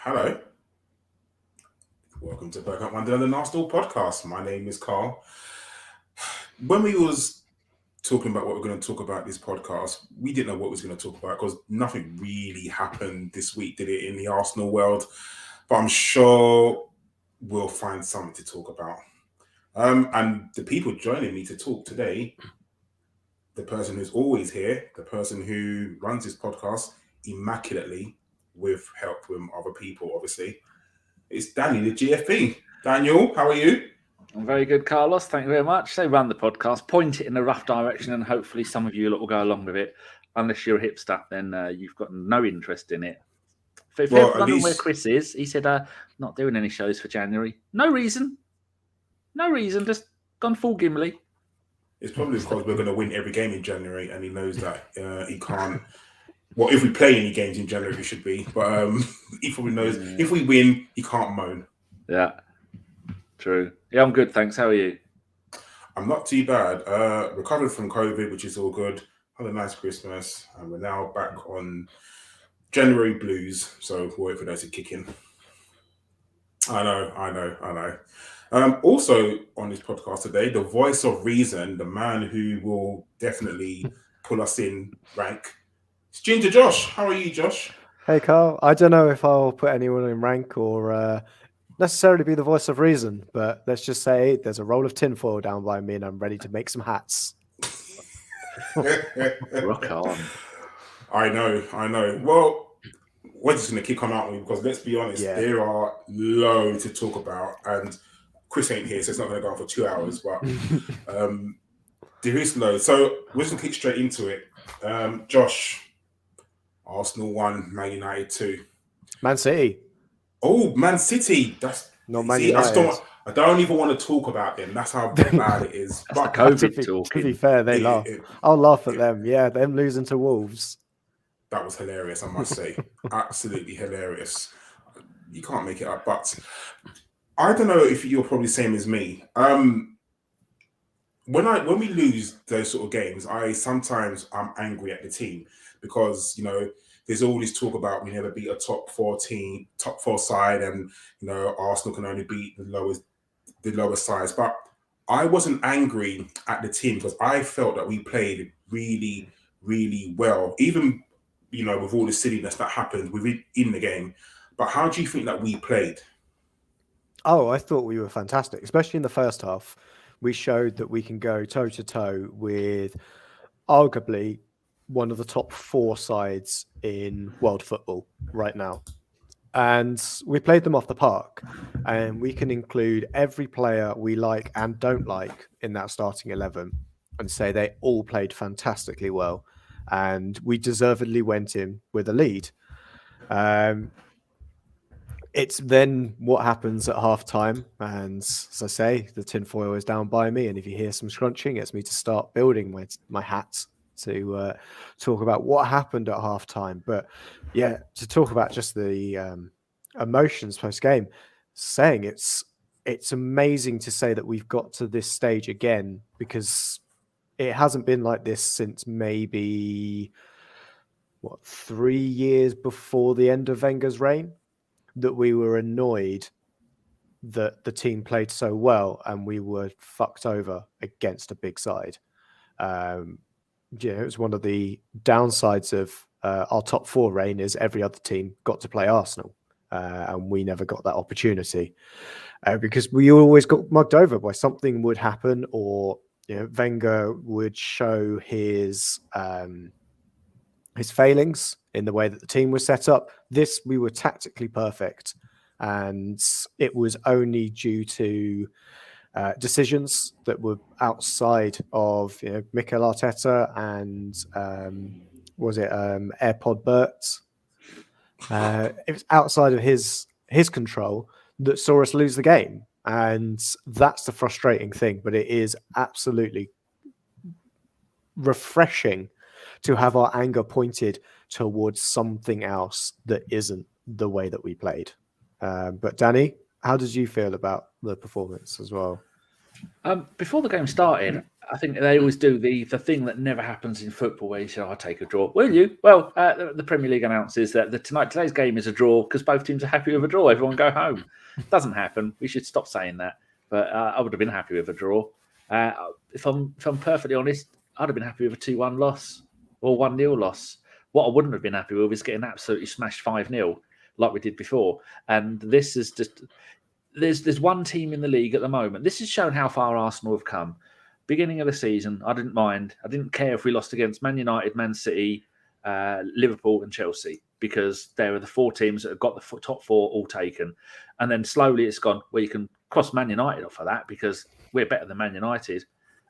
Hello. Welcome to Bergkamp, Wonderland, and Arsenal podcast. My name is Karl. When we was talking about what we're going to talk about this podcast, we didn't know what we was going to talk about because nothing really happened this week, did it, in the Arsenal world? But I'm sure we'll find something to talk about. And the people joining me to talk today, the person who's always here, the person who runs this podcast immaculately with help from other people, obviously, it's Danny, the GFP. Daniel, how are you? I'm very good, Carlos. Thank you very much. They run the podcast, point it in the rough direction, and hopefully some of you will go along with it. Unless you're a hipster, then you've got no interest in it. If Well, everyone knows where Chris is, he said, not doing any shows for January. No reason. Just gone full Gimli. It's probably because we're going to win every game in January, and he knows that he can't. Well, if we play any games in January, we should be. But he probably knows if we win, he can't moan. Yeah, true. Yeah, I'm good, thanks. How are you? I'm not too bad. Recovered from COVID, which is all good. Had a nice Christmas, and we're now back on January blues. So we'll wait for those to kick in. I know. Also on this podcast today, the voice of reason, the man who will definitely pull us in rank. It's Ginger Josh. How are you, Josh? Hey, Karl. I don't know if I'll put anyone in rank or necessarily be the voice of reason, but let's just say there's a roll of tinfoil down by me and I'm ready to make some hats. Rock on. I know. Well, we're just going to kick on, aren't we? Because let's be honest, there are loads to talk about. And Chris ain't here, so it's not going to go on for 2 hours. But there is loads. So we're just going to kick straight into it. Josh. Arsenal 1, Man United 2. Man City. Oh, Man City. That's not Man United. I don't even want to talk about them. That's how bad it is. But COVID talk. To be fair, they laugh. I'll laugh at them. Yeah, them losing to Wolves. That was hilarious, I must say. Absolutely hilarious. You can't make it up. But I don't know if you're probably the same as me. When we lose those sort of games, I'm angry at the team. Because, there's all this talk about we never beat a top four side, and Arsenal can only beat the lowest sides. But I wasn't angry at the team because I felt that we played really, really well. Even with all the silliness that happened in the game. But how do you think that we played? Oh, I thought we were fantastic, especially in the first half. We showed that we can go toe to toe with arguably one of the top 4 sides in world football right now. And we played them off the park, and we can include every player we like and don't like in that starting 11 and say they all played fantastically well. And we deservedly went in with a lead. It's then what happens at half time. And as I say, the tinfoil is down by me. And if you hear some scrunching, it's me to start building my hats to talk about what happened at half time. But yeah, to talk about just the emotions post game, saying it's amazing to say that we've got to this stage again, because it hasn't been like this since maybe 3 years before the end of Wenger's reign, that we were annoyed that the team played so well and we were fucked over against a big side. It was one of the downsides of our top 4 reign is every other team got to play Arsenal, and we never got that opportunity because we always got mugged over by something would happen, or Wenger would show his failings in the way that the team was set up. We were tactically perfect, and it was only due to decisions that were outside of Mikel Arteta and AirPod Bert. It was outside of his control that saw us lose the game, and that's the frustrating thing. But it is absolutely refreshing to have our anger pointed towards something else that isn't the way that we played. But Danny, how did you feel about the performance as well? Before the game started, I think they always do the thing that never happens in football, where you say, "I'll take a draw." Will you? Well, the Premier League announces that today's game is a draw because both teams are happy with a draw. Everyone go home. Doesn't happen. We should stop saying that. But I would have been happy with a draw. If I'm perfectly honest, I'd have been happy with a 2-1 loss or 1-0 loss. What I wouldn't have been happy with is getting absolutely smashed 5-0 like we did before. And this is just. There's one team in the league at the moment. This has shown how far Arsenal have come. Beginning of the season, I didn't mind. I didn't care if we lost against Man United, Man City, Liverpool and Chelsea, because they were the 4 teams that have got the top 4 all taken. And then slowly it's gone, well, you can cross Man United off of that because we're better than Man United.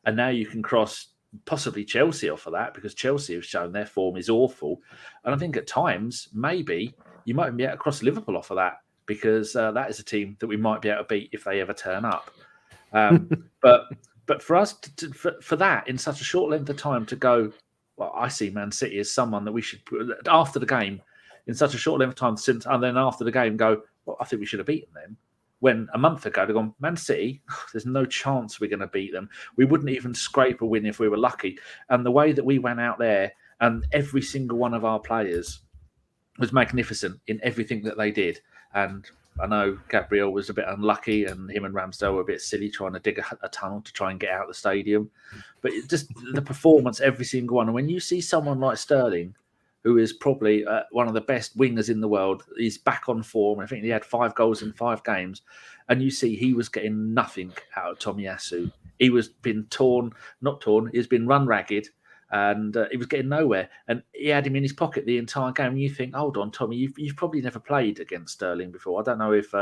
And now you can cross possibly Chelsea off of that because Chelsea have shown their form is awful. And I think at times, maybe you might even be able to cross Liverpool off of that, because that is a team that we might be able to beat if they ever turn up. But for us, for that, in such a short length of time to go, well, I see Man City as someone that we should, after the game, in such a short length of time, and then after the game go, well, I think we should have beaten them. When a month ago, they've gone, Man City, there's no chance we're going to beat them. We wouldn't even scrape a win if we were lucky. And the way that we went out there, and every single one of our players was magnificent in everything that they did. And I know Gabriel was a bit unlucky, and him and Ramsdale were a bit silly trying to dig a tunnel to try and get out of the stadium. But just the performance, every single one. And when you see someone like Sterling, who is probably one of the best wingers in the world, he's back on form. I think he had 5 goals in 5 games. And you see he was getting nothing out of Tomiyasu. He was been not torn, he's been run ragged. And he was getting nowhere, and he had him in his pocket the entire game. And you think, hold on, Tommy, you've probably never played against Sterling before. I don't know if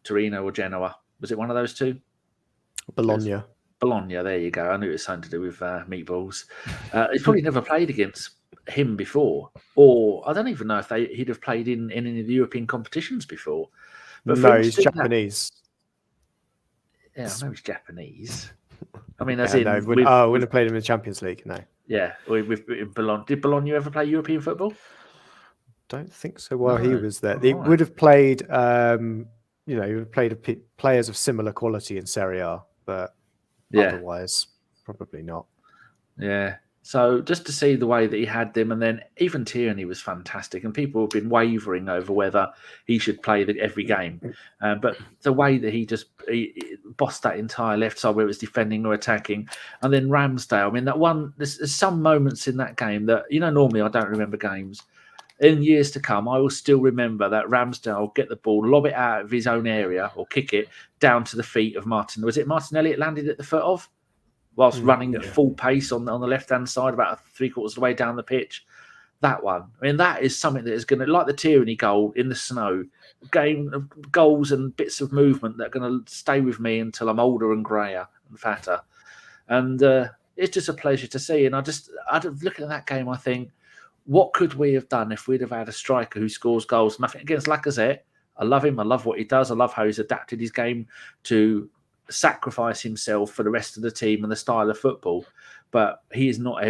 Torino or Genoa, was it one of those two? Bologna, there you go. I knew it was something to do with meatballs. He's probably never played against him before, or I don't even know if he'd have played in any of the European competitions before. But no, he's Japanese. I know he's Japanese. I mean, wouldn't have played him in the Champions League, no. Yeah, with Bologna. Did Bologna ever play European football? Don't think so. While he was there, they would have played. He would have played players of similar quality in Serie A, but otherwise, probably not. Yeah. So just to see the way that he had them, and then even Tierney was fantastic, and people have been wavering over whether he should play every game. But the way that he bossed that entire left side, where it was defending or attacking, and then Ramsdale. I mean, that one. There's some moments in that game that normally I don't remember games. In years to come, I will still remember that Ramsdale get the ball, lob it out of his own area, or kick it down to the feet of Martin. Was it Martinelli it landed at the foot of? Whilst running at full pace on the left-hand side, about 3/4 of the way down the pitch. That one. I mean, that is something that is going to, like the Tierney goal in the snow, game of goals and bits of movement that are going to stay with me until I'm older and greyer and fatter. And it's just a pleasure to see. And I'd look at that game, I think, what could we have done if we'd have had a striker who scores goals? Nothing against Lacazette. I love him. I love what he does. I love how he's adapted his game to sacrifice himself for the rest of the team and the style of football, but he's not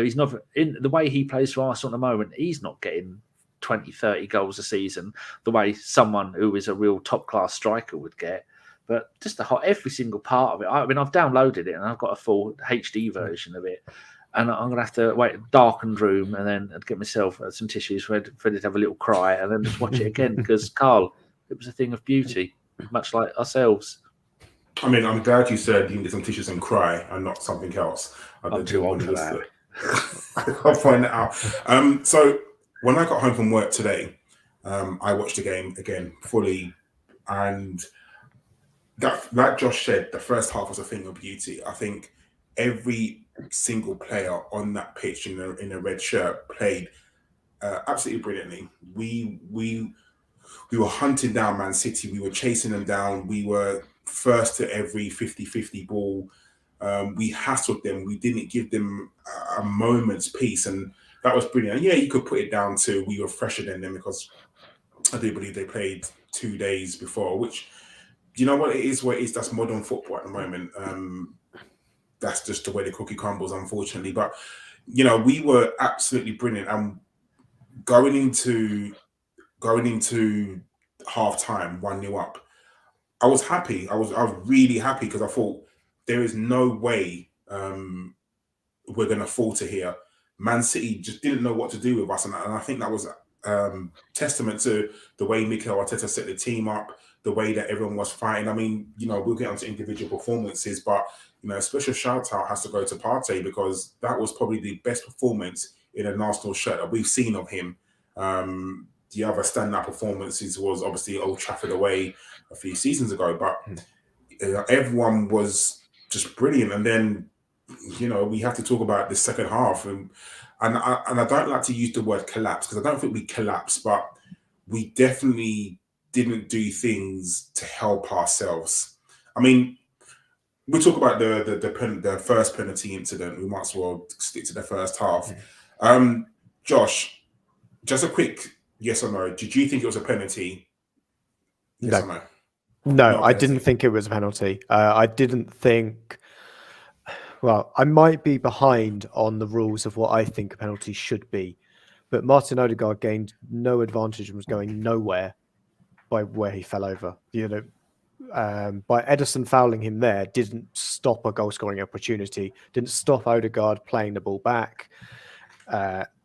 in the way he plays for Arsenal at the moment. He's not getting 20-30 goals a season the way someone who is a real top class striker would get. But just every single part of it. I mean, I've downloaded it and I've got a full HD version of it, and I'm gonna have to wait darkened room and then get myself some tissues ready to have a little cry and then just watch it again, because Karl, it was a thing of beauty, much like ourselves. I mean, I'm glad you said you can get some tissues and cry and not something else. I'm too old for that. I'll find that out. So when I got home from work today, I watched the game again fully, and like Josh said, the first half was a thing of beauty. I think every single player on that pitch in a red shirt played absolutely brilliantly. We were hunting down Man City. We were chasing them down. We were first to every 50-50 ball. We hassled them. We didn't give them a moment's peace, and that was brilliant. And yeah, you could put it down to we were fresher than them, because I do believe they played 2 days before, which, you know what it is, that's modern football at the moment. That's just the way the cookie crumbles, unfortunately. But, we were absolutely brilliant. And going into half-time, 1-0 up, I was happy. I was really happy because I thought there is no way we're going to falter here. Man City just didn't know what to do with us, and I think that was testament to the way Mikel Arteta set the team up, the way that everyone was fighting. I mean, we'll get onto individual performances, but a special shout out has to go to Partey because that was probably the best performance in an Arsenal shirt that we've seen of him. The other standout performances was obviously Old Trafford away a few seasons ago, but everyone was just brilliant. And then, we have to talk about the second half, and I don't like to use the word collapse because I don't think we collapsed, but we definitely didn't do things to help ourselves. I mean, we talk about the first penalty incident. We might as well stick to the first half. Josh, just a quick yes or no. Did you think it was a penalty? Yes or no? No, I didn't think it was a penalty. I didn't think... Well, I might be behind on the rules of what I think a penalty should be, but Martin Odegaard gained no advantage and was going nowhere by where he fell over. By Ederson fouling him there didn't stop a goal-scoring opportunity, didn't stop Odegaard playing the ball back.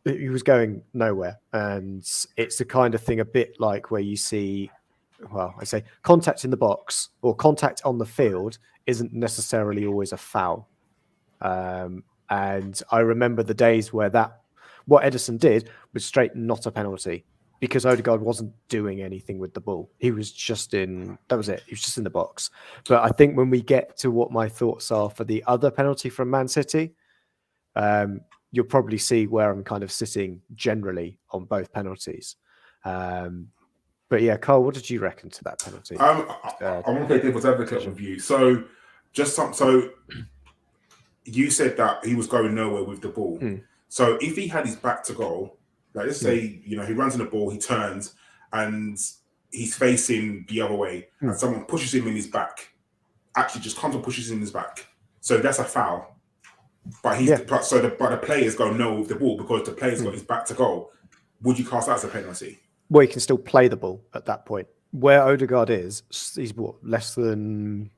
He was going nowhere, and it's the kind of thing a bit like where you see... Well, I say contact in the box or contact on the field isn't necessarily always a foul. And I remember the days where what Ederson did was straight not a penalty because Odegaard wasn't doing anything with the ball. He was just that was it. He was just in the box. But I think when we get to what my thoughts are for the other penalty from Man City, you'll probably see where I'm kind of sitting generally on both penalties. But yeah, Karl, what did you reckon to that penalty? I want to play devil's advocate with you. So, so you said that he was going nowhere with the ball. So if he had his back to goal, like let's say, he runs in the ball, he turns, and he's facing the other way, and someone pushes him in his back, actually just comes and pushes him in his back. So that's a foul. But the players go nowhere with the ball because the player's got his back to goal. Would you cast that as a penalty? Well, he can still play the ball at that point. Where Odegaard is, he's less than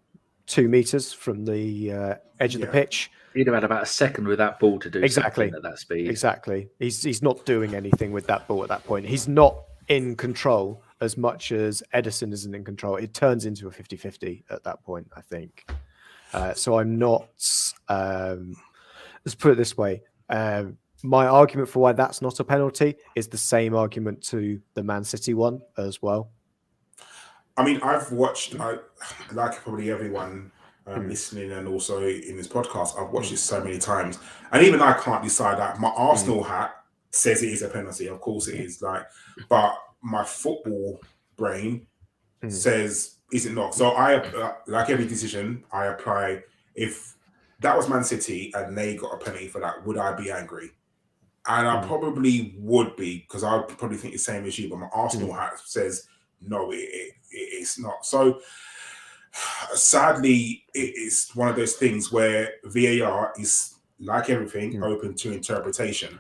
2 meters from the edge of the pitch. He'd have had about a second with that ball to do something at that speed. Exactly. He's not doing anything with that ball at that point. He's not in control as much as Ederson isn't in control. It turns into a 50-50 at that point, I think. So I'm not... let's put it this way. My argument for why that's not a penalty is the same argument to the Man City one as well. I mean, I've watched, like probably everyone listening and also in this podcast, I've watched it so many times. And even I can't decide that. My Arsenal hat says it is a penalty. Of course it is. But my football brain says, is it not? So I, like every decision, I apply, if that was Man City and they got a penalty for that, would I be angry? And I probably would be, because I would probably think the same as you, but my Arsenal hat says, no, it's not. So, sadly, it's one of those things where VAR is, like everything, open to interpretation,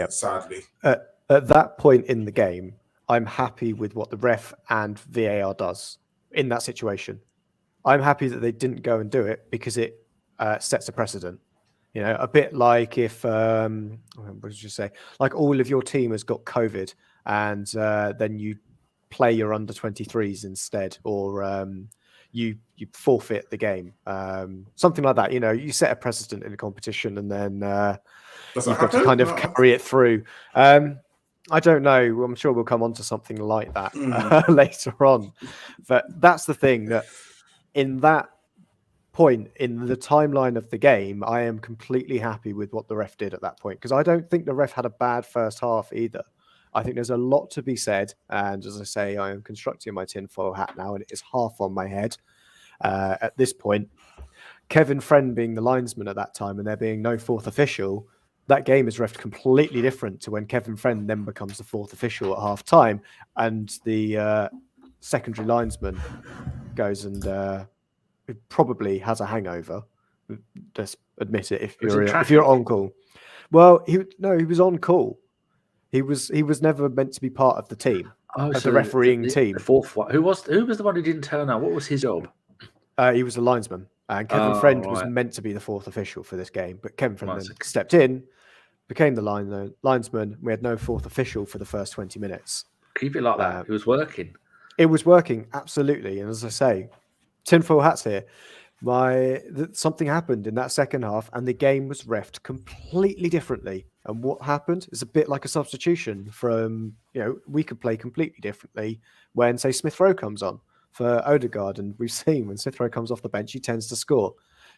sadly. At that point in the game, I'm happy with what the ref and VAR does in that situation. I'm happy that they didn't go and do it because it sets a precedent. A bit like if, what did you say? Like all of your team has got COVID and then you play your under 23s instead, or you forfeit the game. Something like that. You set a precedent in a competition and then you've got to kind of carry it through. I don't know. I'm sure we'll come on to something like that later on. But that's the thing, that in that point in the timeline of the game, I am completely happy with what the ref did at that point, because I don't think the ref had a bad first half either. I think there's a lot to be said, and as I say, I am constructing my tinfoil hat now, and it is half on my head at this point. Kevin Friend being the linesman at that time, and there being no fourth official, that game is refed completely different to when Kevin Friend then becomes the fourth official at half time, and the secondary linesman goes and probably has a hangover. Just admit it if you're on call. Well, he was on call. He was never meant to be part of the team. the refereeing team. The fourth one. Who was the one who didn't turn up? What was his job? He was a linesman, and Kevin Friend was meant to be the fourth official for this game, but Kevin Friend then stepped in, became the linesman. We had no fourth official for the first 20 minutes. Keep it like that. It was working. It was working, absolutely. And as I say, tinfoil hats here. Something happened in that second half, and the game was reffed completely differently. And what happened is a bit like a substitution from, we could play completely differently when, say, Smith Rowe comes on for Odegaard. And we've seen when Smith Rowe comes off the bench, he tends to score.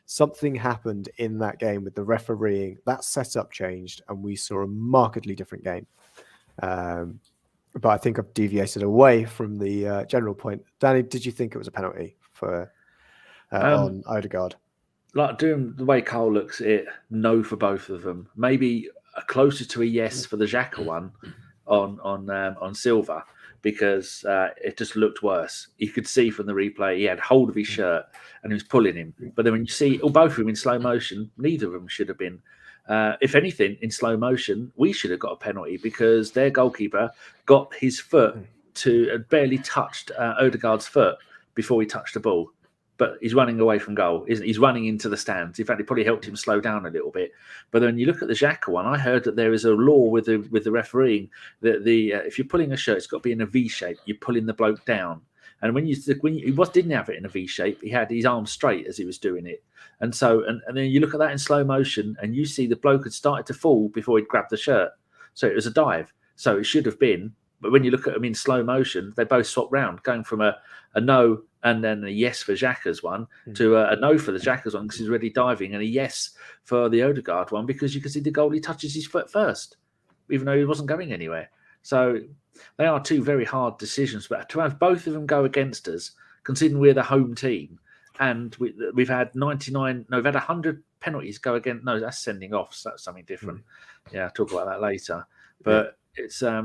Something happened in that game with the refereeing. That setup changed, and we saw a markedly different game. But I think I've deviated away from the general point. Danny, did you think it was a penalty for on Odegaard? Like doing the way Karl looks at it, no for both of them. Maybe closer to a yes for the Xhaka one on Silva, because it just looked worse. You could see from the replay he had hold of his shirt and he was pulling him. But then when you see both of them in slow motion, neither of them should have been. If anything, in slow motion, we should have got a penalty because their goalkeeper got his foot barely touched Odegaard's foot before he touched the ball. But he's running away from goal. He's running into the stands. In fact, it probably helped him slow down a little bit. But then you look at the Xhaka one, I heard that there is a law with the refereeing that if you're pulling a shirt, it's got to be in a V shape. You're pulling the bloke down. And when he didn't have it in a V shape, he had his arms straight as he was doing it. And so, and then you look at that in slow motion, and you see the bloke had started to fall before he'd grabbed the shirt. So it was a dive. So it should have been. But when you look at them in slow motion, they both swap round, going from a no and then a yes for Xhaka's one to a no for the Xhaka's one because he's already diving, and a yes for the Odegaard one because you can see the goalie touches his foot first, even though he wasn't going anywhere. So they are two very hard decisions. But to have both of them go against us, considering we're the home team, and we've had 100 penalties go against. No, that's sending off. So that's something different. Yeah, I'll talk about that later. But it's I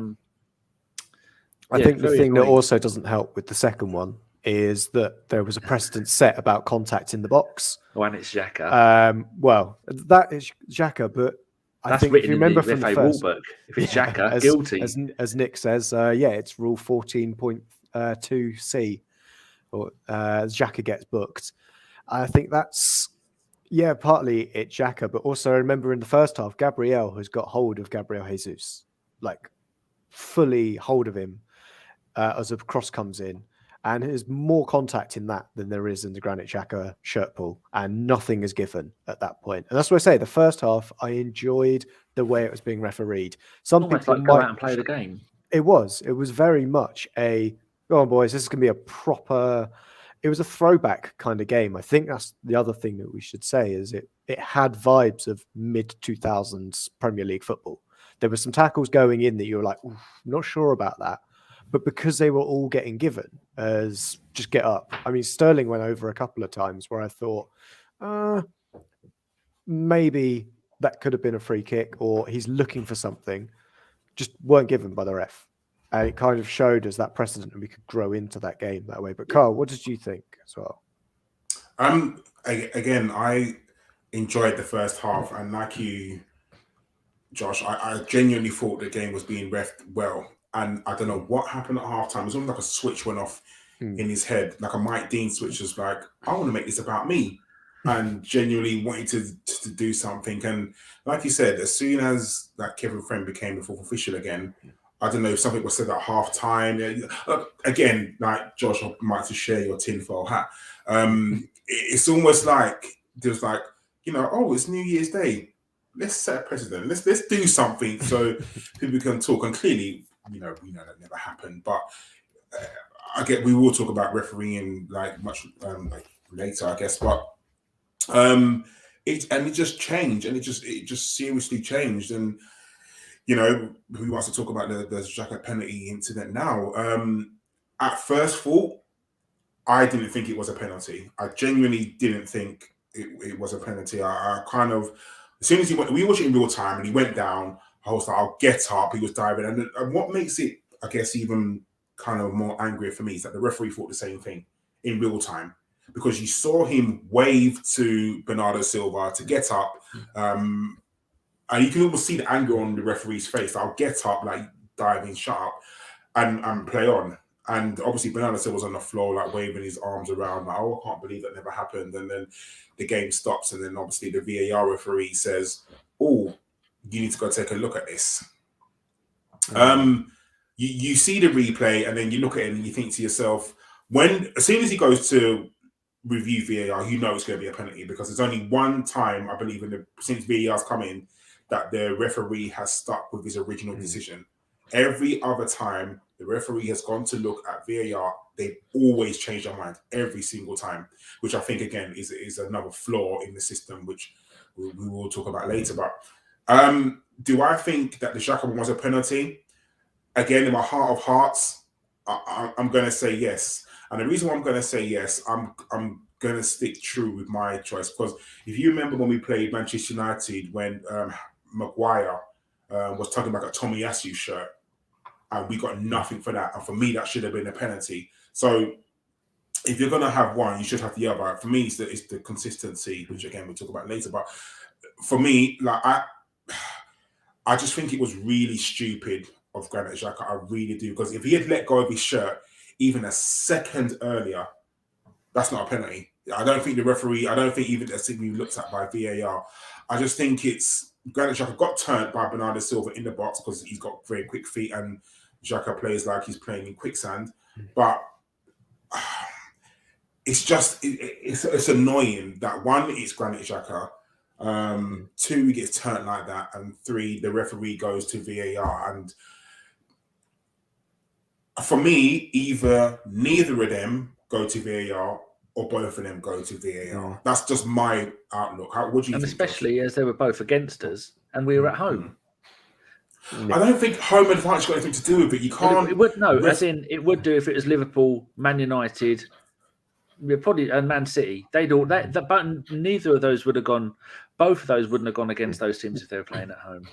think the thing that also doesn't help with the second one is that there was a precedent set about contact in the box. When it's Xhaka. Well, that is Xhaka, but I think if you remember from the first, rulebook, if it's Xhaka, guilty. As Nick says, it's rule 14.2c, or Xhaka gets booked. I think that's, partly it's Xhaka, but also I remember in the first half, Gabriel has got hold of Gabriel Jesus, like fully hold of him as a cross comes in. And there's more contact in that than there is in the Granit Xhaka shirt pull, and nothing is given at that point. And that's what I say. The first half, I enjoyed the way it was being refereed. Some people might go out and play the game. It was very much a go on, boys. This is going to be a proper. It was a throwback kind of game. I think that's the other thing that we should say is it had vibes of mid 2000s Premier League football. There were some tackles going in that you were like, not sure about that. But because they were all getting given as just get up. I mean, Sterling went over a couple of times where I thought, maybe that could have been a free kick or he's looking for something. Just weren't given by the ref. And it kind of showed us that precedent and we could grow into that game that way. But Karl, what did you think as well? Again, I enjoyed the first half, and like you, Josh, I genuinely thought the game was being refed well. And I don't know what happened at halftime. It was almost like a switch went off in his head, like a Mike Dean switch. Was like, I want to make this about me, and genuinely wanted to do something. And like you said, as soon as that Kevin Friend became the fourth official again, I don't know if something was said at halftime. Again, like Josh, I might to share your tinfoil hat. It's almost like there's like, it's New Year's Day. Let's set a precedent. Let's do something so people can talk. And clearly, we know that never happened. But we will talk about refereeing much later, I guess. But it just changed, and it just seriously changed. And who wants to talk about the Xhaka penalty incident now? At first thought, I didn't think it was a penalty. I genuinely didn't think it was a penalty. I kind of, as soon as we watched it in real time and he went down, I was like, I'll get up. He was diving. And what makes it, I guess, even kind of more angry for me is that the referee thought the same thing in real time, because you saw him wave to Bernardo Silva to get up. And you can almost see the anger on the referee's face. I'll get up, like diving, shut up. and play on. And obviously, Bernardo Silva was on the floor, like waving his arms around, like, oh, I can't believe that never happened. And then the game stops, and then obviously the VAR referee says, oh, you need to go take a look at this. You see the replay, and then you look at it and you think to yourself, as soon as he goes to review VAR, you know it's going to be a penalty, because there's only one time, I believe, since VAR's come in, that the referee has stuck with his original decision. Every other time the referee has gone to look at VAR, they've always changed their mind every single time, which I think, again, is another flaw in the system, which we will talk about later. But do I think that the Xhaka one was a penalty? Again, in my heart of hearts, I'm going to say yes. And the reason why I'm going to say yes, I'm going to stick true with my choice. Because if you remember when we played Manchester United, when Maguire was talking about a Tomiyasu shirt, and we got nothing for that. And for me, that should have been a penalty. So if you're going to have one, you should have the other. For me, it's the consistency, which, again, we'll talk about later. But for me, like I just think it was really stupid of Granit Xhaka. I really do. Because if he had let go of his shirt even a second earlier, that's not a penalty. I don't think even the signal looked at by VAR. I just think it's Granit Xhaka got turned by Bernardo Silva in the box because he's got very quick feet, and Xhaka plays like he's playing in quicksand. But it's just it's annoying that, one, it's Granit Xhaka, 2, he gets turned like that, and 3, the referee goes to VAR. And for me, either neither of them go to VAR or both of them go to VAR. That's just my outlook. What do you think? And especially as they were both against us and we were at home. I don't think home advantage got anything to do with it. You can't. It would as in it would do if it was Liverpool, Man United, probably, and Man City. They'd all that, but neither of those would have gone. Both of those wouldn't have gone against those teams if they were playing at home.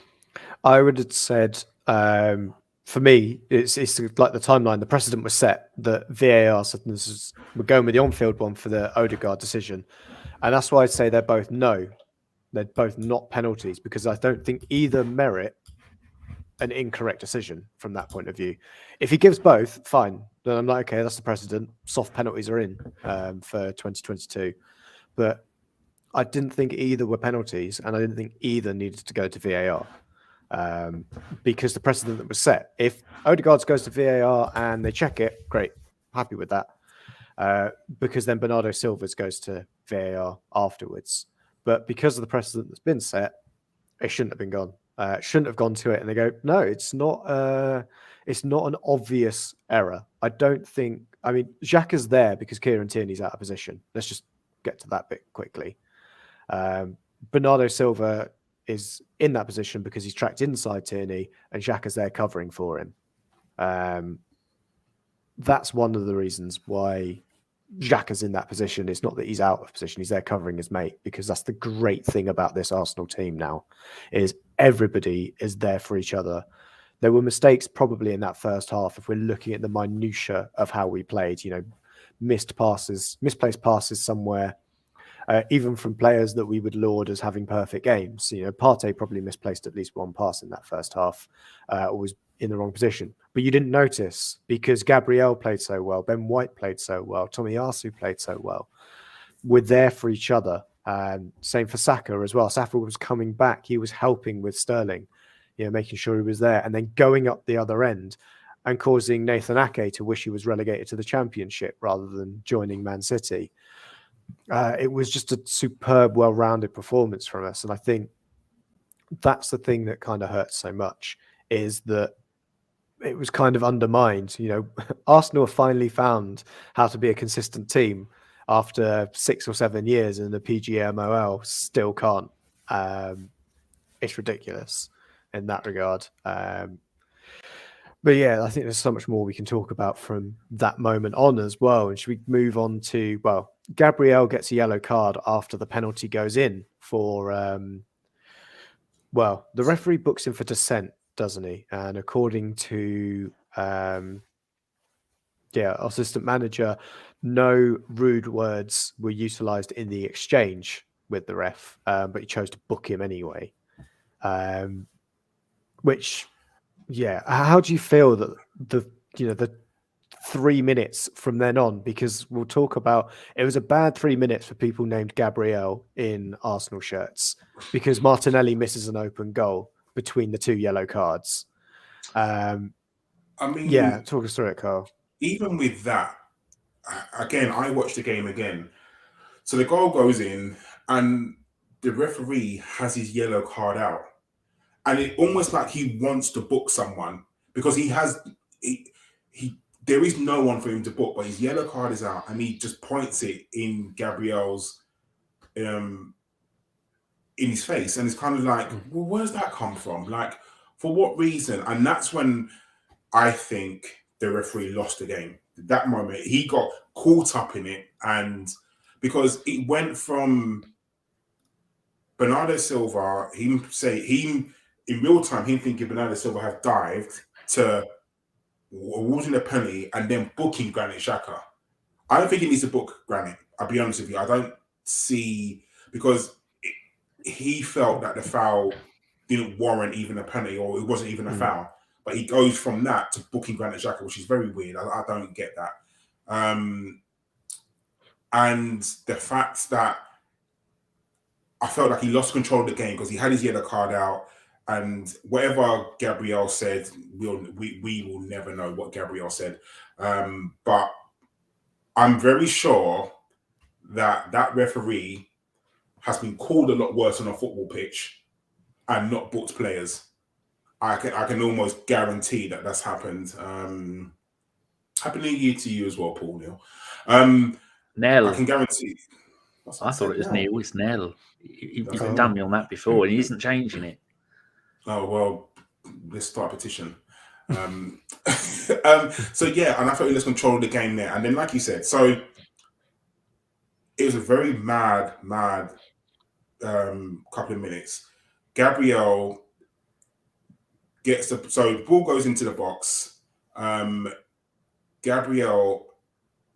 I would have said, for me, it's like the timeline. The precedent was set that VAR said we're going with the on-field one for the Odegaard decision, and that's why I'd say they're both no. They're both not penalties, because I don't think either merit an incorrect decision from that point of view. If he gives both, fine. Then I'm like, okay, that's the precedent. Soft penalties are in for 2022. But I didn't think either were penalties, and I didn't think either needed to go to VAR because the precedent that was set. If Odegaard goes to VAR and they check it, great, happy with that. Because then Bernardo Silva goes to VAR afterwards. But because of the precedent that's been set, it shouldn't have been gone. Shouldn't have gone to it, and they go, no, it's not an obvious error. I don't think. I mean, Xhaka's there because Kieran Tierney's out of position. Let's just get to that bit quickly. Bernardo Silva is in that position because he's tracked inside Tierney, and Xhaka's there covering for him. That's one of the reasons why Xhaka's in that position. It's not that he's out of position; he's there covering his mate, because that's the great thing about this Arsenal team now, is everybody is there for each other. There were mistakes probably in that first half if we're looking at the minutiae of how we played. Misplaced passes somewhere, even from players that we would laud as having perfect games. Partey probably misplaced at least one pass in that first half, or was in the wrong position. But you didn't notice because Gabriel played so well, Ben White played so well, Tomiyasu played so well. We're there for each other. Same for Saka as well. Saka was coming back. He was helping with Sterling, making sure he was there, and then going up the other end and causing Nathan Ake to wish he was relegated to the Championship rather than joining Man City. It was just a superb, well-rounded performance from us. And I think that's the thing that kind of hurts so much, is that it was kind of undermined. Arsenal have finally found how to be a consistent team after 6 or 7 years, and the PGMOL still can't. It's ridiculous in that regard. But yeah, I think there's so much more we can talk about from that moment on as well. And should we move on to, Gabriel gets a yellow card after the penalty goes in for, the referee books him for dissent, doesn't he? And according to, assistant manager, no rude words were utilised in the exchange with the ref, but he chose to book him anyway. How do you feel that the 3 minutes from then on, because we'll talk about it was a bad 3 minutes for people named Gabriel in Arsenal shirts because Martinelli misses an open goal between the 2 yellow cards. I mean, yeah, talk us through it, Karl. Even with that, again, I watched the game again. So the goal goes in, and the referee has his yellow card out, and it almost like he wants to book someone because he there is no one for him to book, but his yellow card is out, and he just points it in Gabriel's in his face, and it's kind of like, well, where's that come from? Like, for what reason? And that's when I think the referee lost the game. That moment, he got caught up in it, and because it went from Bernardo Silva, in real time, him thinking Bernardo Silva has dived to awarding a penalty and then booking Granit Xhaka. I don't think he needs to book Granit. I'll be honest with you. I don't see, because he felt that the foul didn't warrant even a penalty, or it wasn't even a foul. But he goes from that to booking Granit Xhaka, which is very weird. I don't get that. And the fact that I felt like he lost control of the game because he had his yellow card out, and whatever Gabriel said, we will never know what Gabriel said. But I'm very sure that referee has been called a lot worse on a football pitch and not booked players. I can almost guarantee that that's happened. Happy New Year to you as well, Paul Neil. Nell. I can guarantee. I thought it was Neil. It's Nell. You've done me on that before, and he isn't changing it. Oh, well, let's start a petition. So, yeah, and I thought he lost control of the game there. And then, like you said, so it was a very mad couple of minutes. Gabriel gets so the ball goes into the box. Gabriel,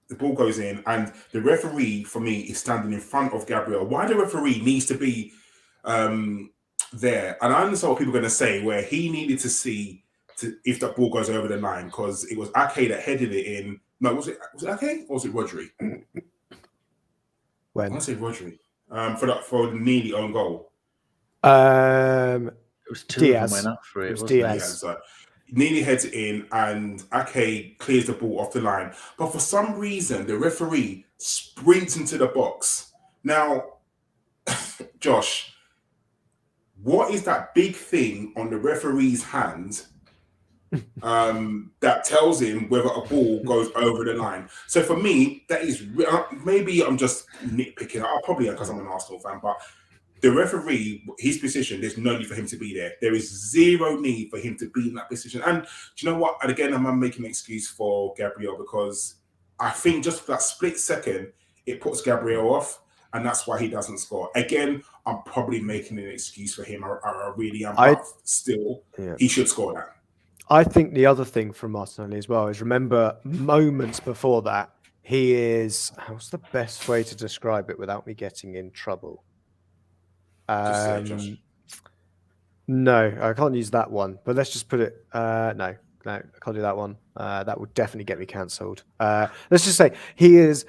the ball goes in, and the referee, for me, is standing in front of Gabriel. Why the referee needs to be there? And I understand what people are going to say, where he needed to see if that ball goes over the line, because it was Ake that headed it in. No, was it Ake or was it Rodri? When? I want to say Rodri. For the nearly own goal. It was two Diaz. of them went up for it. It was Wasn't Diaz. it? Yeah, so nearly heads it in, and Ake clears the ball off the line. But for some reason, the referee sprints into the box. Now, Josh, what is that big thing on the referee's hand that tells him whether a ball goes over the line? So for me, that is, maybe I'm just nitpicking. I'll probably, because I'm an Arsenal fan, but the referee, his position, there's no need for him to be there. There is zero need for him to be in that position. And do you know what? And again, I'm making an excuse for Gabriel, because I think just for that split second, it puts Gabriel off, and that's why he doesn't score. Again, I'm probably making an excuse for him. I really am. But still, he should score that. I think the other thing from Martinelli as well is, remember, moments before that, he is, what's the best way to describe it without me getting in trouble? Just say it, Josh. No, I can't use that one, but let's just put it, no, I can't do that one. That would definitely get me cancelled. Let's just say he is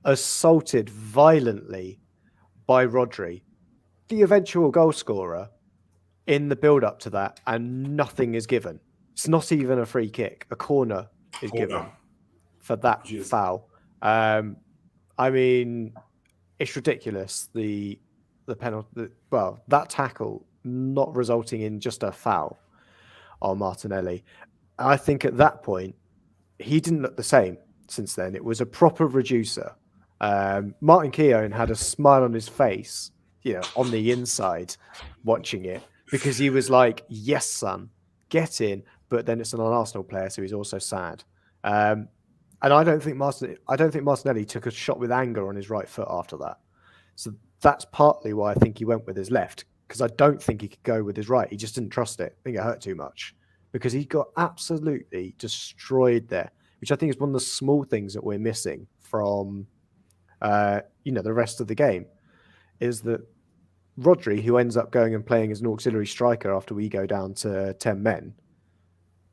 assaulted violently by Rodri, the eventual goal scorer, in the build-up to that, and nothing is given. It's not even a free kick. A corner is given for that foul. I mean, it's ridiculous. The penalty, well, that tackle not resulting in just a foul on Martinelli. I think at that point, he didn't look the same since then. It was a proper reducer. Martin Keown had a smile on his face, on the inside, watching it, because he was like, yes, son, get in. But then it's an Arsenal player, so he's also sad. And I don't think Martinelli took a shot with anger on his right foot after that. So that's partly why I think he went with his left, because I don't think he could go with his right. He just didn't trust it. I think it hurt too much, because he got absolutely destroyed there, which I think is one of the small things that we're missing from, the rest of the game, is that Rodri, who ends up going and playing as an auxiliary striker after we go down to 10 men,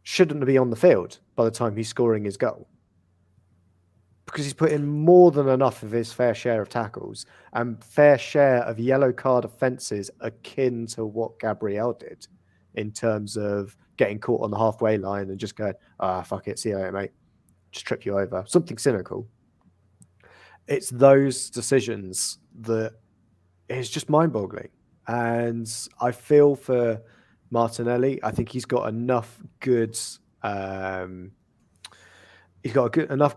shouldn't be on the field by the time he's scoring his goal. Because he's put in more than enough of his fair share of tackles and fair share of yellow card offences akin to what Gabriel did in terms of getting caught on the halfway line and just going, fuck it, see you later, mate. Just trip you over. Something cynical. It's those decisions that is just mind-boggling. And I feel for Martinelli. I think he's got enough good... enough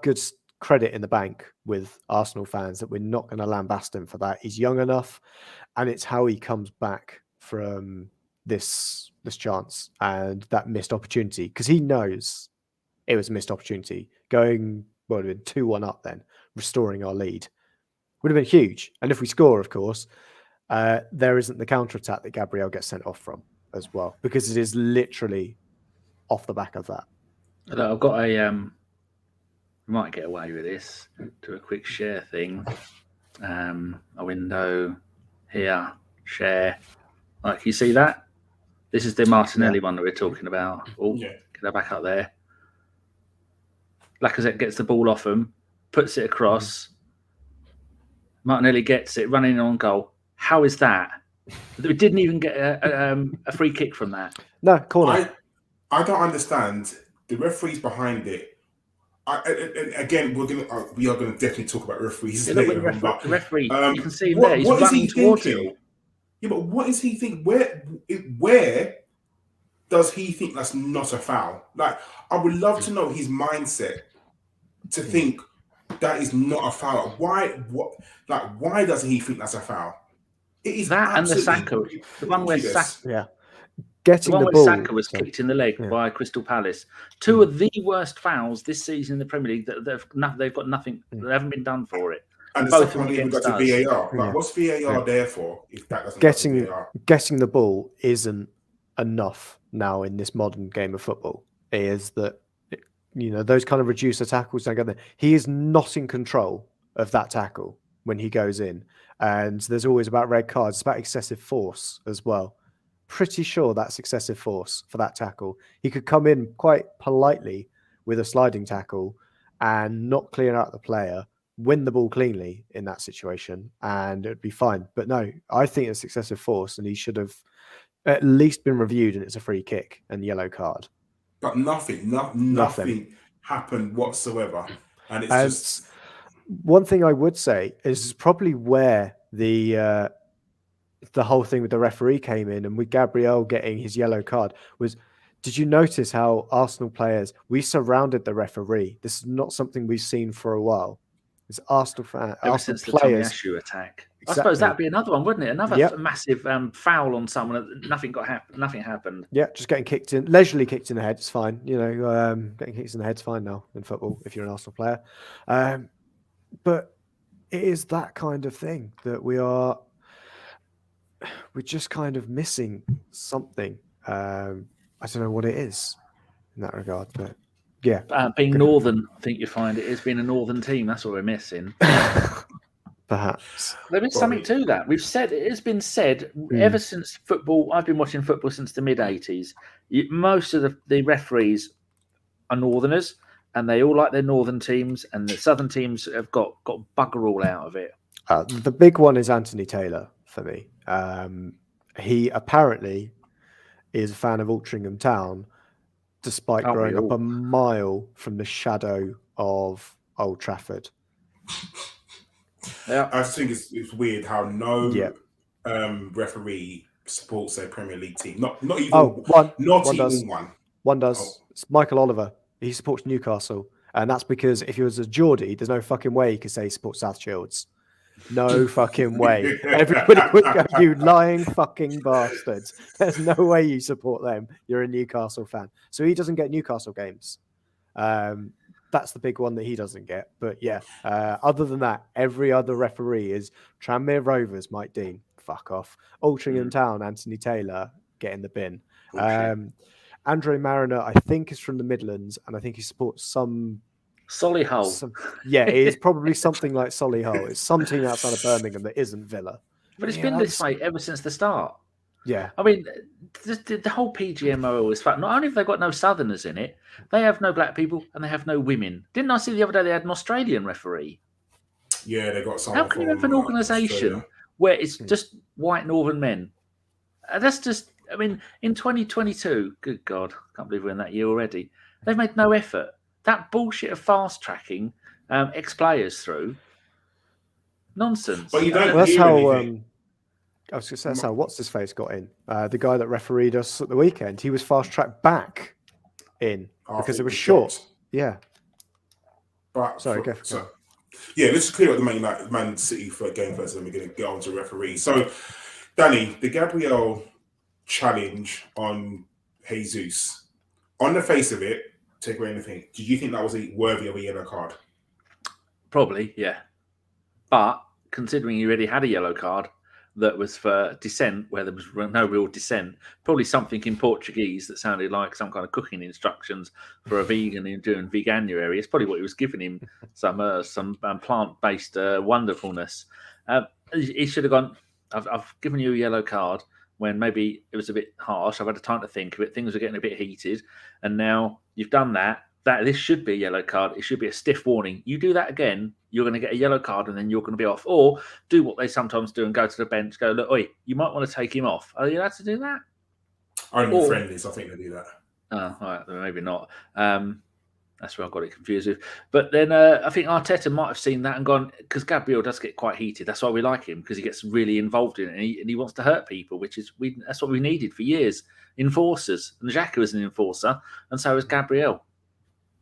good credit in the bank with Arsenal fans that we're not going to lambast him for that. He's young enough, and it's how he comes back from this chance and that missed opportunity, because he knows it was a missed opportunity. Going, well, it would have been 2-1 up then, restoring our lead would have been huge. And if we score, of course, there isn't the counter-attack that Gabriel gets sent off from as well, because it is literally off the back of that. I've got a we might get away with this. Do a quick share thing. A window here, share. Like, you see that? This is the Martinelli one that we're talking about. Oh, Yeah. Get that back up there. Lacazette gets the ball off him, puts it across. Martinelli gets it, running on goal. How is that? We didn't even get a free kick from that. No, corner. I don't understand. The referees behind it. Again, we are going to definitely talk about referees later. The referee, you can see him there. He's running towards you. Yeah, but what is he think? Where does he think that's not a foul? Like, I would love to know his mindset to think that is not a foul. Why doesn't he think that's a foul? It is that, and the Saka, the one where Saka, getting the ball. Saka was kicked in the leg by Crystal Palace. Two of the worst fouls this season in the Premier League. They've got nothing. They haven't been done for it. And both the even got to VAR. Like, what's VAR there for? If that doesn't getting the ball isn't enough now in this modern game of football. It is that, those kind of reducer tackles don't go there. He is not in control of that tackle when he goes in, and there's always about red cards. It's about excessive force as well. Pretty sure that's excessive force for that tackle. He could come in quite politely with a sliding tackle and not clear out the player, win the ball cleanly in that situation, and it'd be fine. But no, I think it's excessive force, and he should have at least been reviewed, and it's a free kick and yellow card. But nothing happened whatsoever. And it's just... One thing I would say is probably where the whole thing with the referee came in, and with Gabriel getting his yellow card was, did you notice how Arsenal players, we surrounded the referee? This is not something we've seen for a while. It's Arsenal fans. Ever since the Tomiyasu attack. Exactly. I suppose that'd be another one, wouldn't it? Another massive foul on someone. Nothing happened. Yeah, just getting leisurely kicked in the head. It's fine. Getting kicked in the head's fine now in football if you're an Arsenal player. But it is that kind of thing that we're just kind of missing something. I don't know what it is in that regard, but yeah. Being northern, I think you find it is being a northern team. That's what we're missing. Perhaps. There is something to that. It has been said ever since football. I've been watching football since the mid-'80s. Most of the referees are northerners, and they all like their northern teams, and the southern teams have got bugger all out of it. The big one is Anthony Taylor for me. He apparently is a fan of Altrincham Town, despite growing up a mile from the shadow of Old Trafford. Yeah, I think it's weird how no referee supports their Premier League team. Not even one. One does. It's Michael Oliver. He supports Newcastle, and that's because if he was a Geordie, there's no fucking way he could say he supports South Shields. No fucking way. Everybody would go, you lying fucking bastards. There's no way you support them. You're a Newcastle fan. So he doesn't get Newcastle games. That's the big one that he doesn't get. But yeah, other than that, every other referee is Tranmere Rovers, Mike Dean. Fuck off. Altrincham Town, Anthony Taylor, get in the bin. Andre Mariner, I think, is from the Midlands, and I think he supports some... Solihull. It is probably something like Solihull. It's some team outside of Birmingham that isn't Villa. But it's been this way ever since the start. Yeah. I mean, the whole PGMO is fact. Not only have they got no Southerners in it, they have no black people and they have no women. Didn't I see the other day they had an Australian referee? Yeah, they got How someone can you have an from organisation Australia. where it's just white Northern men? That's just, I mean, in 2022, good God, I can't believe we're in that year already. They've made no effort. That bullshit of fast tracking ex-players through, nonsense. But you don't Well, that's hear how. anything. I was going to say that's how what's his face got in. The guy that refereed us at the weekend, he was fast tracked back in because it was short. Dropped. Yeah. But Sorry, go. yeah, let's clear up the Man City for game first, and then we're going to get on to referee. So, Danny, the Gabriel challenge on Jesus. On the face of it, take away anything. Did you think that was worthy of a yellow card? Probably, yeah. But considering he already had a yellow card that was for dissent, where there was no real dissent, probably something in Portuguese that sounded like some kind of cooking instructions for a vegan during veganuary. It's probably what he was giving him, some plant-based wonderfulness. He should have gone, I've given you a yellow card when maybe it was a bit harsh. I've had the time to think of it. Things were getting a bit heated. And now you've done that. This should be a yellow card. It should be a stiff warning. You do that again, you're going to get a yellow card and then you're going to be off. Or do what they sometimes do and go to the bench, go, look, oi, you might want to take him off. Are you allowed to do that? Only friendlies, I think they do that. Oh, all right, maybe not. That's where I got it confused with. But then I think Arteta might have seen that and gone, because Gabriel does get quite heated. That's why we like him, because he gets really involved in it and he wants to hurt people, that's what we needed for years. Enforcers. And Xhaka was an enforcer, and so was Gabriel.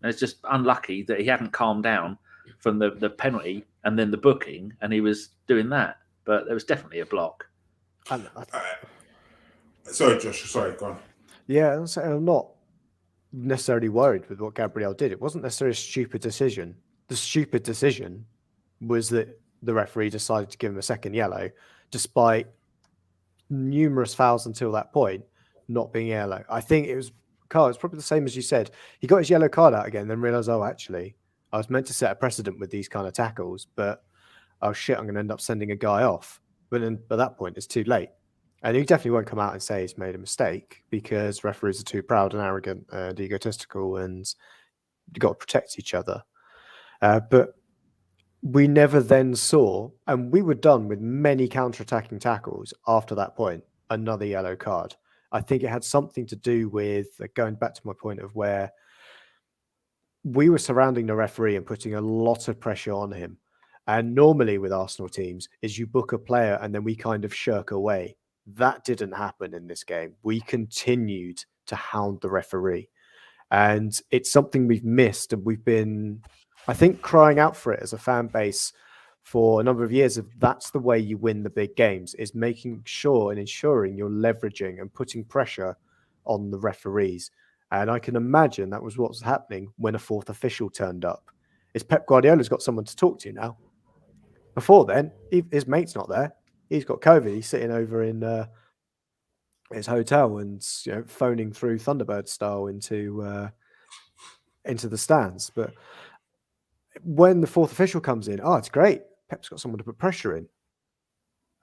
And it's just unlucky that he hadn't calmed down from the penalty and then the booking, and he was doing that. But there was definitely a block. Sorry, Josh. Sorry, go on. Yeah, I'm not necessarily worried with what Gabriel did. It wasn't necessarily a stupid decision. The stupid decision was that the referee decided to give him a second yellow, despite numerous fouls until that point not being yellow. I think it was, Karl, it's probably the same as you said. He got his yellow card out again, then realised, oh, actually, I was meant to set a precedent with these kind of tackles, but oh shit, I'm going to end up sending a guy off. But then by that point, it's too late. And he definitely won't come out and say he's made a mistake, because referees are too proud and arrogant and egotistical, and you've got to protect each other. But we never then saw, and we were done with many counter-attacking tackles after that point, another yellow card. I think it had something to do with, going back to my point of where we were surrounding the referee and putting a lot of pressure on him. And normally with Arsenal teams is you book a player and then we kind of shirk away. That didn't happen in this game. We continued to hound the referee. And it's something we've missed, and we've been, I think, crying out for it as a fan base for a number of years. That's the way you win the big games, is making sure and ensuring you're leveraging and putting pressure on the referees. And I can imagine that was what was happening when a fourth official turned up. Is Pep Guardiola's got someone to talk to now. Before then, his mate's not there. He's got COVID. He's sitting over in his hotel and phoning through Thunderbird style into the stands. But when the fourth official comes in, oh, it's great. Pep's got someone to put pressure in.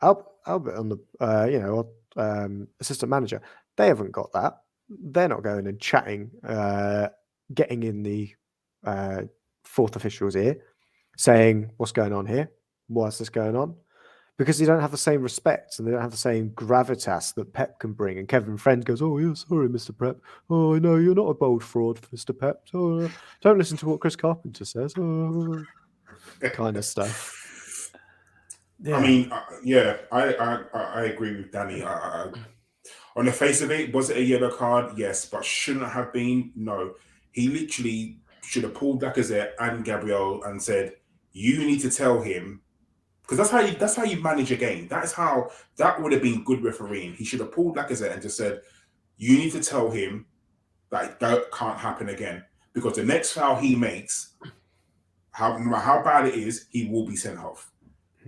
Albert on the assistant manager, they haven't got that. They're not going and chatting, getting in the fourth official's ear, saying what's going on here, why is this going on? Because they don't have the same respect and they don't have the same gravitas that Pep can bring. And Kevin Friend goes, oh, yeah, sorry, Mr. Pep. Oh, no, you're not a bold fraud, Mr. Pep. Oh, don't listen to what Chris Carpenter says. Oh, kind of stuff. Yeah. I mean, I agree with Danny. On the face of it, was it a yellow card? Yes, but shouldn't have been? No. He literally should have pulled Lacazette and Gabriel and said, you need to tell him, because that's how you manage a game. That would have been good refereeing. He should have pulled Lacazette and just said, you need to tell him that can't happen again. Because the next foul he makes, no matter how bad it is, he will be sent off.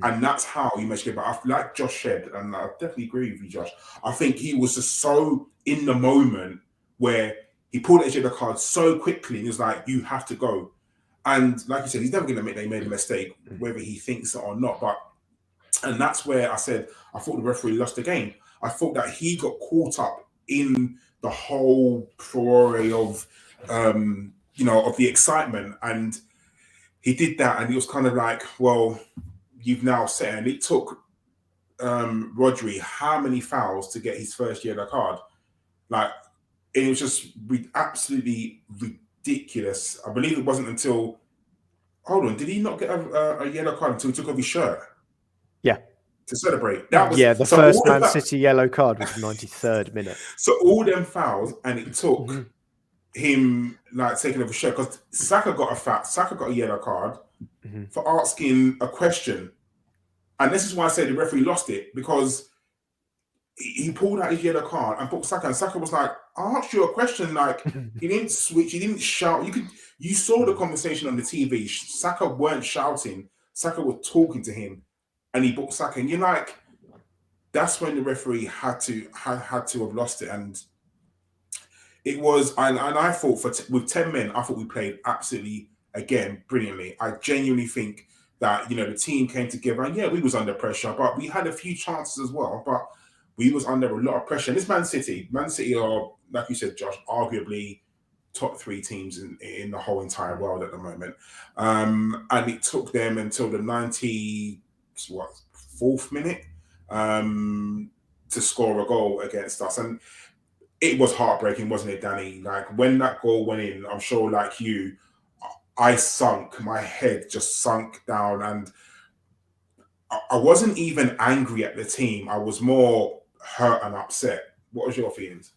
And that's how you make it. But like Josh said, and I definitely agree with you, Josh, I think he was just so in the moment where he pulled the card so quickly and he was like, you have to go. And like you said, he's never going to admit they made a mistake, whether he thinks it or not. And that's where I said, I thought the referee lost the game. I thought that he got caught up in the whole furore of, of the excitement, and he did that, and he was kind of like, well, you've now said, and it took Rodri how many fouls to get his first yellow card? Like, it was just absolutely ridiculous. I believe it wasn't until, hold on, did he not get a yellow card until he took off his shirt? Yeah. To celebrate. That was the first Man City yellow card was 93rd minute. So all them fouls, and it took him like taking off his shirt, because Saka got a yellow card for asking a question. And this is why I say the referee lost it, because he pulled out his yellow card and put Saka, and Saka was like, I asked you a question. Like, he didn't switch, he didn't shout. You saw the conversation on the TV. Saka weren't shouting. Saka was talking to him, and he booked Saka. And you're like, that's when the referee had to have lost it. And it was, and I thought with 10 men, I thought we played absolutely, again, brilliantly. I genuinely think that, the team came together, and yeah, we was under pressure, but we had a few chances as well, but we was under a lot of pressure. And this Man City are, like you said, Josh, arguably top 3 teams in the whole entire world at the moment. And it took them until the 94th minute to score a goal against us. And it was heartbreaking, wasn't it, Danny? Like, when that goal went in, I'm sure, like you, my head just sunk down, and I wasn't even angry at the team. I was more hurt and upset. What was your feelings?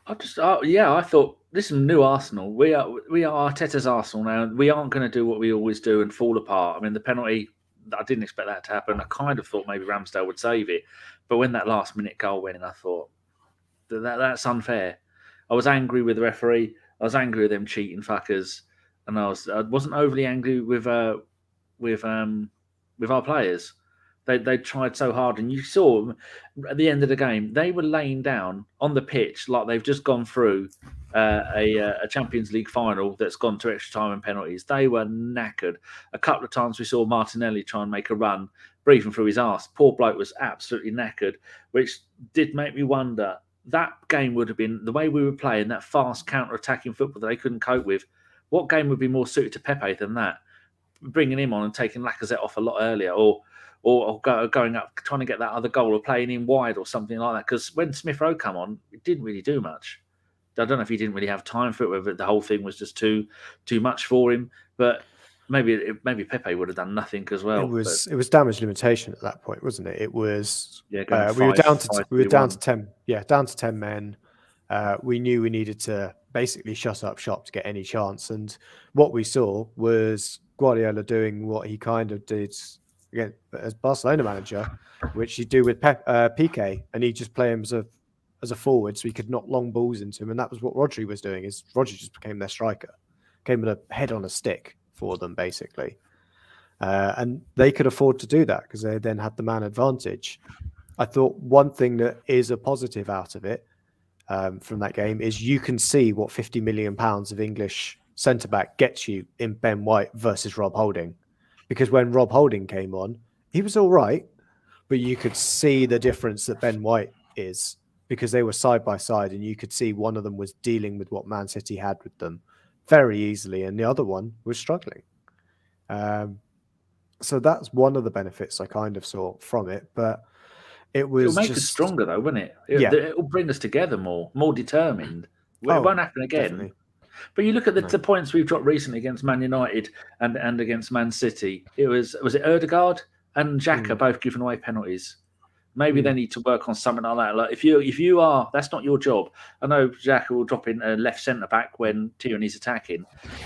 I thought this is new Arsenal. We are Arteta's Arsenal now. We aren't going to do what we always do and fall apart. I mean, the penalty, I didn't expect that to happen. I kind of thought maybe Ramsdale would save it, but when that last minute goal went in, I thought that's unfair. I was angry with the referee. I was angry with them cheating fuckers, and I wasn't overly angry with our players. They tried so hard, and you saw them at the end of the game. They were laying down on the pitch like they've just gone through a Champions League final that's gone to extra time and penalties. They were knackered. A couple of times we saw Martinelli try and make a run, breathing through his arse. Poor bloke was absolutely knackered, which did make me wonder. That game would have been, the way we were playing, that fast counter-attacking football that they couldn't cope with. What game would be more suited to Pepe than that? Bringing him on and taking Lacazette off a lot earlier, or going up, trying to get that other goal, or playing in wide or something like that. Because when Smith Rowe come on, it didn't really do much. I don't know if he didn't really have time for it, whether the whole thing was just too much for him. But maybe Pepe would have done nothing as well. It was damage limitation at that point, wasn't it? It was. We were down to 10. Yeah, down to 10 men. We knew we needed to basically shut up shop to get any chance. And what we saw was Guardiola doing what he kind of did again as Barcelona manager, which he'd do with Piqué, and he'd just play him as a forward, so he could knock long balls into him. And that was what Rodri was doing. Is Rodri just became their striker, came with a head on a stick for them basically, and they could afford to do that because they then had the man advantage. I thought one thing that is a positive out of it from that game is you can see what £50 million of English centre-back gets you in Ben White versus Rob Holding. Because when Rob Holding came on, he was all right, but you could see the difference that Ben White is, because they were side by side, and you could see one of them was dealing with what Man City had with them very easily, and the other one was struggling. So that's one of the benefits I kind of saw from it, but it'll make us stronger, though, won't it? It'll bring us together more determined. It won't happen again. Definitely. But you look at the points we've dropped recently against Man United and against Man City. Was it Ødegaard and Xhaka both giving away penalties? Maybe they need to work on something like that. Like if you are, that's not your job. I know Xhaka will drop in a left centre back when Tierney's attacking,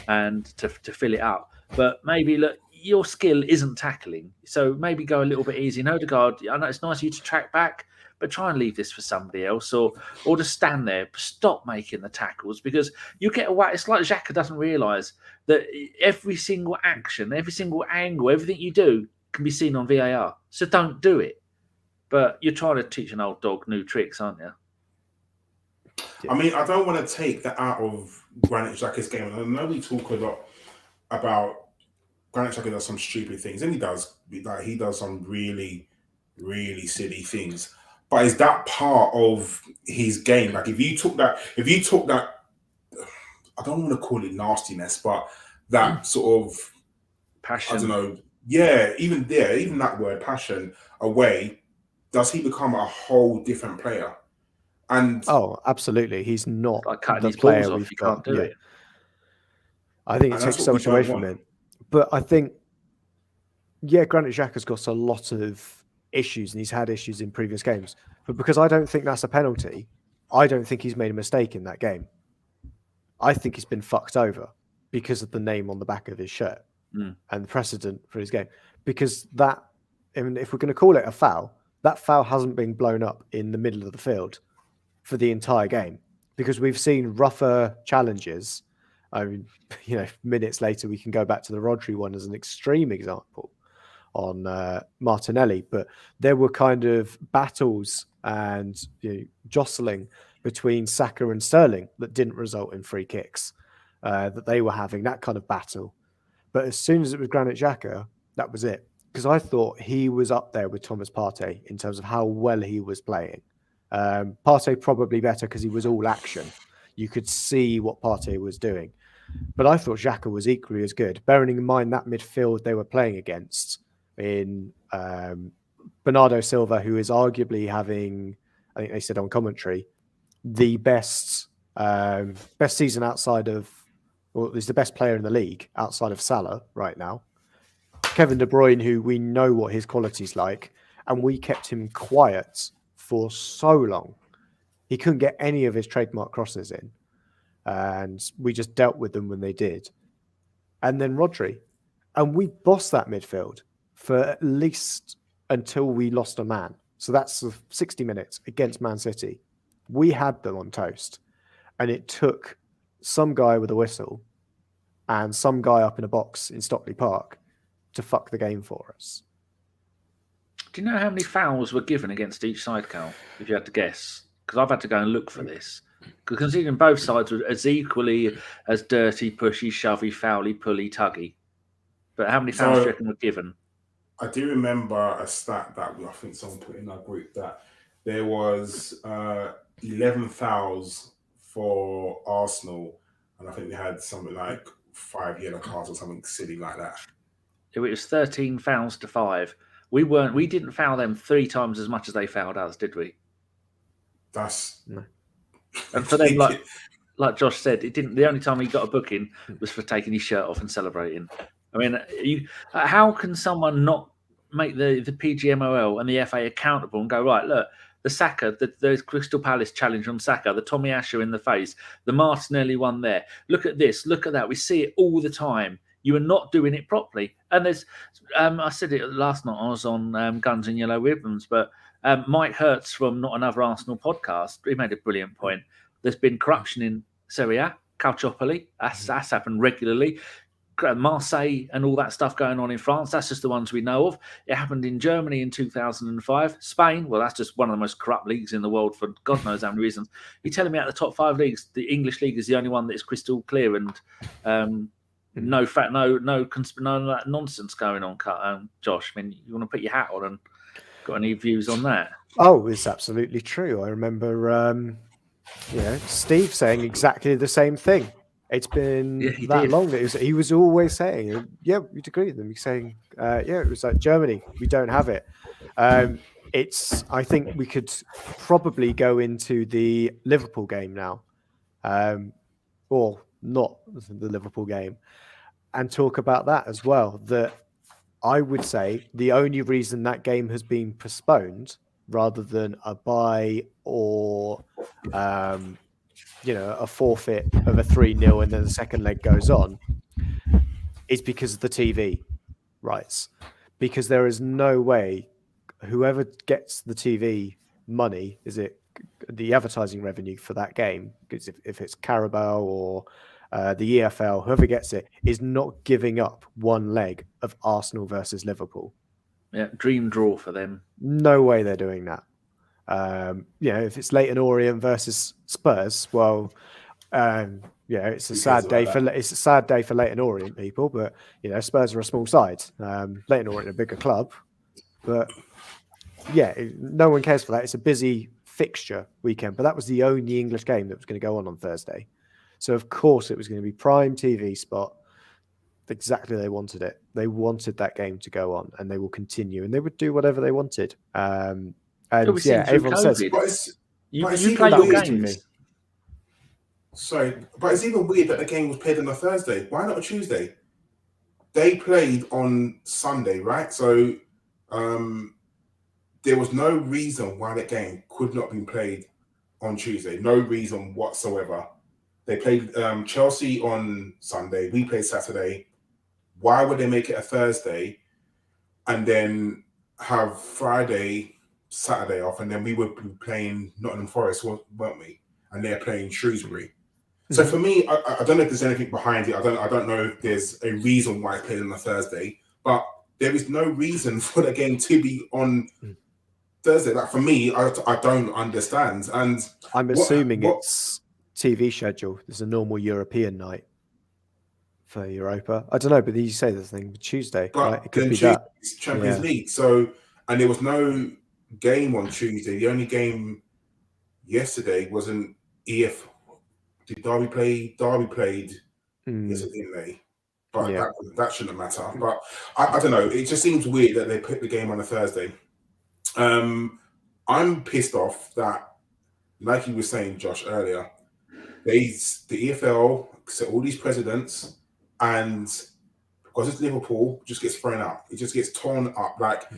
and to fill it up. But maybe look, your skill isn't tackling, so maybe go a little bit easy. And Ødegaard, I know it's nice of you to track back, but try and leave this for somebody else, or just stand there. Stop making the tackles, because you get away. It's like Xhaka doesn't realise that every single action, every single angle, everything you do can be seen on VAR. So don't do it. But you're trying to teach an old dog new tricks, aren't you? Yeah. I mean, I don't want to take that out of Granit Xhaka's game. I know we talk a lot about Granit Xhaka does some stupid things, and he does some really, really silly things. but is that part of his game? Like if you took that, I don't want to call it nastiness, but that sort of Passion. I don't know. Yeah, even that word passion away, does he become a whole different player? And absolutely, he's not like cutting the his player balls off. we've You got. can't do it. I think it and that's takes what so we much away don't from want. him. But I think, Granit Xhaka's got a lot of issues, and he's had issues in previous games. But because I don't think that's a penalty, I don't think he's made a mistake in that game. I think he's been fucked over because of the name on the back of his shirt and the precedent for his game. Because that, I mean, if we're going to call it a foul, that foul hasn't been blown up in the middle of the field for the entire game. Because we've seen rougher challenges. I mean, minutes later, we can go back to the Rodri one as an extreme example on Martinelli. But there were kind of battles and jostling between Saka and Sterling that didn't result in free kicks, that they were having that kind of battle. But as soon as it was Granit Xhaka, that was it. Because I thought he was up there with Thomas Partey in terms of how well he was playing. Partey probably better because he was all action. You could see what Partey was doing. But I thought Xhaka was equally as good, bearing in mind that midfield they were playing against in Bernardo Silva, who is arguably having, I think they said on commentary, the best season outside of, or he's the best player in the league outside of Salah right now. Kevin De Bruyne, who we know what his quality's like, and we kept him quiet for so long. He couldn't get any of his trademark crosses in, and we just dealt with them when they did. And then Rodri, and we bossed that midfield for at least until we lost a man. So that's 60 minutes against Man City. We had them on toast, and it took some guy with a whistle and some guy up in a box in Stockley Park to fuck the game for us. Do you know how many fouls were given against each side, Karl, if you had to guess? Because I've had to go and look for this. Because considering both sides were as equally as dirty, pushy, shovey, foully, pulley, tuggy. But how many fouls do you reckon were given? I do remember a stat that I think someone put in our group that there was 11 fouls for Arsenal, and I think they had something like 5 yellow cards or something silly like that. It was 13 fouls to 5. We didn't foul them 3 times as much as they fouled us, did we? That's and for them, like Josh said, it didn't. The only time he got a booking was for taking his shirt off and celebrating. I mean, how can someone not make the PGMOL and the FA accountable and go, right, look, the Saka, the Crystal Palace challenge on Saka, the Tomiyasu in the face, the Martinelli one there. Look at this, look at that. We see it all the time. You are not doing it properly. And there's, I said it last night, I was on Guns and Yellow Ribbons, but Mike Hertz from Not Another Arsenal podcast, he made a brilliant point. There's been corruption in Serie A, Calciopoli, that's happened regularly. Marseille and all that stuff going on in France, that's just the ones we know of. It happened in Germany in 2005. Spain, well, that's just one of the most corrupt leagues in the world for God knows how many reasons. You're telling me out of the top 5 leagues, the English league is the only one that is crystal clear and no nonsense going on, Josh. I mean, you want to put your hat on and got any views on that? Oh, it's absolutely true. I remember, Steve saying exactly the same thing. It's been long that he was always saying, yeah, we'd agree with them. He's saying, it was like Germany, we don't have it. I think we could probably go into the Liverpool game now, or not the Liverpool game, and talk about that as well. That I would say the only reason that game has been postponed rather than a bye or a forfeit of a 3-0 and then the second leg goes on is because of the TV rights. Because there is no way whoever gets the TV money, is it the advertising revenue for that game? Because if it's Carabao or the EFL, whoever gets it is not giving up one leg of Arsenal versus Liverpool. Yeah, dream draw for them. No way they're doing that. If it's Leyton Orient versus Spurs, well, it's a sad day for Leyton Orient people, but Spurs are a small side. Leyton Orient are a bigger club, but no one cares for that. It's a busy fixture weekend, but that was the only English game that was going to go on Thursday. So of course it was going to be prime TV spot. Exactly, they wanted it. They wanted that game to go on, and they will continue, and they would do whatever they wanted. And We've seen through everyone says, COVID. But it's You even play your weird. games. Sorry, but it's even weird that the game was played on a Thursday. Why not a Tuesday? They played on Sunday, right? So there was no reason why that game could not be played on Tuesday. No reason whatsoever. They played Chelsea on Sunday. We played Saturday. Why would they make it a Thursday and then have Friday, Saturday off, and then we would be playing Nottingham Forest, weren't we? And they're playing Shrewsbury. So for me, I don't know if there's anything behind it. I don't know if there's a reason why it's played on a Thursday, but there is no reason for the game to be on Thursday. Like for me, I don't understand. And I'm assuming it's TV schedule. There's a normal European night for Europa. I don't know, but you say the thing Tuesday, but right? It could then be Tuesday that. is Champions League. So, and there was no game on Tuesday. The only game yesterday was an EF. Did Derby play? Derby played yesterday, didn't they? But that shouldn't matter. But I don't know. It just seems weird that they put the game on a Thursday. I'm pissed off that, like you were saying, Josh, earlier, the EFL set all these precedents, and because it's Liverpool, just gets thrown out. It just gets torn up. Like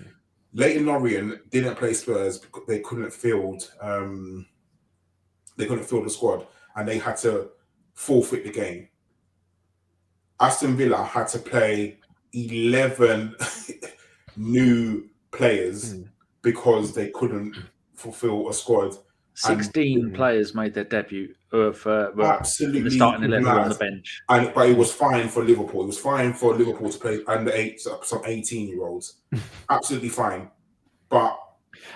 Leighton Orient didn't play Spurs because they couldn't field. They couldn't field the squad, and they had to forfeit the game. Aston Villa had to play 11 new players because they couldn't fulfill a squad. 16 players made their debut absolutely in the starting 11 mad. on the bench. But it was fine for Liverpool. It was fine for Liverpool to play under some 18-year-olds. Absolutely fine. But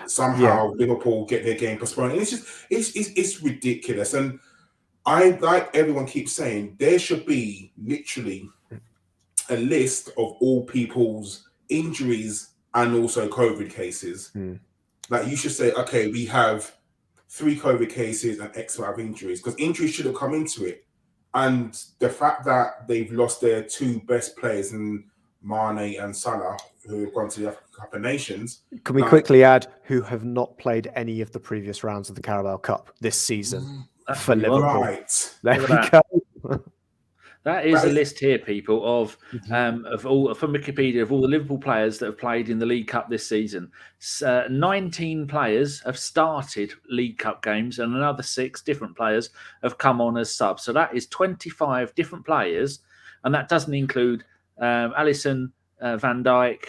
somehow Liverpool get their game postponed. And it's ridiculous. And I, like everyone keeps saying, there should be literally a list of all people's injuries and also COVID cases. Like you should say, okay, we have 3 COVID cases and X amount of injuries, because injuries should have come into it. And the fact that they've lost their 2 best players, in Mane and Salah, who have gone to the African Cup of Nations. Can we quickly add who have not played any of the previous rounds of the Carabao Cup this season for Liverpool? Right. There we go. That is a list here, people, of all from Wikipedia of all the Liverpool players that have played in the League Cup this season. 19 players have started League Cup games, and another 6 different players have come on as subs. So that is 25 different players, and that doesn't include Alisson, Van Dijk,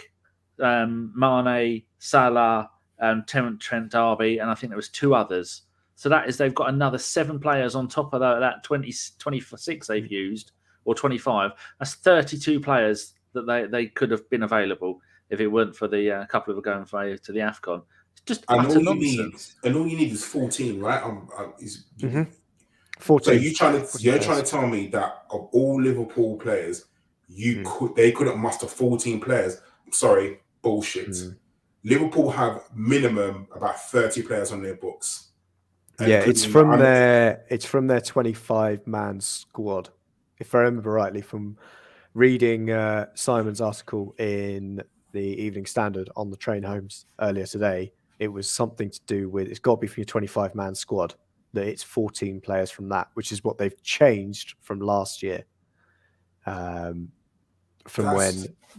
Mane, Salah, Trent D'Arby, and I think there was 2 others. So that is, they've got another 7 players on top of that 26 they've used, or 25. That's 32 players that they could have been available if it weren't for the couple of going to the AFCON. It's just utter nonsense. And all you need is 14, right? 14. So you're trying to tell me that of all Liverpool players, they couldn't muster 14 players? I'm sorry, bullshit. Liverpool have minimum about 30 players on their books. It's from their 25-man squad. If I remember rightly from reading Simon's article in the Evening Standard on the train homes earlier today, it was something to do with, it's got to be from your 25-man squad, that it's 14 players from that, which is what they've changed from last year. When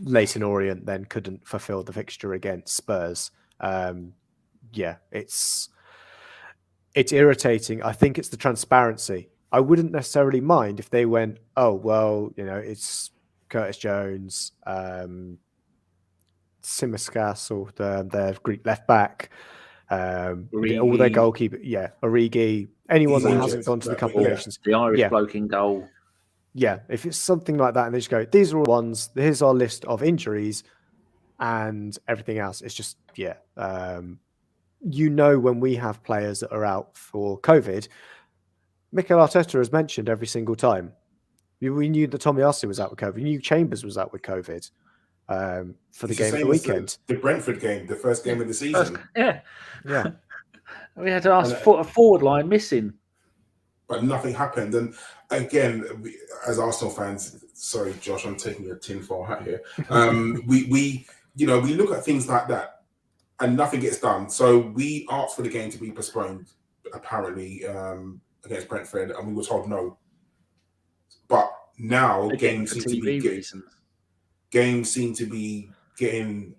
Leyton Orient then couldn't fulfill the fixture against Spurs. It's irritating. I think it's the transparency. I wouldn't necessarily mind if they went, oh, well, it's Curtis Jones, Tsimikas, or their Greek left back, all their goalkeeper, Origi, anyone that hasn't gone to the Cup of Nations. The Irish bloke in goal. Yeah, if it's something like that and they just go, these are all ones, here's our list of injuries and everything else. It's just, when we have players that are out for COVID, Mikel Arteta has mentioned every single time. We knew that Tomiyasu was out with COVID. We knew Chambers was out with COVID. for the It's game the at same the as weekend. the Brentford game, the first game of the season. Yeah. We had our And, forward line missing. but nothing happened. And again, as Arsenal fans, sorry, Josh, I'm taking your tinfoil hat here. We look at things like that, and nothing gets done. So we asked for the game to be postponed, apparently, against Brentford, and we were told no. But now Again, for TV reasons. Games seem to be getting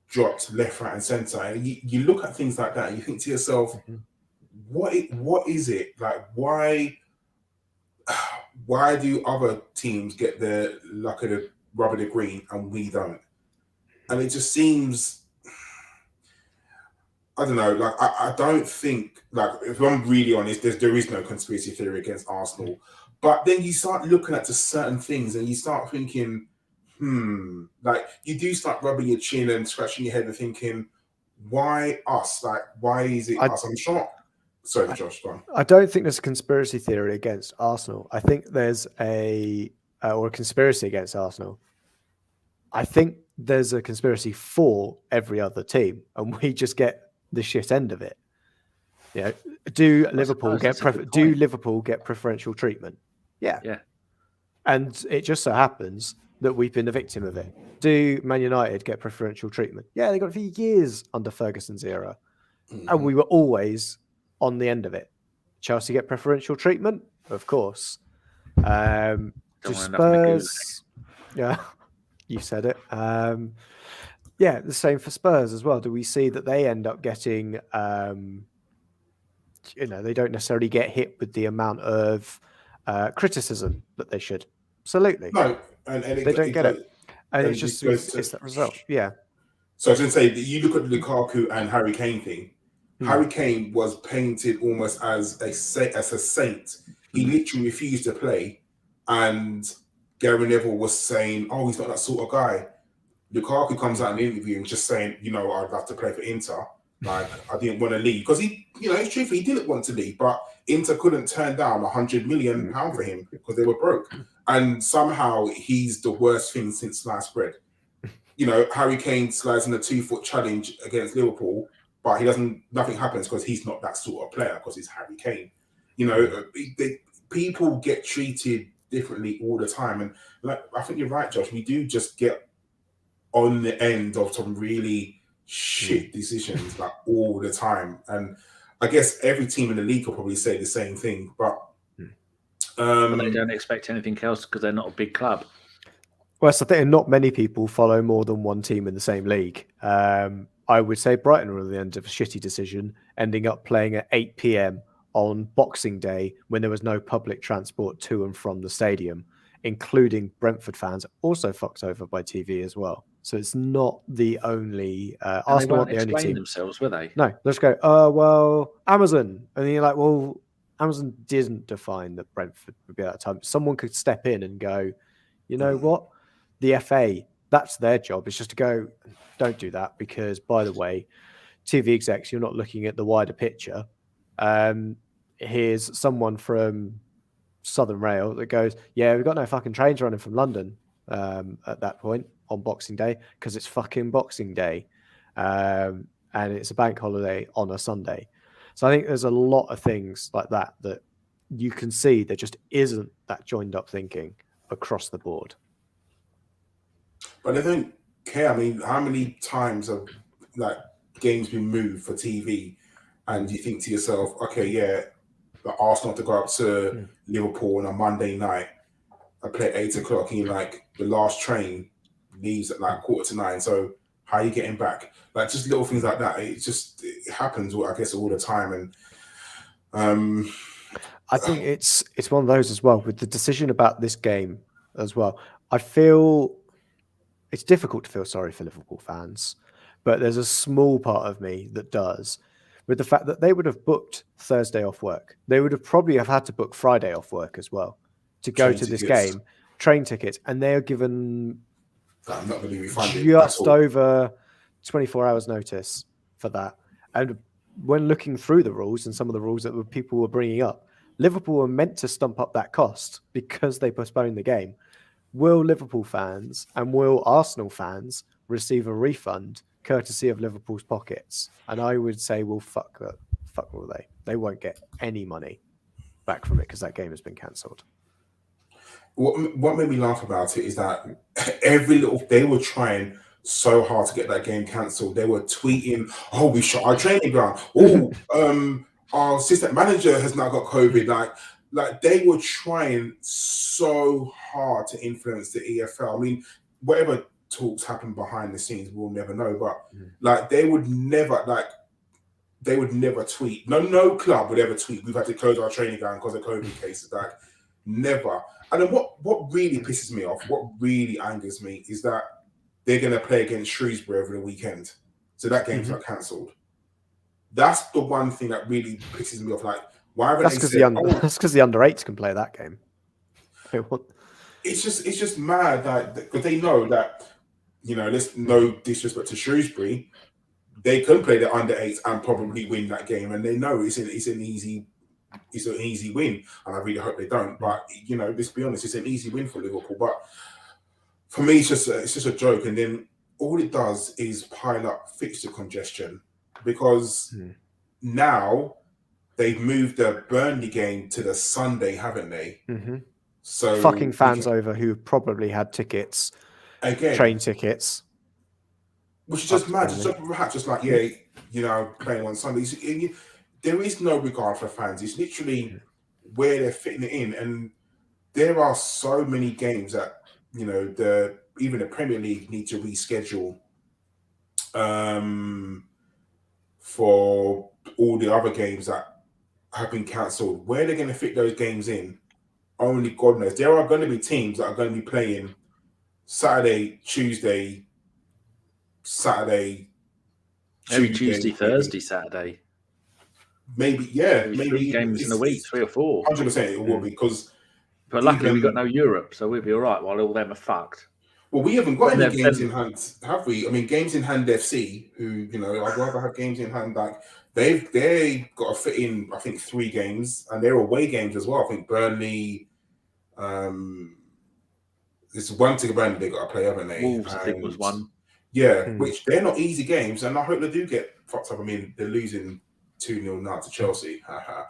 dropped left, right, and centre. And you look at things like that, and you think to yourself, what is it like? Why do other teams get the luck of the rub of the green and we don't? And it just seems, I don't know, like I don't think, like, if I'm really honest, there is no conspiracy theory against Arsenal. But then you start looking at just certain things and you start thinking, like you do start rubbing your chin and scratching your head and thinking, why us? Like, why is it us? I'm shocked. Sorry, Josh, go on. I don't think there's a conspiracy theory against Arsenal. I think there's a conspiracy against Arsenal. I think there's a conspiracy for every other team, and we just get the shit end of it. You know, do Liverpool get preferential treatment? Yeah. And it just so happens that we've been the victim of it. Do Man United get preferential treatment? Yeah, they got it for years under Ferguson's era, and we were always on the end of it. Chelsea get preferential treatment, of course. Do Spurs? Yeah, you said it. Yeah, the same for Spurs as well. Do we see that they end up getting? They don't necessarily get hit with the amount of criticism that they should. Absolutely, no, and they don't get it, and it's just it's that result. Yeah. So I was going to say that you look at the Lukaku and Harry Kane thing. Harry Kane was painted almost as a saint. He literally refused to play, and Gary Neville was saying, "Oh, he's not that sort of guy." Lukaku comes out in an interview and just saying, "I'd love to play for Inter. Like, I didn't want to leave because it's true, he didn't want to leave, but Inter couldn't turn down £100 million for him because they were broke, and somehow he's the worst thing since sliced bread." Harry Kane slides in a 2-foot challenge against Liverpool, but nothing happens because he's not that sort of player because he's Harry Kane. People get treated differently all the time, and like I think you're right, Josh. We do just get on the end of some really shit decisions like all the time, and I guess every team in the league will probably say the same thing, but they don't expect anything else because they're not a big club. Well, so I think not many people follow more than one team in the same league. I would say Brighton were at the end of a shitty decision, ending up playing at 8 p.m. on Boxing Day when there was no public transport to and from the stadium, including Brentford fans also fucked over by TV as well. So it's not the only Arsenal weren't the only team themselves, were they? No, let's go. Well, Amazon, and then you're like, well, Amazon didn't define that Brentford would be at that time. Someone could step in and go, you know what, the FA, that's their job. It's just to go, don't do that because, by the way, TV execs, you're not looking at the wider picture. Here's someone from Southern Rail that goes, yeah, we've got no fucking trains running from London at that point on Boxing Day because it's fucking Boxing Day, and it's a bank holiday on a Sunday. So I think there's a lot of things like that you can see there just isn't that joined up thinking across the board. But they don't care. I mean, how many times have games been moved for TV, and you think to yourself, okay, yeah, Arsenal have to go up to Liverpool on a Monday night. I play at 8 o'clock, and you're like, the last train leaves at 8:45. So how are you getting back? Like, just little things like that. It happens, I guess, all the time. And I think it's one of those as well with the decision about this game as well. I feel it's difficult to feel sorry for Liverpool fans, but there's a small part of me that does, with the fact that they would have booked Thursday off work. They would have probably had to book Friday off work as well to go to this game, train tickets, and they are given I'm not going to be refunded just over 24 hours notice for that. And when looking through the rules and some of the rules that people were bringing up, Liverpool were meant to stump up that cost because they postponed the game. will Liverpool fans and will Arsenal fans receive a refund courtesy of Liverpool's pockets? And I would say, well, fuck that. Fuck will they? They won't get any money back from it because that game has been cancelled. What made me laugh about it is that they were trying so hard to get that game cancelled. They were tweeting, "Oh, we shot our training ground. Oh, our assistant manager has now got COVID." Like they were trying so hard to influence the EFL. I mean, whatever talks happen behind the scenes, we'll never know. But like they would never tweet. No club would ever tweet, "We've had to close our training ground because of COVID cases." Like never. And then what really pisses me off, what really angers me, is that they're going to play against Shrewsbury over the weekend. So that game's not cancelled. That's the one thing that really pisses me off. Like, why haven't that's because the under 8s can play that game. It's just mad that because they know that, there's no disrespect to Shrewsbury, they can play the under 8s and probably win that game, and they know it's an easy win, and I really hope they don't. But let's be honest, it's an easy win for Liverpool. But for me, it's just a joke, and then all it does is pile up fixture congestion because now they've moved the Burnley game to the Sunday, haven't they? Mm-hmm. So fucking fans over who probably had tickets, train tickets, which is just mad. Just like playing on Sundays. There is no regard for fans. It's literally where they're fitting it in, and there are so many games that even the Premier League need to reschedule for all the other games that have been cancelled. Where they're going to fit those games in, only God knows. There are going to be teams that are going to be playing Saturday, Tuesday, Tuesday, Thursday, Saturday. Maybe 3 games in a week, 3 or 4. 100% it will be because. But luckily we've got no Europe, so we'll be all right while all them are fucked. Well, we haven't got any games in hand, have we? I mean, Games in Hand FC, who I'd rather have games in hand. Like they got to fit in, I think 3 games, and they're away games as well. I think Burnley. There's one to Burnley they got to play, haven't they? Wolves, I think, was one. Yeah, which they're not easy games, and I hope they do get fucked up. I mean, they're losing 2-0 now to Chelsea. I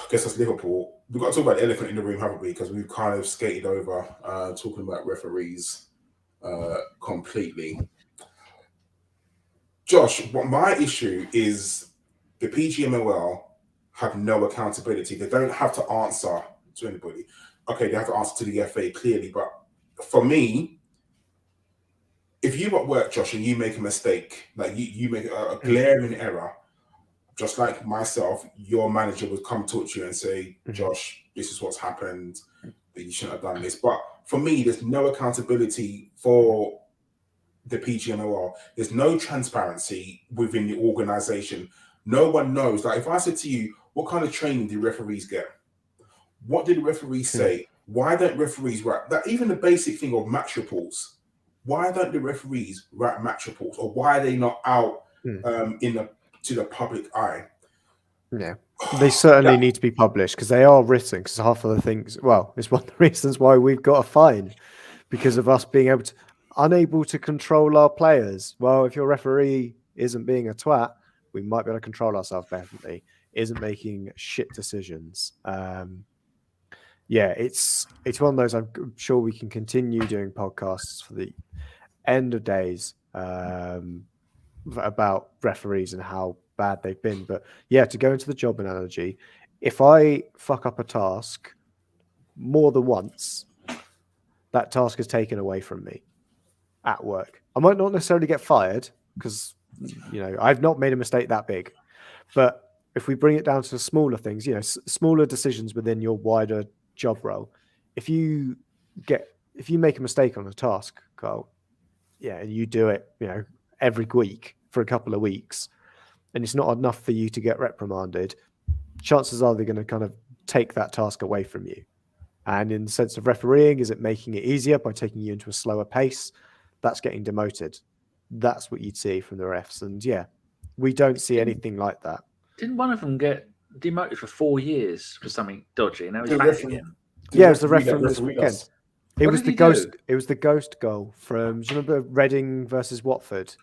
guess that's Liverpool. We've got to talk about the elephant in the room, haven't we? Because we've kind of skated over talking about referees completely. Josh, what my issue is the PGMOL have no accountability. They don't have to answer to anybody. Okay, they have to answer to the FA clearly, but for me, if you at work, Josh, and you make a mistake, like you make a glaring error, just like myself, your manager would come talk to you and say, Josh, this is what's happened, that you shouldn't have done this. But for me, there's no accountability for the PGMOL. There's no transparency within the organisation. No one knows. Like if I said to you, what kind of training do referees get? What did the referees say? Why don't referees write that? Even the basic thing of match reports. Why don't the referees write match reports, or why are they not out to the public eye? Yeah, they certainly need to be published because they are written. Because half of the things, well, it's one of the reasons why we've got a fine because of us being unable to control our players. Well, if your referee isn't being a twat, we might be able to control ourselves better. Isn't making shit decisions. It's one of those. I'm sure we can continue doing podcasts for the end of days about referees and how bad they've been. But to go into the job analogy, if I fuck up a task more than once, that task is taken away from me at work. I might not necessarily get fired because I've not made a mistake that big, but if we bring it down to smaller things, smaller decisions within your wider job role, if you make a mistake on a task, Karl, and you do it, every week for a couple of weeks, and it's not enough for you to get reprimanded, chances are they're going to kind of take that task away from you. And in the sense of refereeing, is it making it easier by taking you into a slower pace? That's getting demoted. That's what you'd see from the refs. And we don't see anything like that. Didn't one of them get demoted for 4 years for something dodgy. Now he's The back referee- again. Yeah, it was the referee that referee this refereed weekend. us. It What was did the he ghost. do? It was the ghost goal from. Do you remember Reading versus Watford,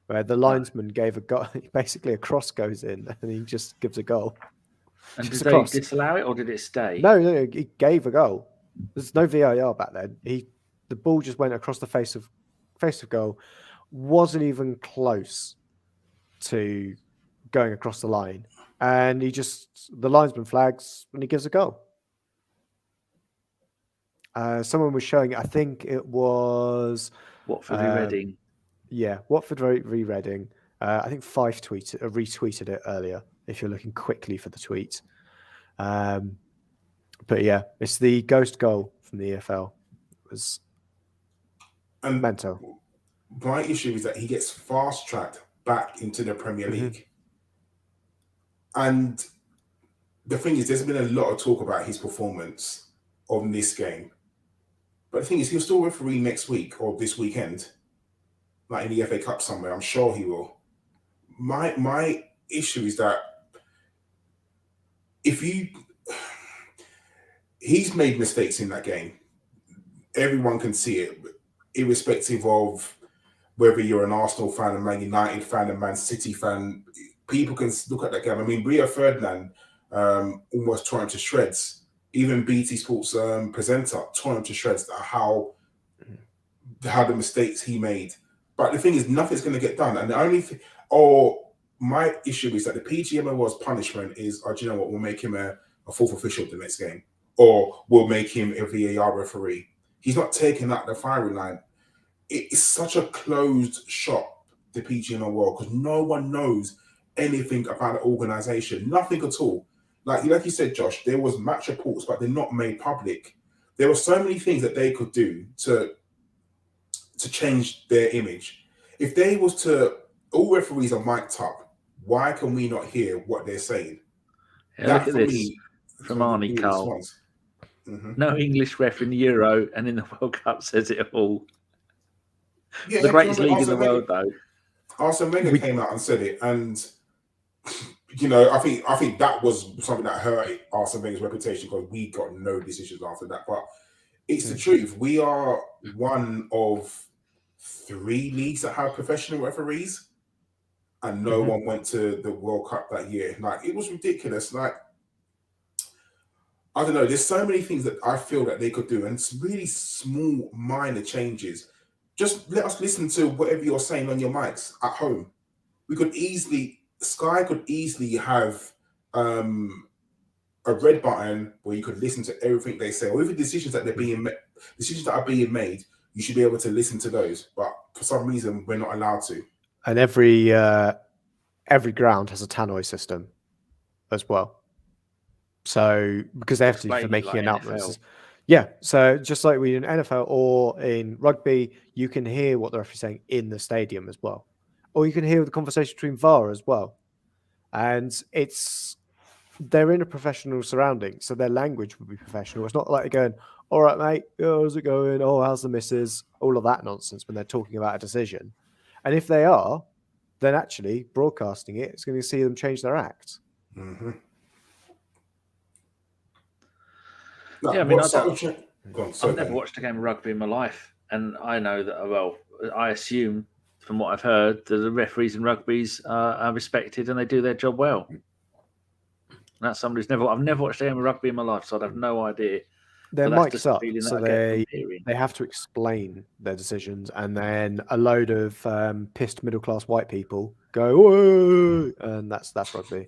where the linesman gave a goal? Basically, a cross goes in, and he just gives a goal. And Just did they across. disallow it or did it stay? No, he gave a goal. There's no VAR back then. The ball just went across the face of goal. Wasn't even close to going across the line, and the linesman flags and he gives a goal. Someone was showing it. I think it was Watford v Reading. Yeah, Watford v Reading. I think Fife retweeted it earlier. If you're looking quickly for the tweet, but yeah, it's the ghost goal from the EFL. It was mental. My issue is that he gets fast tracked back into the Premier League, and the thing is, there's been a lot of talk about his performance on this game. But the thing is, he'll still referee next week or this weekend, like in the FA Cup somewhere. I'm sure he will. My issue is that he's made mistakes in that game. Everyone can see it, irrespective of whether you're an Arsenal fan, a Man United fan, a Man City fan. People can look at that game. I mean, Rio Ferdinand almost tore him to shreds. Even BT Sports presenter tore him to shreds. How the mistakes he made. But the thing is, nothing's going to get done. And the only thing, my issue is that the PGMOL's punishment is, do you know what, we'll make him a fourth official the next game. Or we'll make him a VAR referee. He's not taking out the firing line. It's such a closed shop, the PGMOL, because no one knows anything about the organisation. Nothing at all. Like you said, Josh, there was match reports, but they're not made public. There were so many things that they could do to change their image. If they was to, all referees are mic'd up, why can we not hear what they're saying? Yeah, look at this from Arnie Karl. No English ref in the Euro and in the World Cup says it all. Yeah, the greatest league in the world, though. Arsene Wenger came out and said it, and I think that was something that hurt Arsene Wenger's reputation because we got no decisions after that. But it's the truth. We are one of 3 leagues that have professional referees, and no one went to the World Cup that year. Like, it was ridiculous. Like, I don't know. There's so many things that I feel that they could do, and it's really small, minor changes. Just let us listen to whatever you're saying on your mics at home. Sky could easily have a red button where you could listen to everything they say, or even decisions that are being made. You should be able to listen to those, but for some reason we're not allowed to. And every ground has a tannoy system as well. So because they have to for making announcements. Yeah, so just like we in NFL or in rugby, you can hear what the referee's saying in the stadium as well, or you can hear the conversation between VAR as well. And they're in a professional surrounding, so their language would be professional. It's not like they're going, "All right, mate, how's it going? Oh, how's the missus?" All of that nonsense when they're talking about a decision. And if they are, then actually broadcasting it's going to see them change their act. Mm-hmm. Yeah, I mean, I've never watched a game of rugby in my life, and I know that. Well, I assume from what I've heard that the referees in rugby's are respected and they do their job well. And that's somebody I've never watched a game of rugby in my life, so I'd have no idea. They're mic'd up, so they have to explain their decisions, and then a load of pissed middle class white people go, "Whoa!" and that's rugby.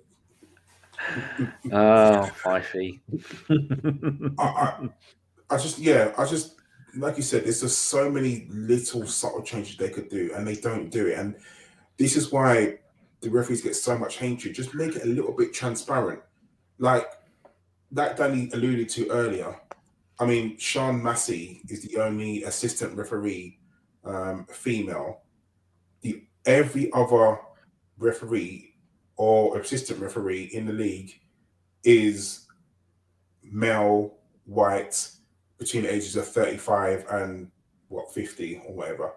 Oh, Fifey. I just like you said, there's just so many little subtle changes they could do, and they don't do it. And this is why the referees get so much hatred. Just make it a little bit transparent. Like that Danny alluded to earlier. I mean, Sean Massey is the only assistant referee female. Every other referee or assistant referee in the league is male, white, between the ages of 35 and 50 or whatever.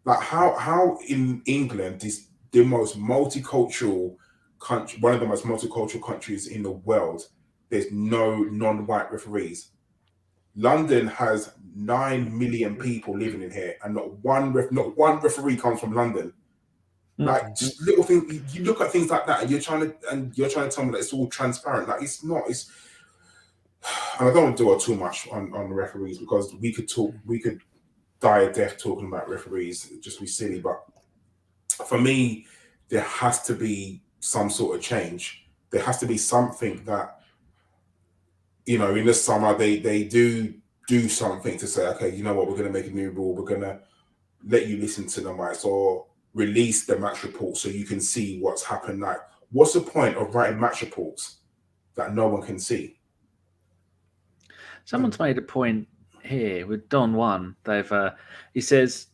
Like how in England is the most multicultural country, one of the most multicultural countries in the world, there's no non-white referees. London has 9 million people living in here, and not one referee comes from London. Like just little things, you look at things like that, and you're trying to tell me that it's all transparent. Like it's not. It's, and I don't want to dwell too much on the referees because we could die a death talking about referees. It'd just be silly. But for me, there has to be some sort of change. There has to be something that, you know, in the summer they do something to say, okay, you know what, we're going to make a new rule. We're going to let you listen to the mics or release the match report so you can see what's happened. Like, what's the point of writing match reports that no one can see? Someone's made a point here with Don One. He says,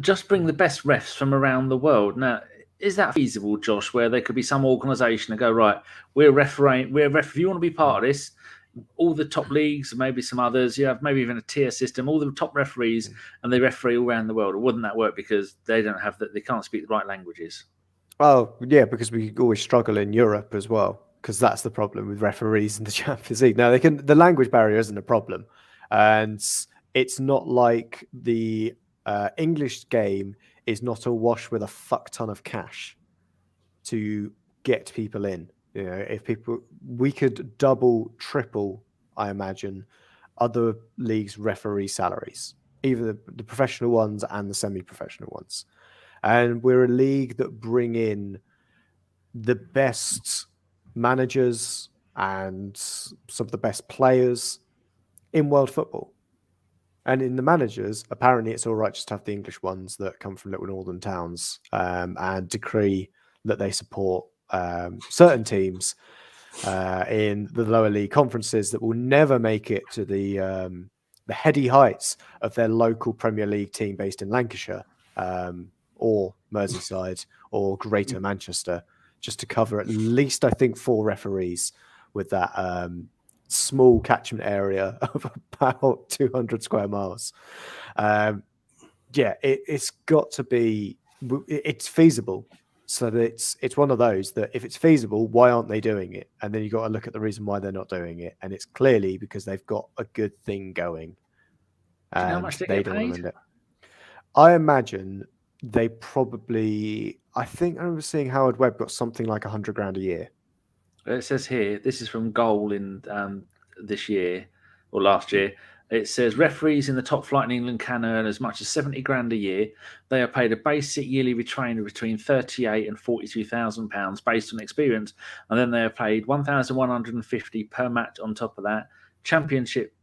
just bring the best refs from around the world. Now, is that feasible, Josh, where there could be some organisation that go, right, we're refereeing, if you want to be part of this, all the top leagues, maybe some others, you have maybe even a tier system, all the top referees, and they referee all around the world. Or wouldn't that work because they can't speak the right languages? Oh, yeah, because we always struggle in Europe as well, because that's the problem with referees in the Champions League. Now, the language barrier isn't a problem, and it's not like the English game is not awash with a fuck ton of cash to get people in. You know, we could double, triple, I imagine, other leagues' referee salaries, either the professional ones and the semi-professional ones. And we're a league that bring in the best managers and some of the best players in world football. And in the managers, apparently it's all right just to have the English ones that come from little northern towns and decree that they support certain teams in the lower league conferences that will never make it to the heady heights of their local Premier League team based in Lancashire or Merseyside or Greater Manchester, just to cover at least, I think, 4 referees with that small catchment area of about 200 square miles. It's got to be, it's feasible. So that it's one of those that if it's feasible, why aren't they doing it? And then you got to look at the reason why they're not doing it. And it's clearly because they've got a good thing going. Do you know how much they get paid? I imagine they probably, I think I remember seeing Howard Webb got something like $100,000 a year. It says here, this is from Goal in this year or last year. It says referees in the top flight in England can earn as much as $70,000 a year. They are paid a basic yearly retainer between £38,000 and £42,000 based on experience, and then they are paid $1,150 per match on top of that. Championship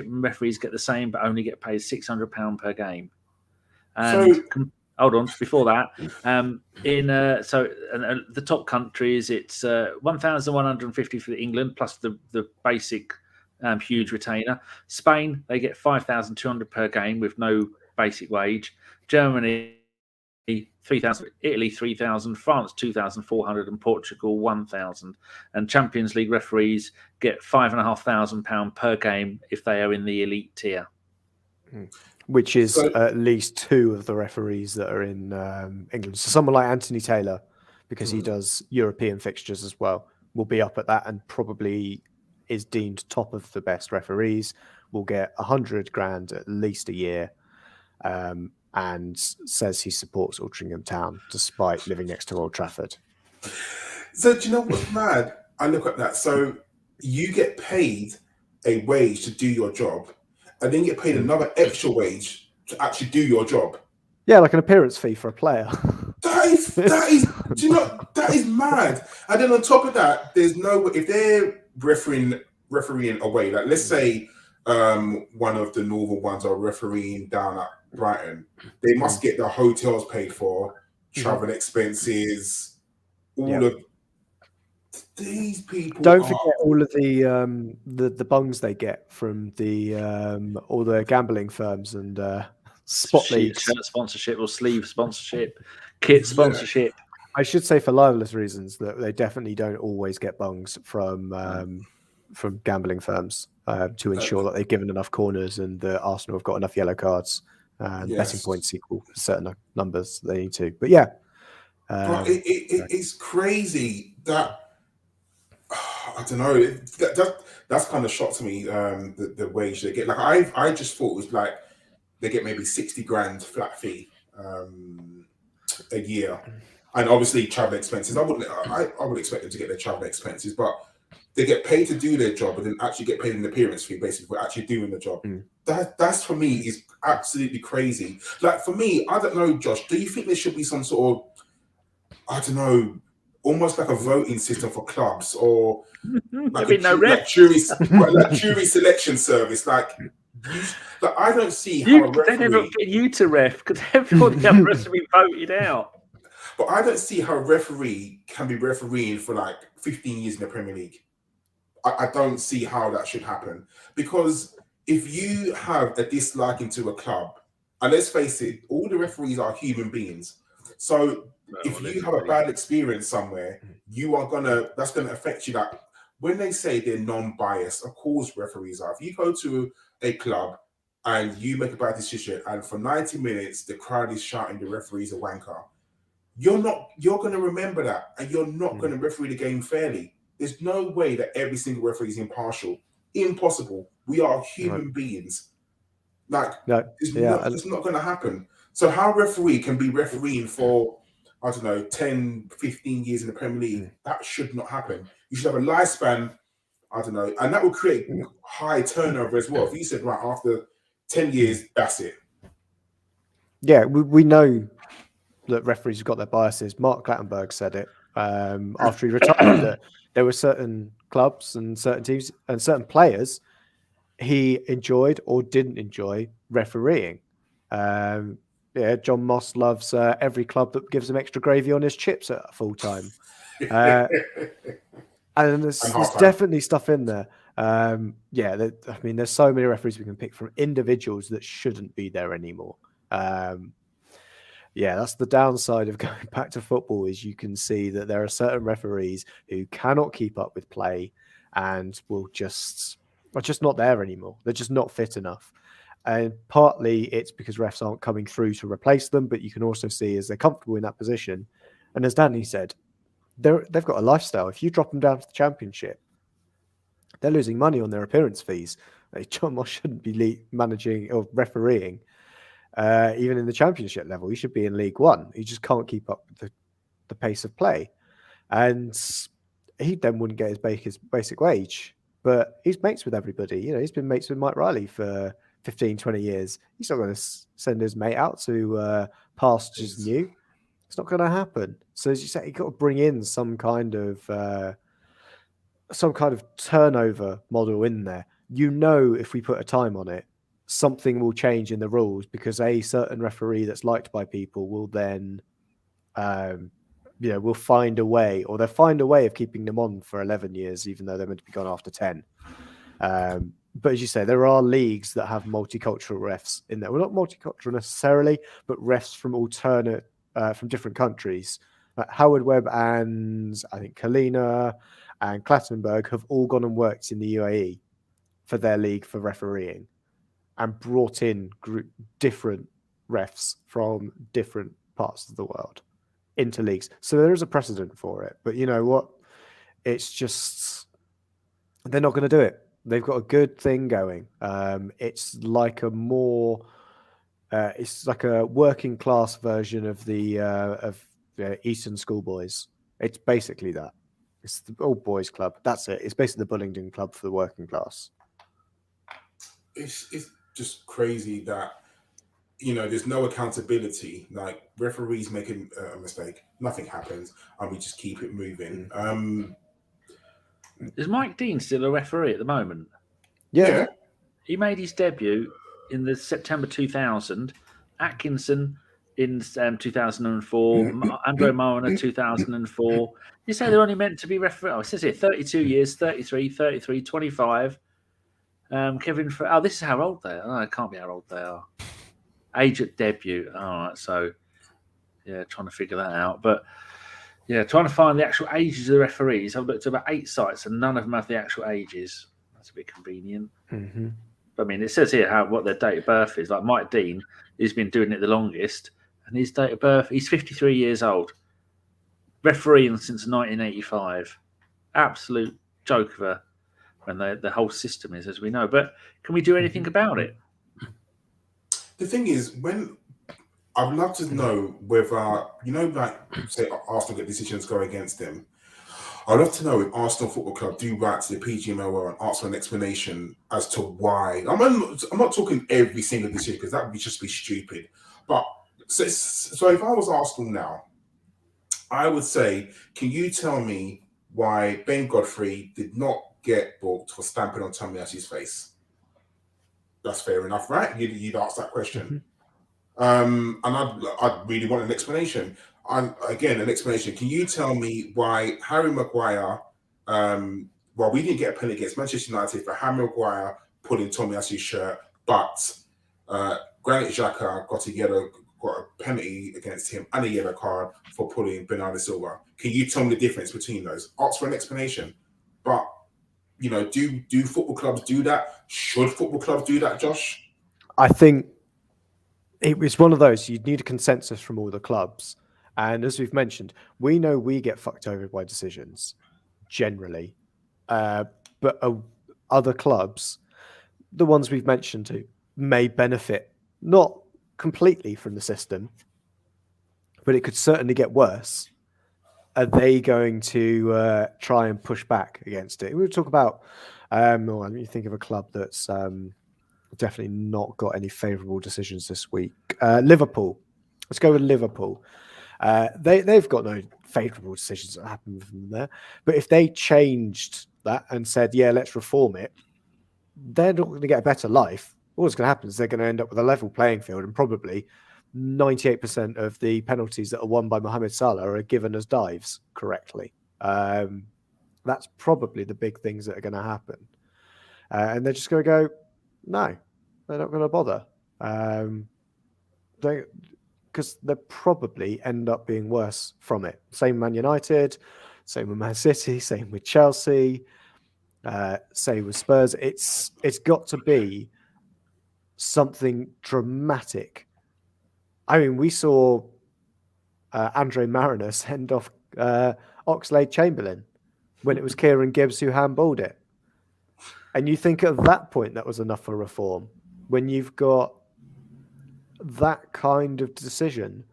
referees get the same, but only get paid £600 per game. And hold on, before that, the top countries, it's $1,150 for England plus the basic. Huge retainer. Spain, they get $5,200 per game with no basic wage. Germany, $3,000. Italy, $3,000. France, $2,400, and Portugal, $1,000. And Champions League referees get £5,500 per game if they are in the elite tier, which is at least 2 of the referees that are in England. So someone like Anthony Taylor, because he does European fixtures as well, will be up at that and probably is deemed top of the best referees, will get $100,000 at least a year, and says he supports Altrincham Town despite living next to Old Trafford. So do you know what's mad? I look at that. So you get paid a wage to do your job, and then get paid another extra wage to actually do your job. Yeah, like an appearance fee for a player. That is. Do you know that is mad? And then on top of that, there's no, if they're refereeing away, like let's say one of the northern ones are refereeing down at Brighton, they must get their hotels paid for, travel expenses, all of these people. Don't forget all of the bungs they get from the all the gambling firms and spot leagues, shirt sponsorship or sleeve sponsorship, kit sponsorship. I should say for libelous reasons that they definitely don't always get bungs from gambling firms to ensure that they've given enough corners and that Arsenal have got enough yellow cards and betting points equal certain numbers they need to. But yeah, it's crazy that I don't know. That's kind of shocked me. The wage they get. Like I just thought it was like they get maybe 60 grand flat fee a year, and obviously travel expenses. I would expect them to get their travel expenses, but they get paid to do their job, and then actually get paid an appearance fee basically for actually doing the job. That's for me is absolutely crazy. Like for me, I don't know, Josh. Do you think there should be some sort of, I don't know, almost like a voting system for clubs, or like like jury selection service? Like I don't see how a referee. They never get you to ref because everyone else has to be voted out. But I don't see how a referee can be refereeing for like 15 years in the Premier League. I don't see how that should happen, because if you have a disliking to a club, and let's face it, all the referees are human beings. So if you have a bad experience somewhere, that's gonna affect you. Like when they say they're non-biased, of course referees are. If you go to a club and you make a bad decision, and for 90 minutes the crowd is shouting the referee's a wanker, you're gonna remember that, and you're not gonna referee the game fairly. There's no way that every single referee is impartial. Impossible. We are human beings. Like, it's not going to happen. So how a referee can be refereeing for, I don't know, 10, 15 years in the Premier League, that should not happen. You should have a lifespan, I don't know, and that will create high turnover as well. If you said, right, after 10 years, that's it. Yeah, we know that referees have got their biases. Mark Clattenburg said it after he retired, that there were certain clubs and certain teams and certain players he enjoyed or didn't enjoy refereeing. John Moss loves every club that gives him extra gravy on his chips at full time. And there's definitely stuff in there. There's so many referees we can pick from, individuals that shouldn't be there anymore. That's the downside of going back to football, is you can see that there are certain referees who cannot keep up with play and are just not there anymore. They're just not fit enough. And partly it's because refs aren't coming through to replace them, but you can also see as they're comfortable in that position. And as Danny said, they've got a lifestyle. If you drop them down to the Championship, they're losing money on their appearance fees. John Moss shouldn't be managing or refereeing. Even in the Championship level, he should be in League One. He just can't keep up with the pace of play, and he then wouldn't get his basic wage. But he's mates with everybody. He's been mates with Mike Riley for 15, 20 years. He's not going to send his mate out to pastures new. It's not going to happen. So as you say, you've got to bring in some kind of turnover model in there. If we put a time on it, something will change in the rules, because a certain referee that's liked by people will then, will find a way, or they'll find a way of keeping them on for 11 years, even though they're meant to be gone after 10. But as you say, there are leagues that have multicultural refs in there. Well, not multicultural necessarily, but refs from from different countries. Howard Webb and I think Kalina and Clattenburg have all gone and worked in the UAE for their league for refereeing, and brought in different refs from different parts of the world into leagues. So there is a precedent for it. But you know what? It's just, they're not going to do it. They've got a good thing going. It's like a working class version of the Eastern schoolboys. It's basically that. It's the old boys club. That's it. It's basically the Bullingdon club for the working class. It's just crazy that there's no accountability. Like, referees making a mistake, nothing happens, and we just keep it moving. Is Mike Dean still a referee at the moment? Yeah. He made his debut in the September 2000. Atkinson in 2004. Andre Mariner 2004. You say they're only meant to be referee. It says here 32 years, 33, 25. Kevin, this is how old they are. Oh, it can't be how old they are. Age at debut. All right, so yeah, trying to figure that out. But yeah, trying to find the actual ages of the referees. I've looked at about 8 sites and none of them have the actual ages. That's a bit convenient. Mm-hmm. But, I mean, it says here what their date of birth is. Like Mike Dean, he's been doing it the longest, and his date of birth, he's 53 years old. refereeing since 1985. Absolute joke of a, and the whole system is, as we know. But can we do anything about it? The thing is, I'd love to know whether, like, say, Arsenal get decisions go against them. I'd love to know if Arsenal Football Club do write to the PGMOL and ask for an explanation as to why. I'm not talking every single decision, because that would just be stupid. But so if I was Arsenal now, I would say, can you tell me why Ben Godfrey did not get booked for stamping on Tomiyasu's face? That's fair enough, right? You'd ask that question. And I'd really want an explanation. An explanation. Can you tell me why Harry Maguire, we didn't get a penalty against Manchester United for Harry Maguire pulling Tomiyasu's shirt, but Granit Xhaka got a penalty against him and a yellow card for pulling Bernardo Silva? Can you tell me the difference between those? Ask for an explanation. But, do football clubs do that? Should football clubs do that, Josh? I think it was one of those, you'd need a consensus from all the clubs. And as we've mentioned, we know we get fucked over by decisions, generally. But other clubs, the ones we've mentioned to, may benefit, not completely from the system, but it could certainly get worse. Are they going to try and push back against it? We'll talk about, let me think of a club that's definitely not got any favourable decisions this week. Liverpool. Let's go with Liverpool. They've got no favourable decisions that happen from there. But if they changed that and said, yeah, let's reform it, they're not going to get a better life. All that's going to happen is they're going to end up with a level playing field, and probably 98% of the penalties that are won by Mohamed Salah are given as dives correctly. That's probably the big things that are going to happen. And they're just going to go, no, they're not going to bother. Because they'll probably end up being worse from it. Same Man United, same with Man City, same with Chelsea, same with Spurs. It's got to be something dramatic. I mean, we saw Andre Mariner send off Oxlade-Chamberlain when it was Kieran Gibbs who handballed it. And you think at that point that was enough for reform. When you've got that kind of decision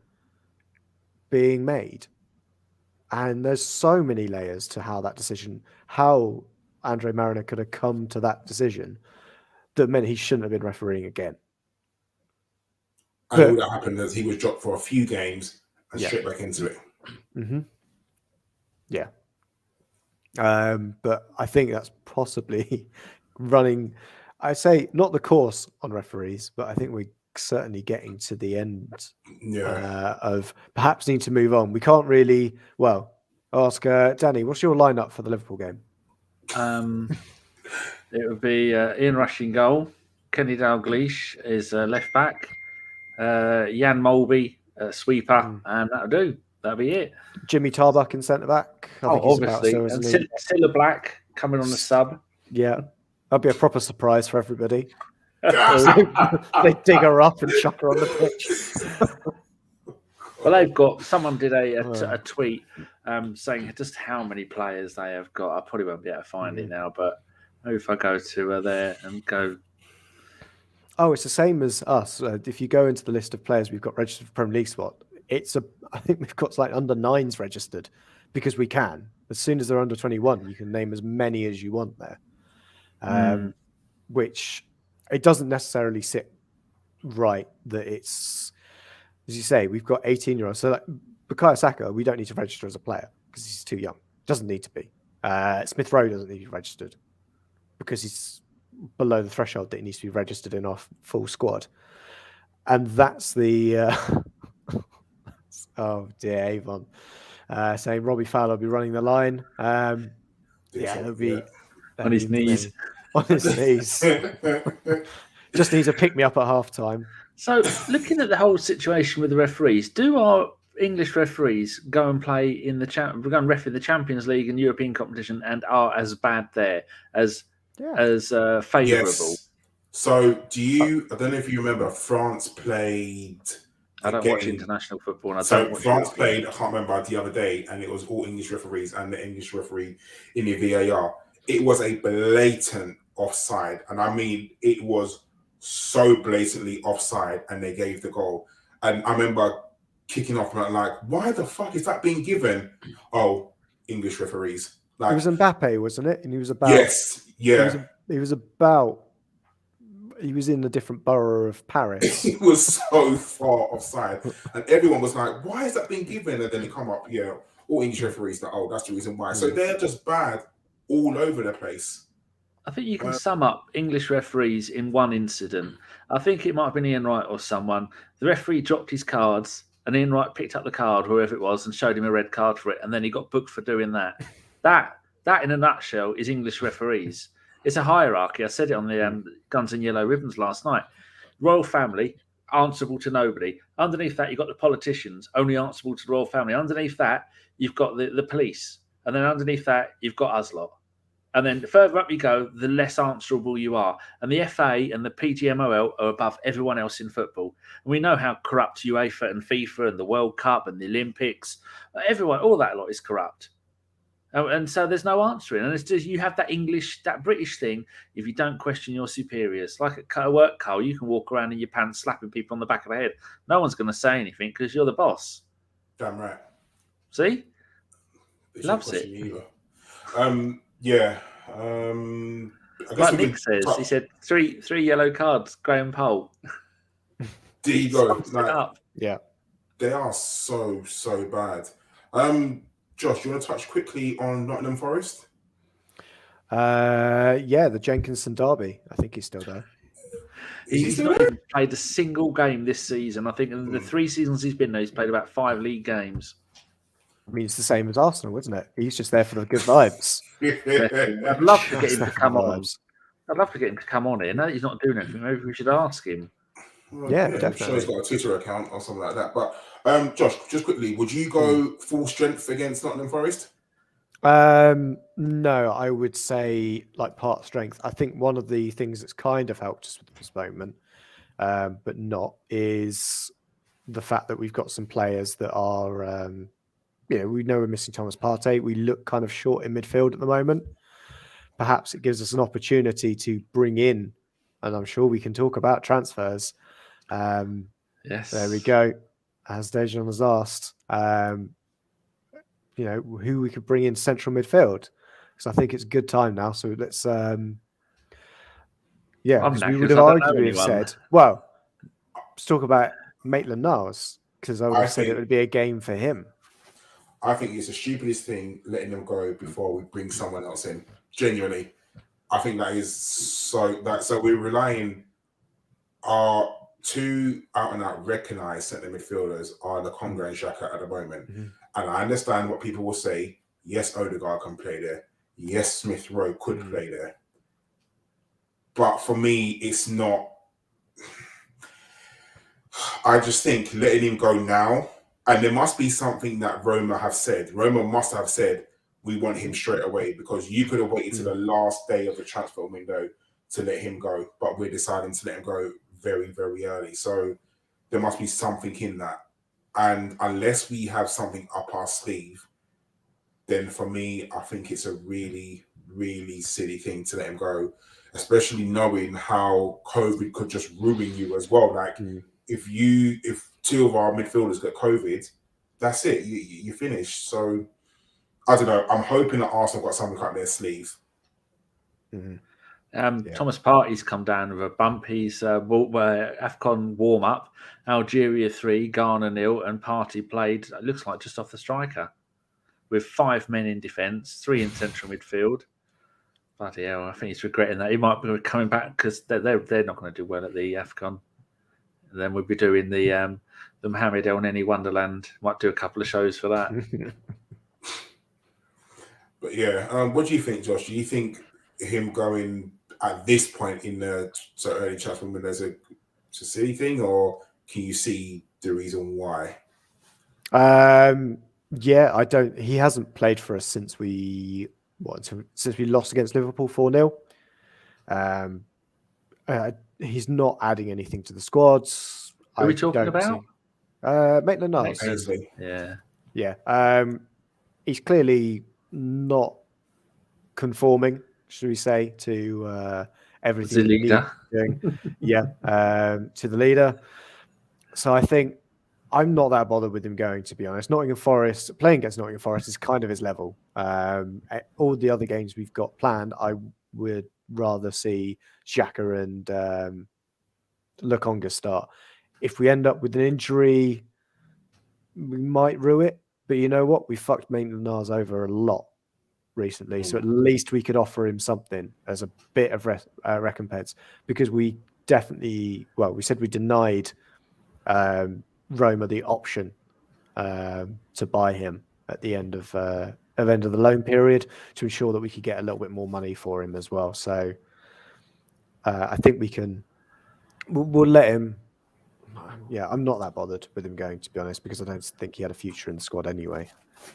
being made. And there's so many layers to how Andre Mariner could have come to that decision that meant he shouldn't have been refereeing again. And all that happened is he was dropped for a few games and straight back into it. Mm-hmm. Yeah. But I think that's possibly running, I say not the course on referees, but I think we're certainly getting to the end of perhaps need to move on. We can't really, ask Danny, what's your lineup for the Liverpool game? It would be Ian Rush in goal. Kenny Dalglish is left back. Jan Molby, sweeper, and that'll do. That'll be it. Jimmy Tarbuck in centre back. Obviously. And Cilla Black coming on the sub. Yeah. That'll be a proper surprise for everybody. They dig her up and chuck her on the pitch. Well, they've got, someone did a tweet saying just how many players they have got. I probably won't be able to find it now, but maybe if I go to there and go. Oh, it's the same as us. If you go into the list of players we've got registered for Premier League squad, I think we've got like under 9s registered because we can. As soon as they're under 21, you can name as many as you want there. Which it doesn't necessarily sit right that it's, as you say, we've got 18-year-olds. So like Bukayo Saka, we don't need to register as a player because he's too young. Doesn't need to be. Smith Rowe doesn't need to be registered because he's below the threshold that he needs to be registered in our full squad. And that's the... oh dear, Avon. Saying Robbie Fowler will be running the line. It'll be... On his knees. On his knees. Just needs to pick me up at half time. So, looking at the whole situation with the referees, do our English referees go and play in go and ref in the Champions League and European competition and are as bad there as favourable? Yes. So, I don't know if you remember, France played I don't watch Again, international football, and I so don't watch France European. played, I can't remember, the other day, and it was all English referees and the English referee in the VAR. It was a blatant offside. And I mean, it was so blatantly offside, and they gave the goal. And I remember kicking off and like, why the fuck is that being given? Oh, English referees. It Like, was Mbappe, wasn't it? And he was about. yes, yeah. He was about. He was in a different borough of Paris. It was so far offside, and everyone was like, "Why is that being given?" And then they come up, all English referees that, oh, that's the reason why. So they're just bad all over the place. I think you can sum up English referees in one incident. I think it might have been Ian Wright or someone. The referee dropped his cards, and Ian Wright picked up the card, whoever it was, and showed him a red card for it, and then he got booked for doing that. That in a nutshell is English referees. It's a hierarchy. I said it on the Guns and Yellow Ribbons last night. Royal family, answerable to nobody. Underneath that, you've got the politicians, only answerable to the royal family. Underneath that, you've got the police. And then underneath that, you've got us lot. And then the further up you go, the less answerable you are. And the FA and the PGMOL are above everyone else in football. And we know how corrupt UEFA and FIFA and the World Cup and the Olympics, everyone, all that lot is corrupt. And so there's no answering. And it's just, you have that English, that British thing, if you don't question your superiors. Like at work, Karl, you can walk around in your pants slapping people on the back of the head. No one's going to say anything because you're the boss. Damn right. See? Loves it. Yeah. I guess like Nick says, he said three yellow cards, Graham Poll. There you go. Yeah. They are so bad. Josh, you want to touch quickly on Nottingham Forest? Yeah, the Jenkinson derby. I think he's still there. He's not even played a single game this season. I think in the 3 seasons he's been there, he's played about 5 league games. I mean, it's the same as Arsenal, isn't it? He's just there for the good vibes. I'd love to get him to come on. I'd love to get him to come on here. Now that he's not doing anything, maybe we should ask him. Well, yeah, definitely. I'm sure he's got a Twitter account or something like that. But Josh, just quickly, would you go full strength against Nottingham Forest? No, I would say like part strength. I think one of the things that's kind of helped us with the postponement, but not, is the fact that we've got some players that are, we know we're missing Thomas Partey. We look kind of short in midfield at the moment. Perhaps it gives us an opportunity to bring in, and I'm sure we can talk about transfers. Yes. There we go. As Dejan has asked, who we could bring in central midfield. Because I think it's a good time now. So let's, because we would have arguably said, well, let's talk about Maitland-Niles, because I would have said it would be a game for him. I think it's the stupidest thing letting them go before we bring someone else in. Genuinely, I think that is so we're relying our 2 out-and-out recognised centre midfielders are the Congo and Xhaka at the moment. Mm-hmm. And I understand what people will say. Yes, Odegaard can play there. Yes, Smith Rowe could play there. But for me, it's not. I just think letting him go now, and there must be something that Roma have said. Roma must have said, we want him straight away, because you could have waited to the last day of the transfer window to let him go. But we're deciding to let him go very, very early. So there must be something in that. And unless we have something up our sleeve, then for me, I think it's a really, really silly thing to let him go, especially knowing how COVID could just ruin you as well. Like, if 2 of our midfielders get COVID, that's it. You finish. So, I don't know. I'm hoping that Arsenal got something up their sleeve. Thomas Partey's come down with a bump. He's AFCON warm-up, Algeria 3, Ghana 0, and Partey played, it looks like, just off the striker, with 5 men in defence, 3 in central midfield. Bloody hell, I think he's regretting that. He might be coming back because they're not going to do well at the AFCON. And then we'll be doing the Mohamed El Neni Wonderland. Might do a couple of shows for that. But yeah, what do you think, Josh? Do you think him going at this point in the early transfer window there's a silly thing, or can you see the reason why? Yeah, I don't. He hasn't played for us since we lost against Liverpool 4-0. He's not adding anything to the squads. Who are we talking about? Maitland-Niles. Ainsley. Yeah. He's clearly not conforming, should we say, to everything The he needs leader. doing. To the leader. So I think I'm not that bothered with him going, to be honest. Playing against Nottingham Forest is kind of his level. All the other games we've got planned, I would rather see Xhaka and Lokonga start. If we end up with an injury, we might rue it. But you know what? We fucked Maitland-Niles over a lot recently. So at least we could offer him something as a bit of recompense, because we said we denied Roma the option to buy him at the end of the loan period, to ensure that we could get a little bit more money for him as well. So I think we'll let him. Yeah, I'm not that bothered with him going, to be honest, because I don't think he had a future in the squad anyway.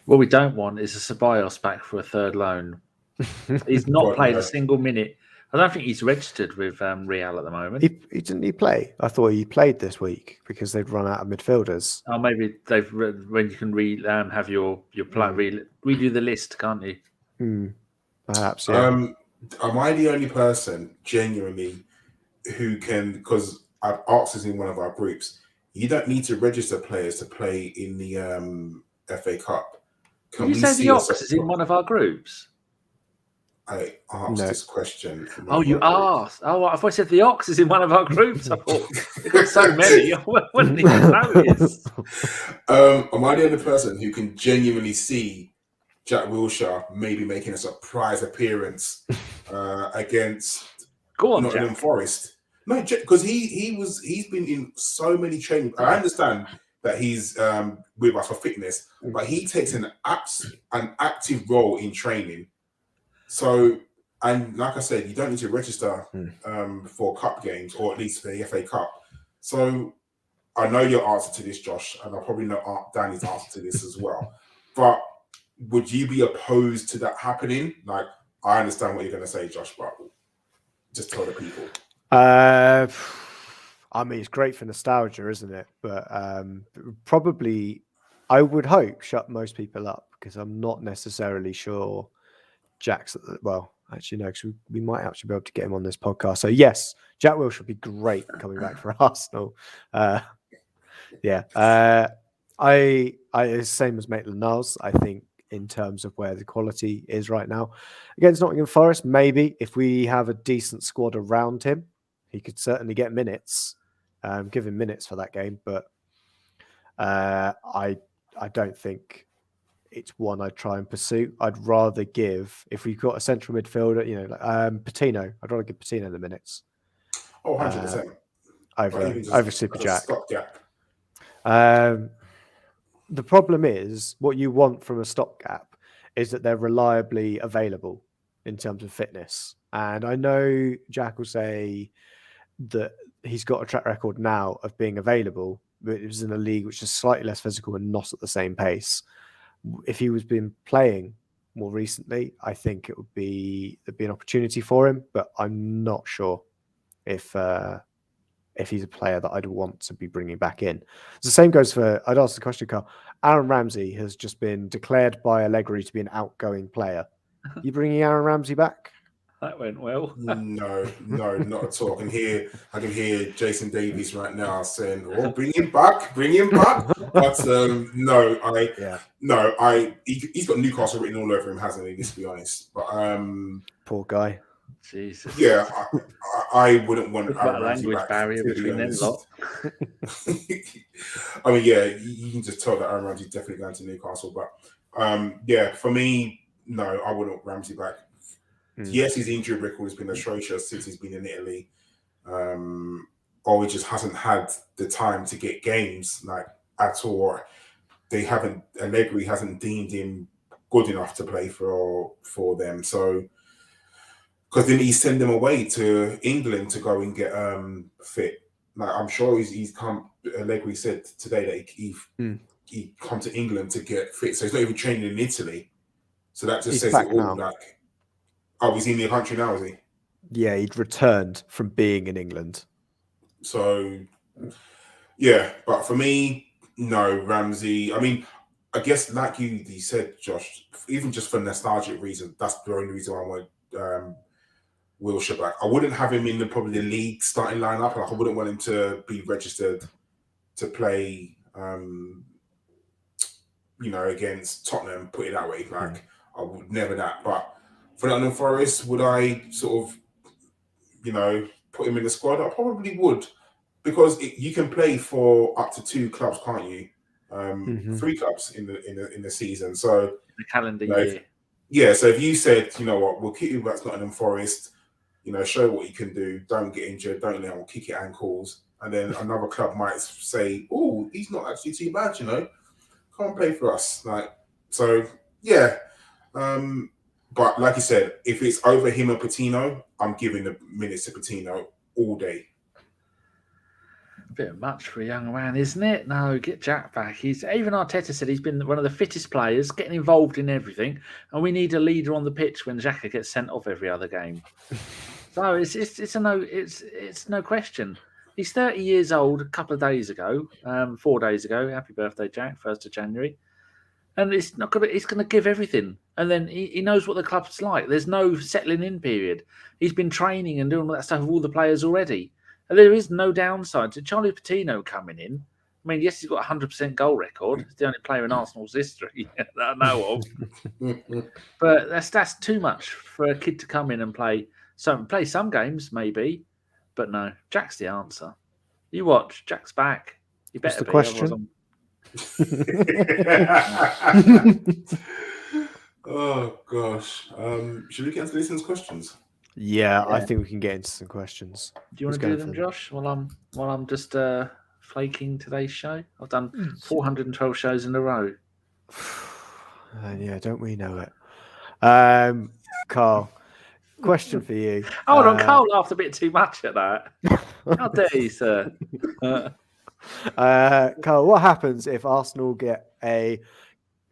What we don't want is a Ceballos back for a third loan. He's not played a single minute. I don't think he's registered with Real at the moment. Didn't he play? I thought he played this week because they've run out of midfilders. Oh, maybe when you can have your play, redo the list, can't you? Perhaps, yeah. Am I the only person genuinely who can? Because I've asked this in one of our groups. You don't need to register players to play in the FA Cup. Can you say the Ox is in one of our groups? I asked this question. Oh, you asked? Oh, I thought you said the Ox is in one of our groups. I thought we've got so many. I wouldn't even notice. Am I the only person who can genuinely see Jack Wilshere maybe making a surprise appearance against Nottingham Forest? No, because he's been in so many training. I understand that he's with us for fitness, but he takes an active role in training. So, and like I said, you don't need to register for cup games, or at least for the FA Cup. So, I know your answer to this, Josh, and I probably know Danny's answer to this as well. But would you be opposed to that happening? Like, I understand what you're going to say, Josh, but just tell the people. I mean, it's great for nostalgia, isn't it? But probably, I would hope, shut most people up, because I'm not necessarily sure Jack's actually no, because we might actually be able to get him on this podcast. So yes, Jack Wilshere would be great coming back for Arsenal. I same as Maitland-Niles. I think in terms of where the quality is right now against Nottingham Forest, maybe if we have a decent squad around him, he could certainly get minutes. Give him minutes for that game, but I don't think it's one I'd try and pursue. I'd rather give, if we've got a central midfielder, like Patino, I'd rather give Patino the minutes. Oh, 100%. Over Super Jack. Stopgap. The problem is, what you want from a stopgap is that they're reliably available in terms of fitness. And I know Jack will say that he's got a track record now of being available, but it was in a league which is slightly less physical and not at the same pace. If he was been playing more recently, I think there'd be an opportunity for him, but I'm not sure if he's a player that I'd want to be bringing back in. The same goes for, I'd ask the question, Karl. Aaron Ramsey has just been declared by Allegri to be an outgoing player. You bringing Aaron Ramsey back? That went well. No, not at all. I can hear Jason Davies right now saying, "Oh, bring him back." But he's got Newcastle written all over him, hasn't he? Let's be honest. But poor guy. Jesus. Yeah, I wouldn't want a language back, barrier between them lot. I mean, yeah, you can just tell that Aaron Ramsey's definitely going to Newcastle. But for me, no, I wouldn't want Ramsey back. Yes, his injury record has been atrocious since he's been in Italy, or he just hasn't had the time to get games like at all. Allegri hasn't deemed him good enough to play for them. So, because then he send them away to England to go and get fit. Like, I'm sure he's come. Allegri said today that he come to England to get fit, so he's not even training in Italy. So that just says it all. Now. Like, oh, he's in the country now, is he? Yeah, he'd returned from being in England. So, yeah, but for me, No, Ramsey. I mean, I guess like you said, Josh, even just for nostalgic reasons, that's the only reason why I want Wilshere back. I wouldn't have him in probably the league starting lineup. Like, I wouldn't want him to be registered to play, against Tottenham. Put it that way. Like, I would never that. But for Nottingham Forest, would I sort of, put him in the squad? I probably would, because you can play for up to 2 clubs, can't you? 3 clubs in the season. So the calendar year. Yeah, so if you said, you know what, we'll keep you back to Nottingham Forest, show what you can do, don't get injured, don't let him kick your ankles, and then another club might say, oh, he's not actually too bad, can't play for us. Yeah. But like you said, if it's over him and Patino, I'm giving the minutes to Patino all day. A bit much for a young man, isn't it? No, get Jack back. Even Arteta said he's been one of the fittest players, getting involved in everything, and we need a leader on the pitch when Xhaka gets sent off every other game. So it's no question. He's 30 years old. A couple of days ago, 4 days ago. Happy birthday, Jack! 1st of January. And it's not gonna. He's going to give everything, and then he knows what the club's like. There's no settling in period. He's been training and doing all that stuff with all the players already. And there is no downside to Charlie Patino coming in. I mean, yes, he's got a 100% goal record. He's the only player in Arsenal's history that I know of. But that's too much for a kid to come in and play some games, maybe. But no, Jack's the answer. You watch, Jack's back. You better the question? Oh gosh. Should we get into listeners' questions? Yeah, I think we can get into some questions. Do you want to do them, Josh? While I'm just flaking today's show. I've done 412 shows in a row. Yeah, don't we know it? Karl, question for you. Hold on, Karl laughed a bit too much at that. How dare you, sir? Karl, what happens if Arsenal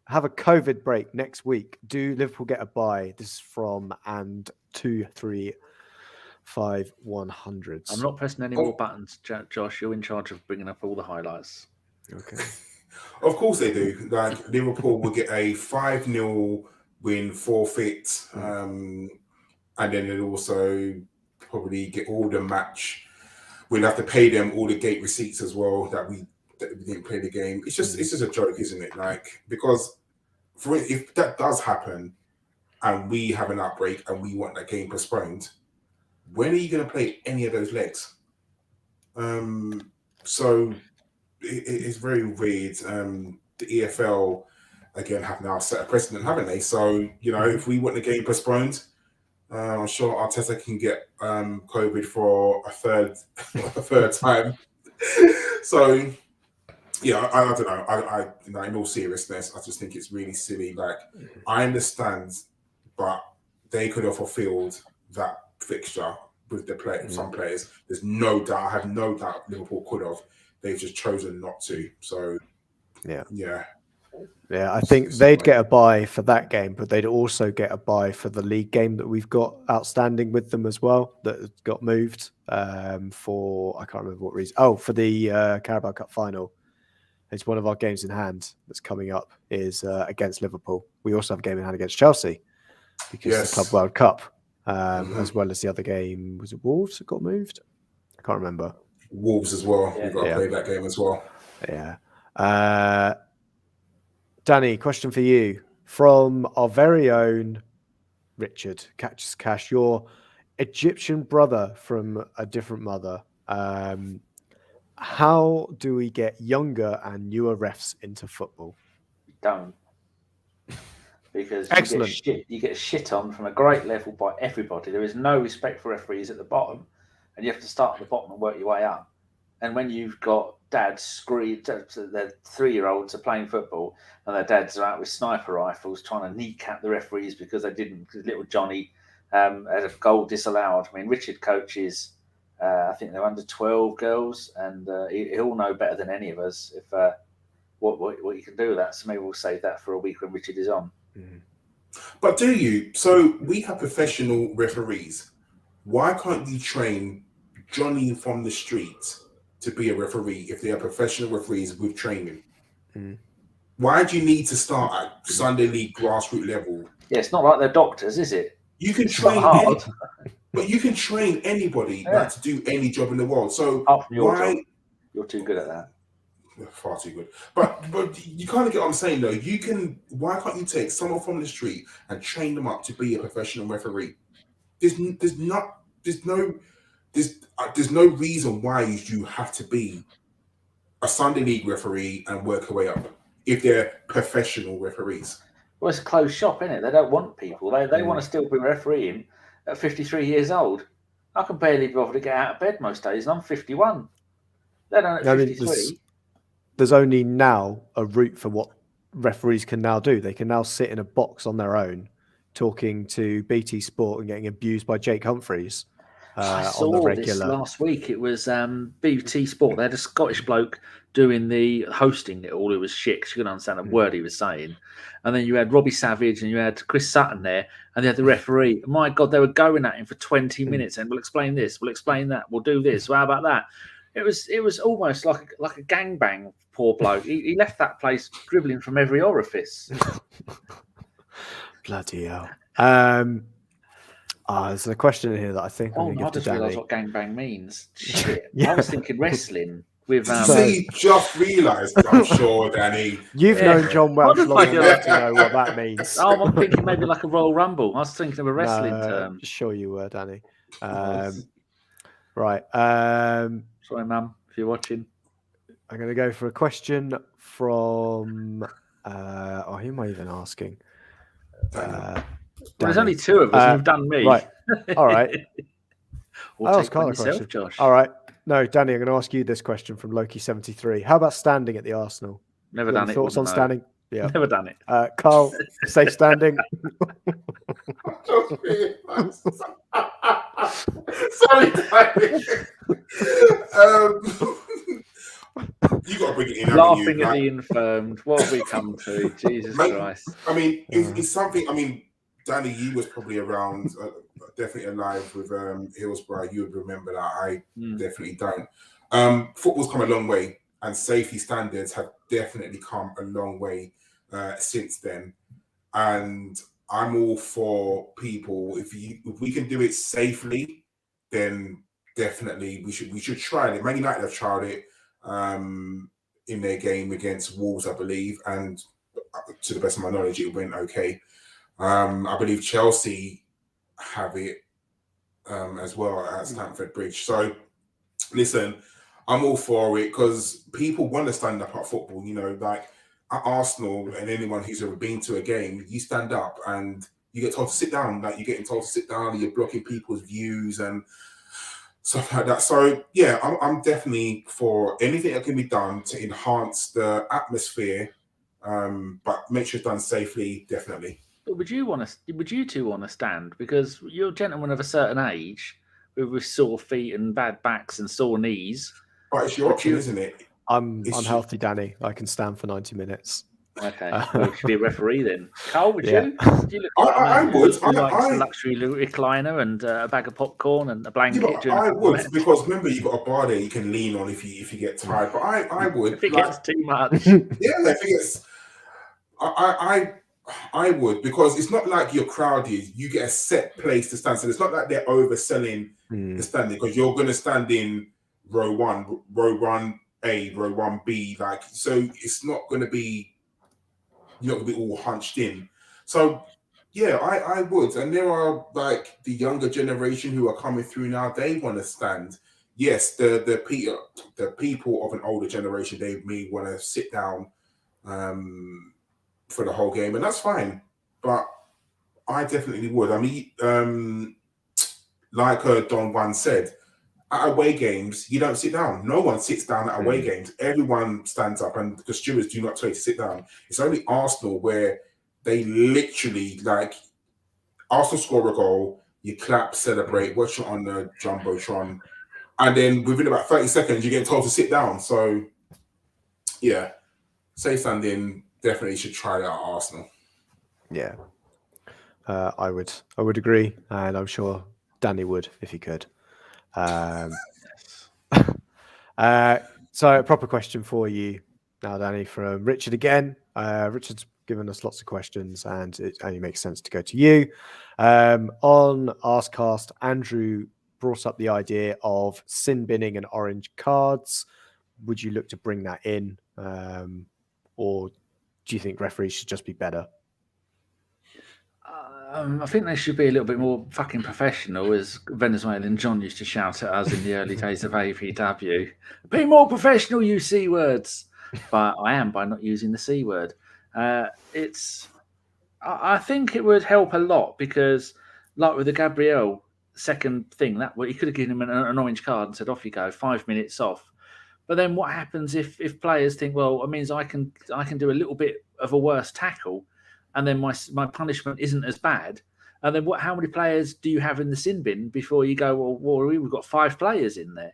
have a COVID break next week? Do Liverpool get a bye? This is from and 235-100. I'm not pressing any more buttons, Josh. You're in charge of bringing up all the highlights. Okay. Of course they do. Like, Liverpool will get a 5-0 win, forfeit, and then they'll also probably get all the match. We'll have to pay them all the gate receipts as well that we didn't play the game. It's just a joke, isn't it? Like, because if that does happen and we have an outbreak and we want that game postponed, when are you going to play any of those legs? So it's very weird. The EFL again have now set a precedent, haven't they? So if we want the game postponed, I'm sure Arteta can get COVID for a third time. So yeah, I don't know. I in all seriousness, I just think it's really silly. Like, I understand, but they could have fulfilled that fixture with some players. There's no doubt. I have no doubt Liverpool could have. They've just chosen not to. So yeah. I think they'd get a bye for that game, but they'd also get a bye for the league game that we've got outstanding with them as well, that got moved for, I can't remember what reason. Oh, for the Carabao Cup final. It's one of our games in hand that's coming up is against Liverpool. We also have a game in hand against Chelsea because the Club World Cup, as well as the other game. Was it Wolves that got moved? I can't remember. Wolves as well. We've got to play that game as well. Yeah. Danny, question for you from our very own Richard Catches Cash, your Egyptian brother from a different mother. How do we get younger and newer refs into football? Don't. Because Excellent. You get shit on from a great level by everybody. There is no respect for referees at the bottom, and you have to start at the bottom and work your way up. And when you've got dads scream, their 3-year-olds are playing football, and their dads are out with sniper rifles trying to kneecap the referees because because little Johnny had a goal disallowed. I mean, Richard coaches, I think they're under 12 girls, and he'll know better than any of us if what you can do with that. So maybe we'll save that for a week when Richard is on. Mm-hmm. But do you? So we have professional referees. Why can't you train Johnny from the street to be a referee if they are professional referees with training? Why do you need to start at Sunday League grassroots level? Yeah, it's not like they're doctors, is it? You can It's train not hard. but you can train anybody like to do any job in the world. So Apart from your why? job. You're too good at that. Far too good. But you kind of get what I'm saying, though. You can. Why can't you take someone from the street and train them up to be a professional referee? There's no reason why you have to be a Sunday League referee and work your way up if they're professional referees. Well, it's a closed shop, isn't it? They don't want people. They want to still be refereeing at 53 years old. I can barely bother to get out of bed most days, and I'm 51. They don't at 53. There's only now a route for what referees can now do. They can now sit in a box on their own, talking to BT Sport and getting abused by Jake Humphreys. I saw this last week. It was BT Sport. They had a Scottish bloke doing the hosting it all. It was shit because you couldn't understand a word he was saying. And then you had Robbie Savage and you had Chris Sutton there, and they had the referee. My God, they were going at him for 20 minutes and we'll explain this, we'll explain that, we'll do this. Well, how about that? It was almost like a gangbang. Poor bloke. He left that place dribbling from every orifice. Bloody hell. There's a question in here that I think I'm going to give to Danny. I just realised what gangbang means. Shit. I was thinking wrestling. With, See, just realised, I'm sure, Danny. You've known John Welch long enough to know what that means. Oh, I'm thinking maybe like a Royal Rumble. I was thinking of a wrestling term. Sure you were, Danny. Right. Sorry, Mum, if you're watching. I'm going to go for a question from... who am I even asking? There's only two of us, and you've done me. Right. All right. I'll ask Carl a question. Josh. All right. No, Danny, I'm going to ask you this question from Loki73. How about standing at the Arsenal? Never done it. Thoughts on standing? Yeah. Never done it. Karl, safe standing. Sorry, Danny. You got to bring it in. Laughing at the infirmed. What have we come to? Jesus Christ. I mean, it's something. I mean, Danny, you was probably around, definitely alive with Hillsborough. You would remember that. I definitely don't. Football's come a long way, and safety standards have definitely come a long way since then. And I'm all for people. If we can do it safely, then definitely we should try it. Man United have tried it in their game against Wolves, I believe, and to the best of my knowledge, it went okay. I believe Chelsea have it as well at Stamford Bridge. So, listen, I'm all for it because people want to stand up at football. You know, like at Arsenal and anyone who's ever been to a game, you stand up and you get told to sit down. Like you're getting told to sit down, and you're blocking people's views and stuff like that. So, yeah, I'm definitely for anything that can be done to enhance the atmosphere, but make sure it's done safely, definitely. But would you two want to stand? Because you're gentlemen of a certain age with sore feet and bad backs and sore knees. But it's your option, isn't it? I'm healthy, Danny. I can stand for 90 minutes. Okay, well, you should be a referee then. Carl, would you? Would you look I would. A luxury recliner and a bag of popcorn and a blanket. Yeah, I would because remember you've got a bar there you can lean on if you get tired. But I would. If it gets too much. Yeah, if it gets. I would because it's not like you're crowded. You get a set place to stand. So it's not like they're overselling the standing because you're going to stand in row 1A, row 1B. Like so, it's not going to be. You're not going to be all hunched in. So, yeah, I would. And there are like the younger generation who are coming through now. They want to stand. Yes, the people of an older generation, they may want to sit down for the whole game, and that's fine. But I definitely would. I mean, like Don Juan said, at away games, you don't sit down. No one sits down at away games. Everyone stands up, and the stewards do not tell you to sit down. It's only Arsenal where they literally, like, Arsenal score a goal, you clap, celebrate, watch it on the Jumbotron, and then within about 30 seconds, you're getting told to sit down. So, yeah, say standing, definitely should try that at Arsenal. Yeah, I would agree, and I'm sure Danny would if he could. So a proper question for you, Now, Danny, from Richard again. Richard's given us lots of questions, and it only makes sense to go to you. On Arscast, Andrew brought up the idea of sin binning and orange cards. Would you look to bring that in, or do you think referees should just be better? I think they should be a little bit more fucking professional, as Venezuelan John used to shout at us in the early days of AVW. Be more professional, you C words. But I am by not using the C word. I think it would help a lot because, like with the Gabriel second thing, that he could have given him an orange card and said, "Off you go, 5 minutes off." But then what happens if players think, well, it means I can do a little bit of a worse tackle, and then my punishment isn't as bad. And then how many players do you have in the sin bin before you go, well, we've got 5 players in there.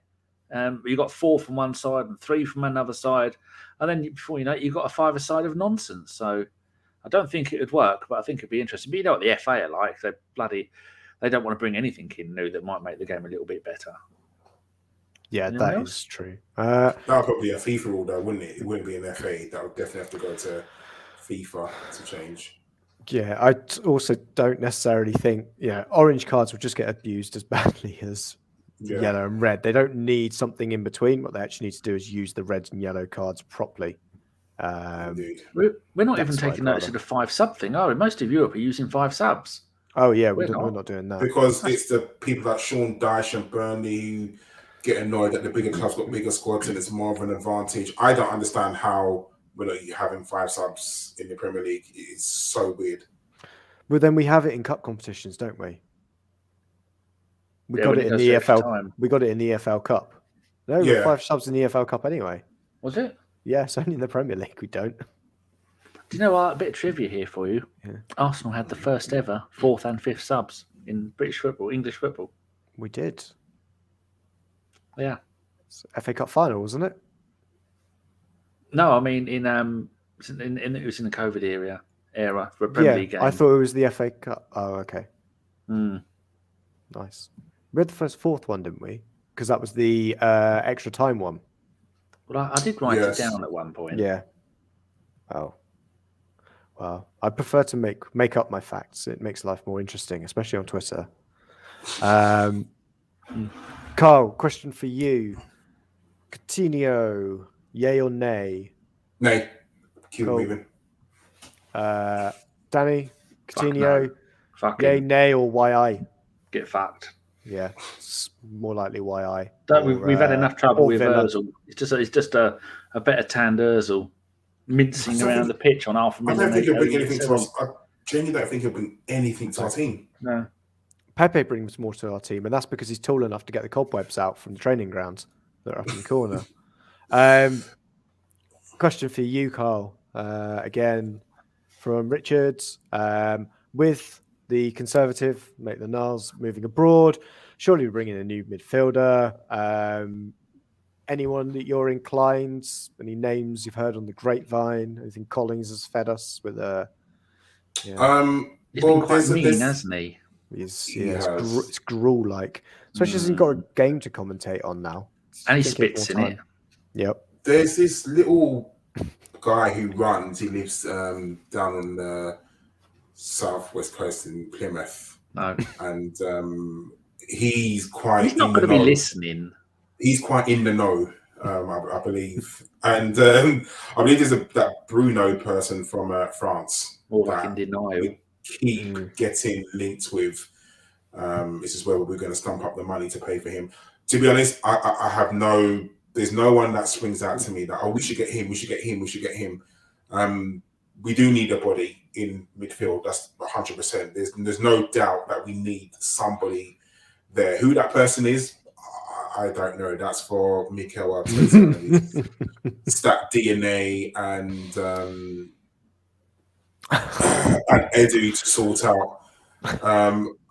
You've got 4 from one side and 3 from another side. And then before you know it, you've got a 5-a-side of nonsense. So I don't think it would work, but I think it'd be interesting. But you know what the FA are like. They don't want to bring anything in new that might make the game a little bit better. Yeah, Anyone that else? is true. That would probably be a FIFA rule, though, wouldn't it? It wouldn't be an FA. That would definitely have to go to FIFA to change. Yeah, I also don't necessarily think, orange cards will just get abused as badly as yellow and red. They don't need something in between. What they actually need to do is use the red and yellow cards properly. We're not even taking notice of the 5-sub thing, are we? Most of Europe are using 5 subs. Oh, yeah, we're not doing that. Because it's the people like Sean Dyche and Burnley who get annoyed that the bigger clubs got bigger squads and it's more of an advantage. I don't understand how we're not having 5 subs in the Premier League. It's so weird. But then we have it in cup competitions, don't we? We Yeah, got when it it in goes the to extra EFL. time. We got it in the EFL Cup. No, we got 5 subs in the EFL Cup anyway. Was it? Yeah, it's only in the Premier League we don't. Do you know what? A bit of trivia here for you. Yeah. Arsenal had the first ever 4th and 5th subs in British football, English football. We did. Yeah. It's FA Cup final, wasn't it? No, I mean it was in the COVID era for a Premier League game. I thought it was the FA Cup. Oh, okay. Mm. Nice. We had the first 4th one, didn't we? Because that was the extra time one. Well, I did write it down at one point. Yeah. Oh. Well, I prefer to make up my facts. It makes life more interesting, especially on Twitter. Karl, question for you. Coutinho, yay or nay? Nay. Keep moving. Danny, Coutinho, Fuck yay, him. nay, or YI? Get fucked. Yeah, it's more likely YI. We've had enough trouble with Villa. Ozil. It's just a better tanned Ozil mincing around the pitch on half a I million. don't think he'll bring anything to us. I genuinely don't think he'll bring anything to our team. No. Pepe brings more to our team, and that's because he's tall enough to get the cobwebs out from the training grounds that are up in the corner. Question for you, Karl. Again, from Richard. With the Conservative, Maitland-Niles moving abroad, surely we're bringing a new midfielder. Anyone that you're inclined? Any names you've heard on the grapevine? Anything Collins has fed us with a? Yeah. He's been quite mean, hasn't he? It's gruel-like. Especially as he's got a game to commentate on now. And he spits in it. Yep. There's this little guy who runs. He lives down on the southwest coast in Plymouth. No. And he's quite. He's not going to be listening. He's quite in the know, I believe. And I believe there's that Bruno person from France. Or like in denial. We keep getting linked with. This is where we're going to stump up the money to pay for him. To be honest, I have there's no one that springs out to me that, we should get him, we should get him, we should get him. We do need a body in midfield. That's 100%. There's no doubt that we need somebody there. Who that person is, I don't know. That's for Mikel Arteta, Stat DNA and Edu to sort out.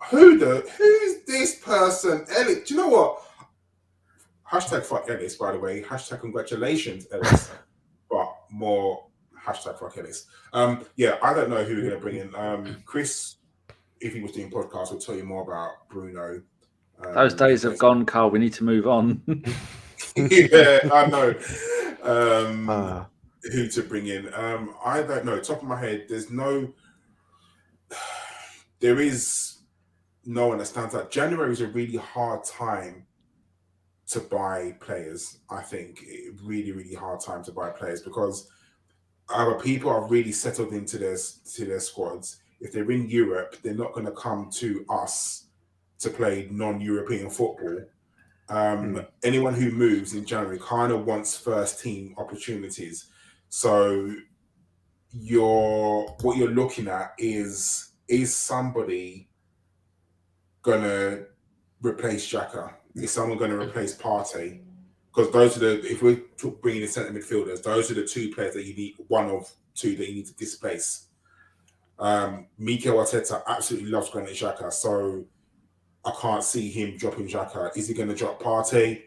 Who's this person? Ellis. Do you know what? Hashtag fuck Ellis, by the way. Hashtag congratulations, Ellis. But more hashtag fuck Ellis. I don't know who we're going to bring in. Chris, if he was doing podcasts, will tell you more about Bruno. Those days have gone, Karl. We need to move on. Yeah, I know. who to bring in. I don't know. Top of my head, there is no one that stands out. January is a really hard time to buy players. I think really, really hard time to buy players because our people are really settled into their squads. If they're in Europe, they're not going to come to us to play non-European football. Anyone who moves in January kind of wants first team opportunities. So what you're looking at is somebody gonna replace Xhaka? Is someone going to replace Partey? Because those are if we're bringing in centre midfielders, those are the two players that you need, one of two that you need to displace. Mikel Arteta absolutely loves Granit Xhaka, so I can't see him dropping Xhaka. Is he going to drop Partey?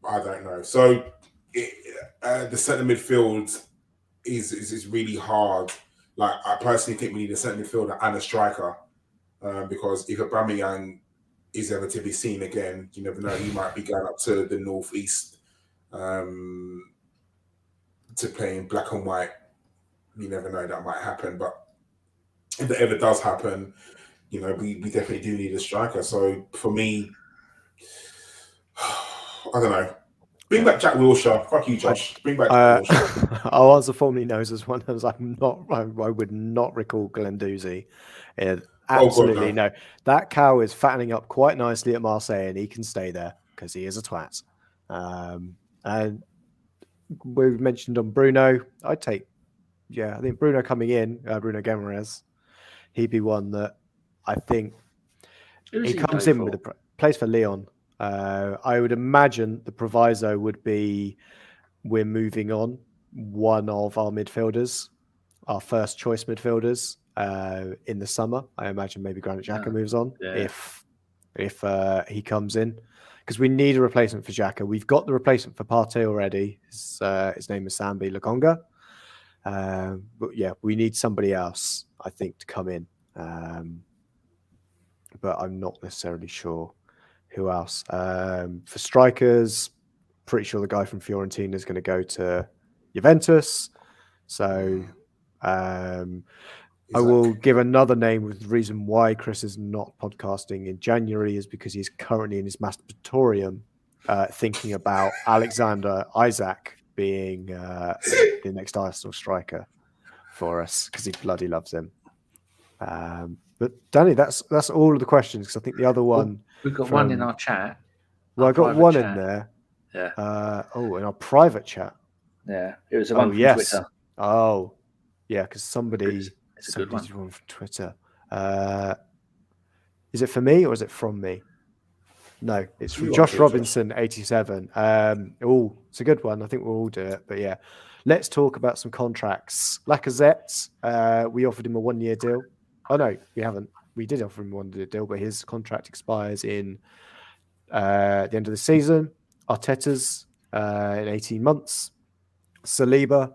I don't know. So the centre midfield is really hard. Like, I personally think we need a centre midfielder and a striker, because if Aubameyang is ever to be seen again, you never know. He might be going up to the northeast to play in black and white. You never know, that might happen. But if that ever does happen, we definitely do need a striker. So for me, I don't know. Bring back Jack Wilshere. Fuck you, Josh. Bring back Jack Wilshere. I'll answer formally knows as one as I would not recall Guendouzi. Absolutely no. That cow is fattening up quite nicely at Marseille, and he can stay there because he is a twat. And we mentioned on Bruno, I think Bruno coming in, Bruno Guimaraes, he'd be one that I think he comes in with a place for Lyon. I would imagine the proviso would be we're moving on one of our midfielders, our first choice midfielders. In the summer, I imagine maybe Granit Xhaka moves on if he comes in, because we need a replacement for Xhaka. We've got the replacement for Partey already. His name is Sambi Lokonga. But yeah, we need somebody else, I think, to come in. But I'm not necessarily sure who else. For strikers, pretty sure the guy from Fiorentina is going to go to Juventus. So I will give another name with the reason why Chris is not podcasting in January is because he's currently in his masturbatorium thinking about Alexander Isak being the next Arsenal striker for us because he bloody loves him. But Danny, that's all of the questions because I think the other one... We've got one in our chat. Well, I got one in there. Yeah. In our private chat. Yeah. It was a one from Twitter. Oh, yeah, because somebody... It's a good one from Twitter. Is it for me or is it from me? No, it's from Josh Robinson, 87. It's a good one. I think we'll all do it. But yeah, let's talk about some contracts. Lacazette, we offered him a 1-year deal. Oh, no, we haven't. We did offer him a 1-year deal, but his contract expires in the end of the season. Arteta's in 18 months. Saliba,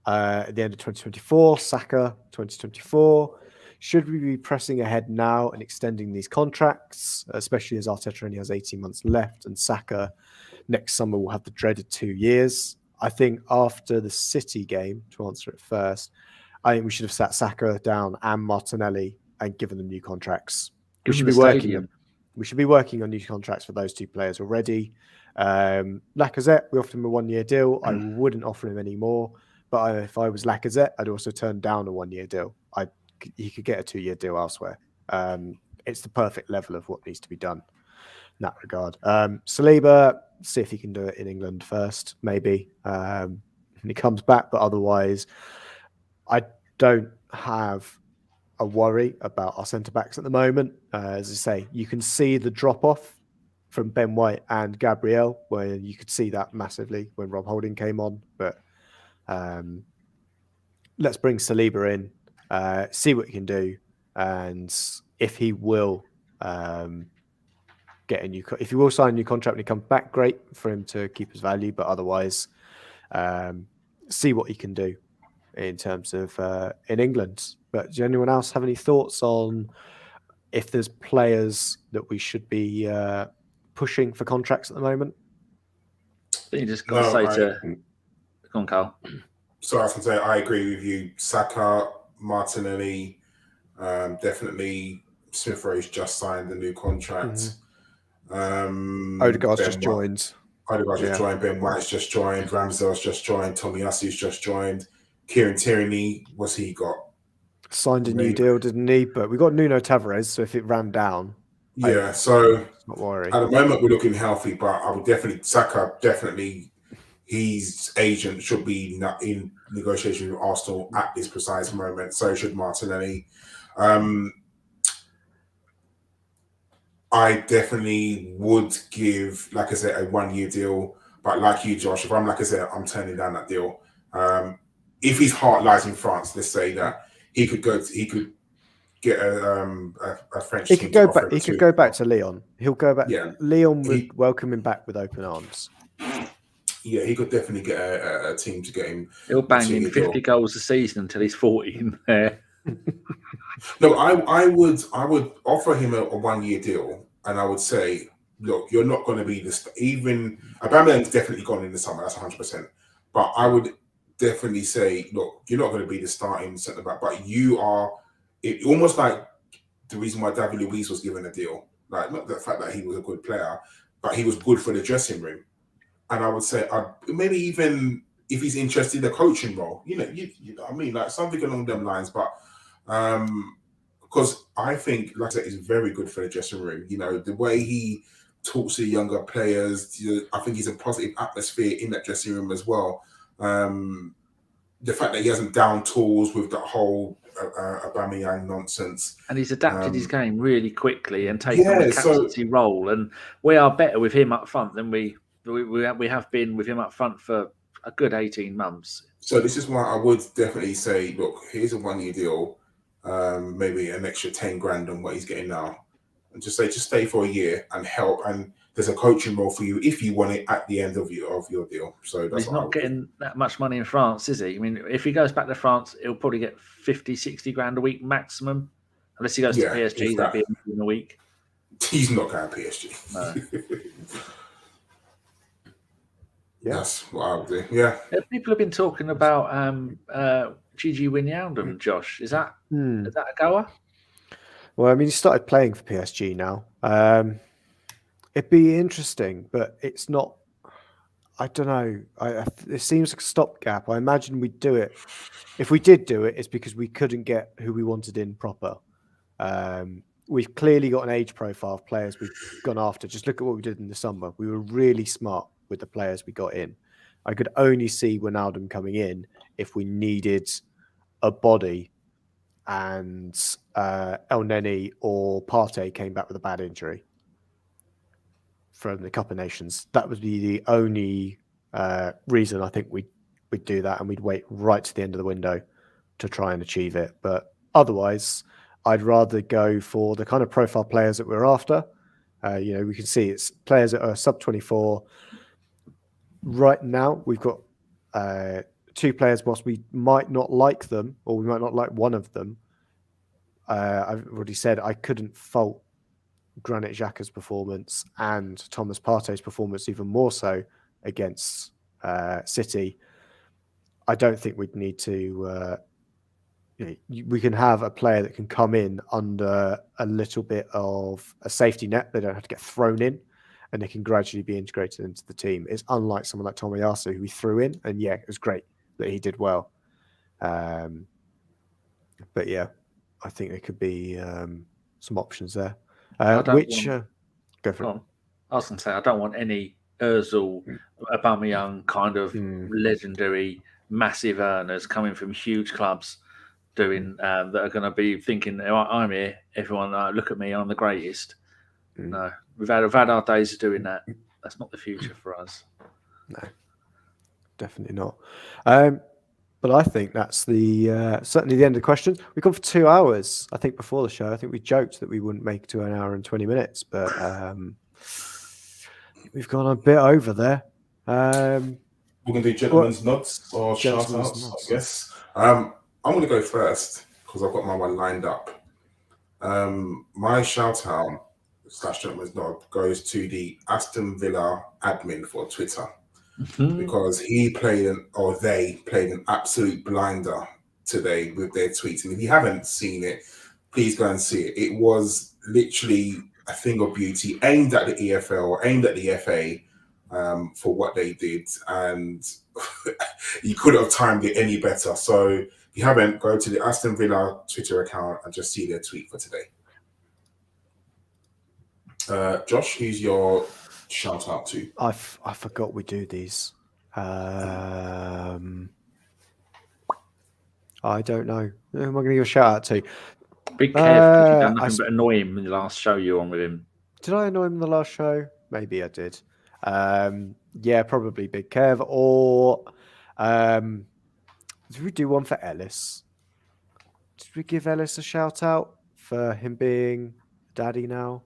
at the end of 2024, Saka 2024. Should we be pressing ahead now and extending these contracts, especially as Arteta only has 18 months left and Saka next summer will have the dreaded 2 years? I think after the City game, to answer it first, I think we should have sat Saka down and Martinelli and given them new contracts. We should be working on new contracts for those two players already. Lacazette, we offered him a 1-year deal. I wouldn't offer him any more. But if I was Lacazette, I'd also turn down a 1-year deal. He could get a 2-year deal elsewhere. It's the perfect level of what needs to be done in that regard. Saliba, see if he can do it in England first, maybe. When he comes back, but otherwise, I don't have a worry about our centre-backs at the moment. As I say, you can see the drop-off from Ben White and Gabriel, where you could see that massively when Rob Holding came on, but let's bring Saliba in, see what he can do, and if he will if he will sign a new contract when he comes back, great for him to keep his value. But otherwise, see what he can do in terms of in England. But does anyone else have any thoughts on if there's players that we should be pushing for contracts at the moment? I think you just got to say to... Go on, Karl. So I was going to say, I agree with you. Saka, Martinelli, definitely. Smith Rowe's just signed a new contract. Odegaard's just joined. Odegaard's just joined. Ben White's just joined. Ramsdale's just joined. Tomiyasu's just joined. Kieran Tierney, what's he got? Signed a new deal, didn't he? But we got Nuno Tavares, so if it ran down, so not worry. At the moment we're looking healthy, but I would definitely Saka his agent should be in negotiation with Arsenal at this precise moment. So should Martinelli. I definitely would give, like I said, a 1-year deal. But like you, Josh, if I'm like I said, I'm turning down that deal. If his heart lies in France, let's say that he could get a French. He could go back. He could go back to Lyon. He'll go back. Yeah, Lyon would welcome him back with open arms. Yeah, he could definitely get a team to get him. He'll bang in 50 goals a season until he's 40 in there. No, I would offer him a 1-year deal, and I would say, look, you're not going to be this. Even Aubameyang's definitely gone in the summer. That's 100%. But I would definitely say, look, you're not going to be the starting centre back, but you are. It almost like the reason why David Luiz was given a deal, like not the fact that he was a good player, but he was good for the dressing room. And I would say, maybe even if he's interested in the coaching role, you know what I mean, like something along them lines. But because I think, like I said, he's very good for the dressing room. You know, the way he talks to the younger players, I think he's a positive atmosphere in that dressing room as well. The fact that he hasn't down tools with that whole Aubameyang nonsense. And he's adapted his game really quickly and taken on a captaincy role. And we are better with him up front than we have been with him up front for a good 18 months. So this is why I would definitely say, look, here's a 1-year deal, maybe an extra 10 grand on what he's getting now. And just stay for a year and help. And there's a coaching role for you if you want it at the end of your deal. So that's he's not getting that much money in France, is he? I mean, if he goes back to France, he'll probably get 50, 60 grand a week maximum. Unless he goes to PSG, that'd be in a week. He's not going to PSG. No. That's what I would do. Yeah. People have been talking about Gigi Wijnaldum, Josh. Is that a goer? Well, I mean, he started playing for PSG now. It'd be interesting, but it's not. I don't know. It seems like a stopgap. I imagine we'd do it. If we did do it, it's because we couldn't get who we wanted in proper. We've clearly got an age profile of players we've gone after. Just look at what we did in the summer. We were really smart with the players we got in. I could only see Wijnaldum coming in if we needed a body and El Neni or Partey came back with a bad injury from the Cup of Nations. That would be the only reason I think we'd do that, and we'd wait right to the end of the window to try and achieve it. But otherwise, I'd rather go for the kind of profile players that we're after. We can see it's players that are sub-24. Right now, we've got 2 players, whilst we might not like them, or we might not like one of them. I've already said I couldn't fault Granit Xhaka's performance and Thomas Partey's performance even more so against City. I don't think we'd need to... we can have a player that can come in under a little bit of a safety net. They don't have to get thrown in, and they can gradually be integrated into the team. It's unlike someone like Tomiyasu, who we threw in, and it was great that he did well. But yeah, I think there could be some options there. Go for it. I was going to say, I don't want any Ozil, Aubameyang kind of legendary, massive earners coming from huge clubs doing that are going to be thinking, oh, I'm here, everyone, look at me, I'm the greatest. No, we've had our days of doing that. That's not the future for us. No, definitely not. But I think that's the certainly the end of the questions. We've gone for 2 hours. I think before the show, I think we joked that we wouldn't make it to 1 hour and 20 minutes, but we've gone a bit over there. We're going to do gentlemen's nods or shout-outs, I guess. I'm going to go first because I've got my one lined up. My shout-out / gentlemen's nod goes to the Aston Villa admin for Twitter. because he played or they played an absolute blinder today with their tweets. And if you haven't seen it, please go and see it. It was literally a thing of beauty, aimed at the EFL, aimed at the FA for what they did. And you couldn't have timed it any better. So if you haven't, go to the Aston Villa Twitter account and just see their tweet for today. Josh, who's your shout out to? I forgot we do these. I don't know. Who am I going to give a shout out to? Big Kev, because you done nothing but annoy him in the last show you were on with him. Did I annoy him in the last show? Maybe I did. Yeah, probably Big Kev. Or did we do one for Ellis? Did we give Ellis a shout out for him being daddy now?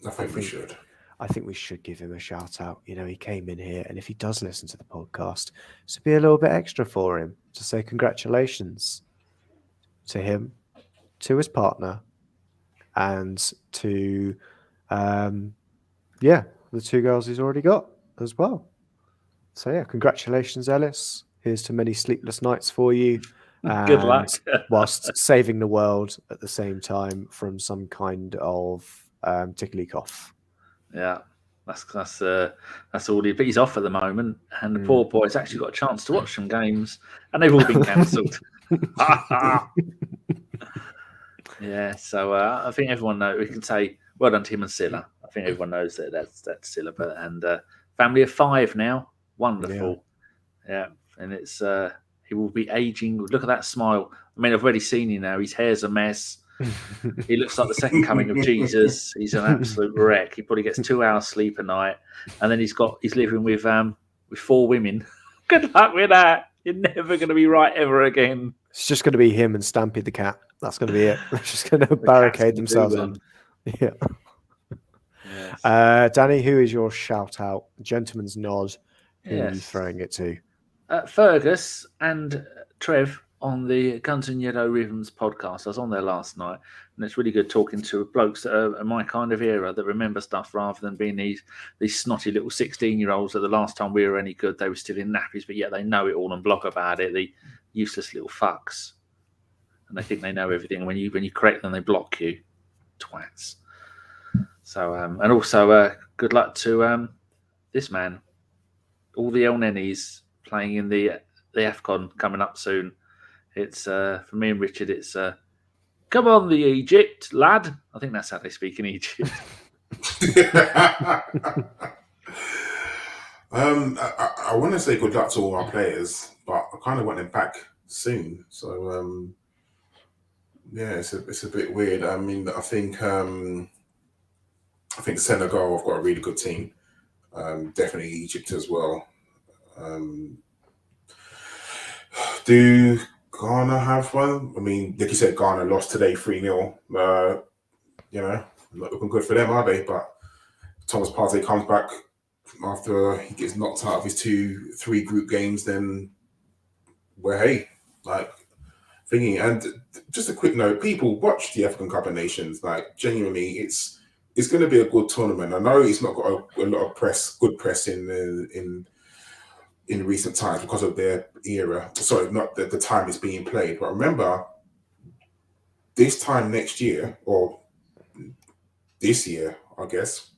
I think we should. I think we should give him a shout out. You know, he came in here, and if he does listen to the podcast, this would be a little bit extra for him to say congratulations to him, to his partner, and to, the two girls he's already got as well. So yeah, congratulations, Ellis. Here's to many sleepless nights for you. Good luck. Whilst saving the world at the same time from some kind of tickly cough. Yeah, that's all. But he's off at the moment, and the poor boy's actually got a chance to watch some games, and they've all been cancelled. Yeah, so I think everyone knows. We can say well done to him and Silla. I think everyone knows that's Silla, and family of 5 now. Wonderful. Yeah, and it's he will be aging. Look at that smile. I mean, I've already seen him now. His hair's a mess. He looks like the second coming of Jesus. He's an absolute wreck. He probably gets 2 hours sleep a night, and then he's living with 4 women. Good luck with that. You're never going to be right ever again. It's just going to be him and Stampy the cat. That's going to be it. They're just going to barricade themselves in. Yeah. Yes. Danny, who is your shout out? Gentleman's nod. Who are you throwing it to? Fergus and Trev on the Guns and Yellow Rhythms podcast. I was on there last night, and it's really good talking to blokes that are my kind of era that remember stuff rather than being these snotty little 16-year-olds that the last time we were any good, they were still in nappies, but yet they know it all and blog about it. The useless little fucks. And they think they know everything. And when you correct them, they block you. Twats. So, and also good luck to this man. All the El Nennies playing in the AFCON coming up soon. It's for me and Richard. It's come on, the Egypt lad. I think that's how they speak in Egypt. I want to say good luck to all our players, but I kind of want them back soon. So it's a bit weird. I mean, I think Senegal have got a really good team. Definitely Egypt as well. Do Ghana have one? I mean, like you said, Ghana lost today 3-0. Not looking good for them, are they? But Thomas Partey comes back after he gets knocked out of his 2-3 group games, then thinking. And just a quick note, people watch the African Cup of Nations. Like, genuinely, it's going to be a good tournament. I know it's not got a lot of good press in recent times because of their era. Sorry, not the time it's being played. But remember, this time next year, or this year, I guess,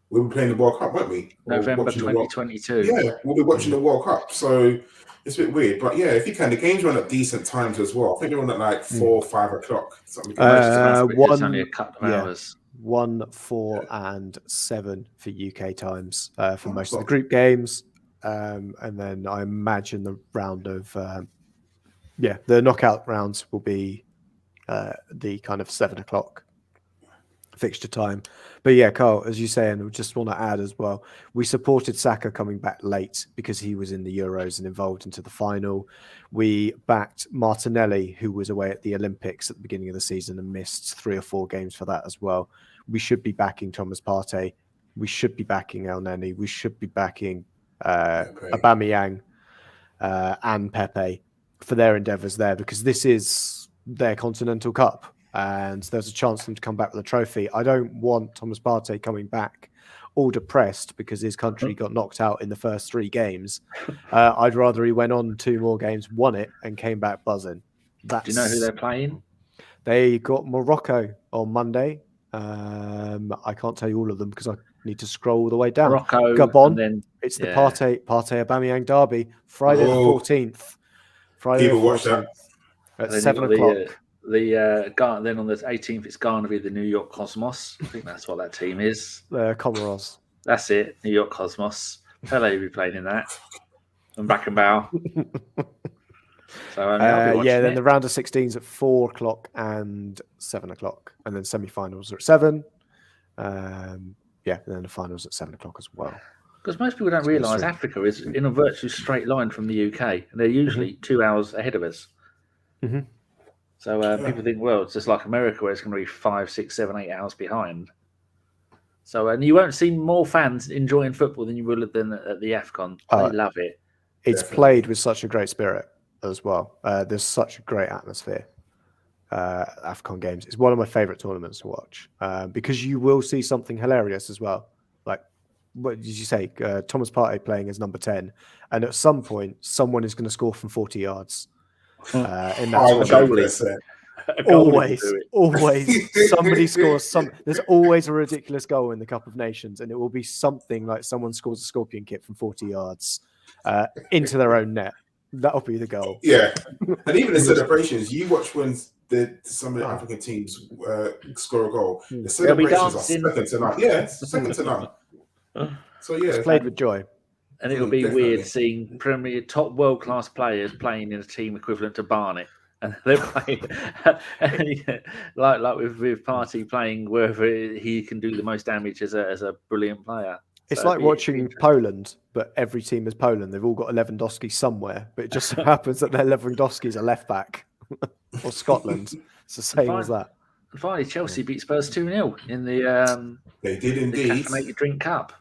we'll be playing the World Cup, won't we? November 2022. Yeah, we'll be watching the World Cup. So it's a bit weird. But yeah, if you can, the games run at decent times as well. I think they're on at like 4 or 5 o'clock. Something it's only a couple of hours. 1, 4, and 7 for UK times for most of the group games. And then I imagine the round of the knockout rounds will be the kind of 7 o'clock fixture time. But yeah, Karl, as you say, and I just want to add as well, we supported Saka coming back late because he was in the Euros and involved into the final. We backed Martinelli, who was away at the Olympics at the beginning of the season and missed 3 or 4 games for that as well. We should be backing Thomas Partey. We should be backing El Neni. We should be backing Aubameyang and Pepe for their endeavours there, because this is their Continental Cup and there's a chance for them to come back with a trophy. I don't want Thomas Partey coming back all depressed because his country got knocked out in the first 3 games. I'd rather he went on 2 more games, won it, and came back buzzing. Do you know who they're playing? They got Morocco on Monday. I can't tell you all of them because I need to scroll all the way down. Morocco, Gabon. and then It's the Partey Aubameyang derby, Friday the 14th. Friday the 14th at 7 o'clock. Then on the 18th, it's going to be the New York Cosmos. I think that's what that team is. Comoros. That's it, New York Cosmos. Pele will be playing in that. And Beckenbauer. So then the round of 16s at 4 o'clock and 7 o'clock, and then semi-finals are at 7. And then the finals at 7 o'clock as well. Because most people don't realise Africa is in a virtually straight line from the UK, and they're usually 2 hours ahead of us. Mm-hmm. So people think, well, it's just like America, where it's going to be 5, 6, 7, 8 hours behind. So, and you won't see more fans enjoying football than you will at the AFCON. They love it. It's played with such a great spirit as well. There's such a great atmosphere. AFCON games. It's one of my favourite tournaments to watch because you will see something hilarious as well. Like, what did you say? Thomas Partey playing as number 10, and at some point, someone is going to score from 40 yards. In that tournament. Always somebody scores there's always a ridiculous goal in the Cup of Nations, and it will be something like someone scores a scorpion kick from 40 yards into their own net. That'll be the goal. Yeah, and even the celebrations, you watch when some of the African teams score a goal. The celebrations are second to none. Yeah, second to none. So yeah, it's played with joy. And it'll be weird seeing top world-class players playing in a team equivalent to Barnet. And they're playing like with Partey playing wherever he can do the most damage as a brilliant player. It's like watching Poland, but every team is Poland. They've all got a Lewandowski somewhere, but it just so happens that their Lewandowski's a left back. Or Scotland. It's the same as that. And finally, Chelsea beat Spurs 2-0 in the they did indeed. The Caffeinated Drink Cup.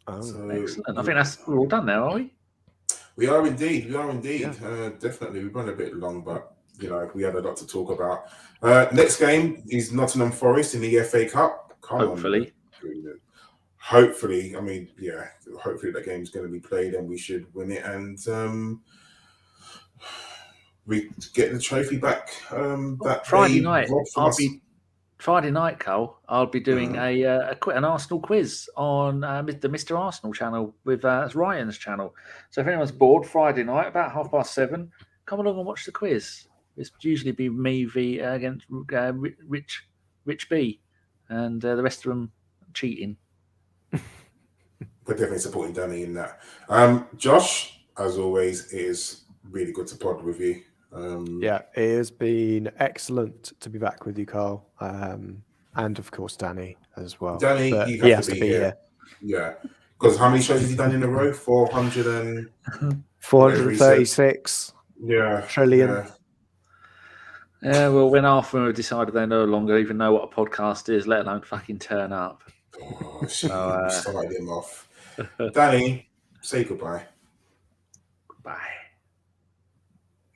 Oh, so, excellent. I think we're all done now, are we? We are indeed. Yeah. Definitely. We've run a bit long, but we had a lot to talk about. Next game is Nottingham Forest in the FA Cup. Hopefully. Hopefully. I mean, hopefully that game's going to be played and we should win it and we get the trophy back. That Friday night. Friday night, Karl. I'll be doing an Arsenal quiz on the Mr. Arsenal channel with Ryan's channel. So if anyone's bored, Friday night about 7:30, come along and watch the quiz. It's usually be me against Rich B, and the rest of them cheating. We're definitely supporting Danny in that. Josh, as always, it is really good to pod with you. It has been excellent to be back with you, Karl, and of course Danny as well. Danny, he has to be here. Yeah, because how many shows has he done in a row? 436. Yeah, trillion. Yeah, well, when half of them have decided they no longer even know what a podcast is, let alone fucking turn up. Oh, started him off. Danny, say goodbye. Goodbye.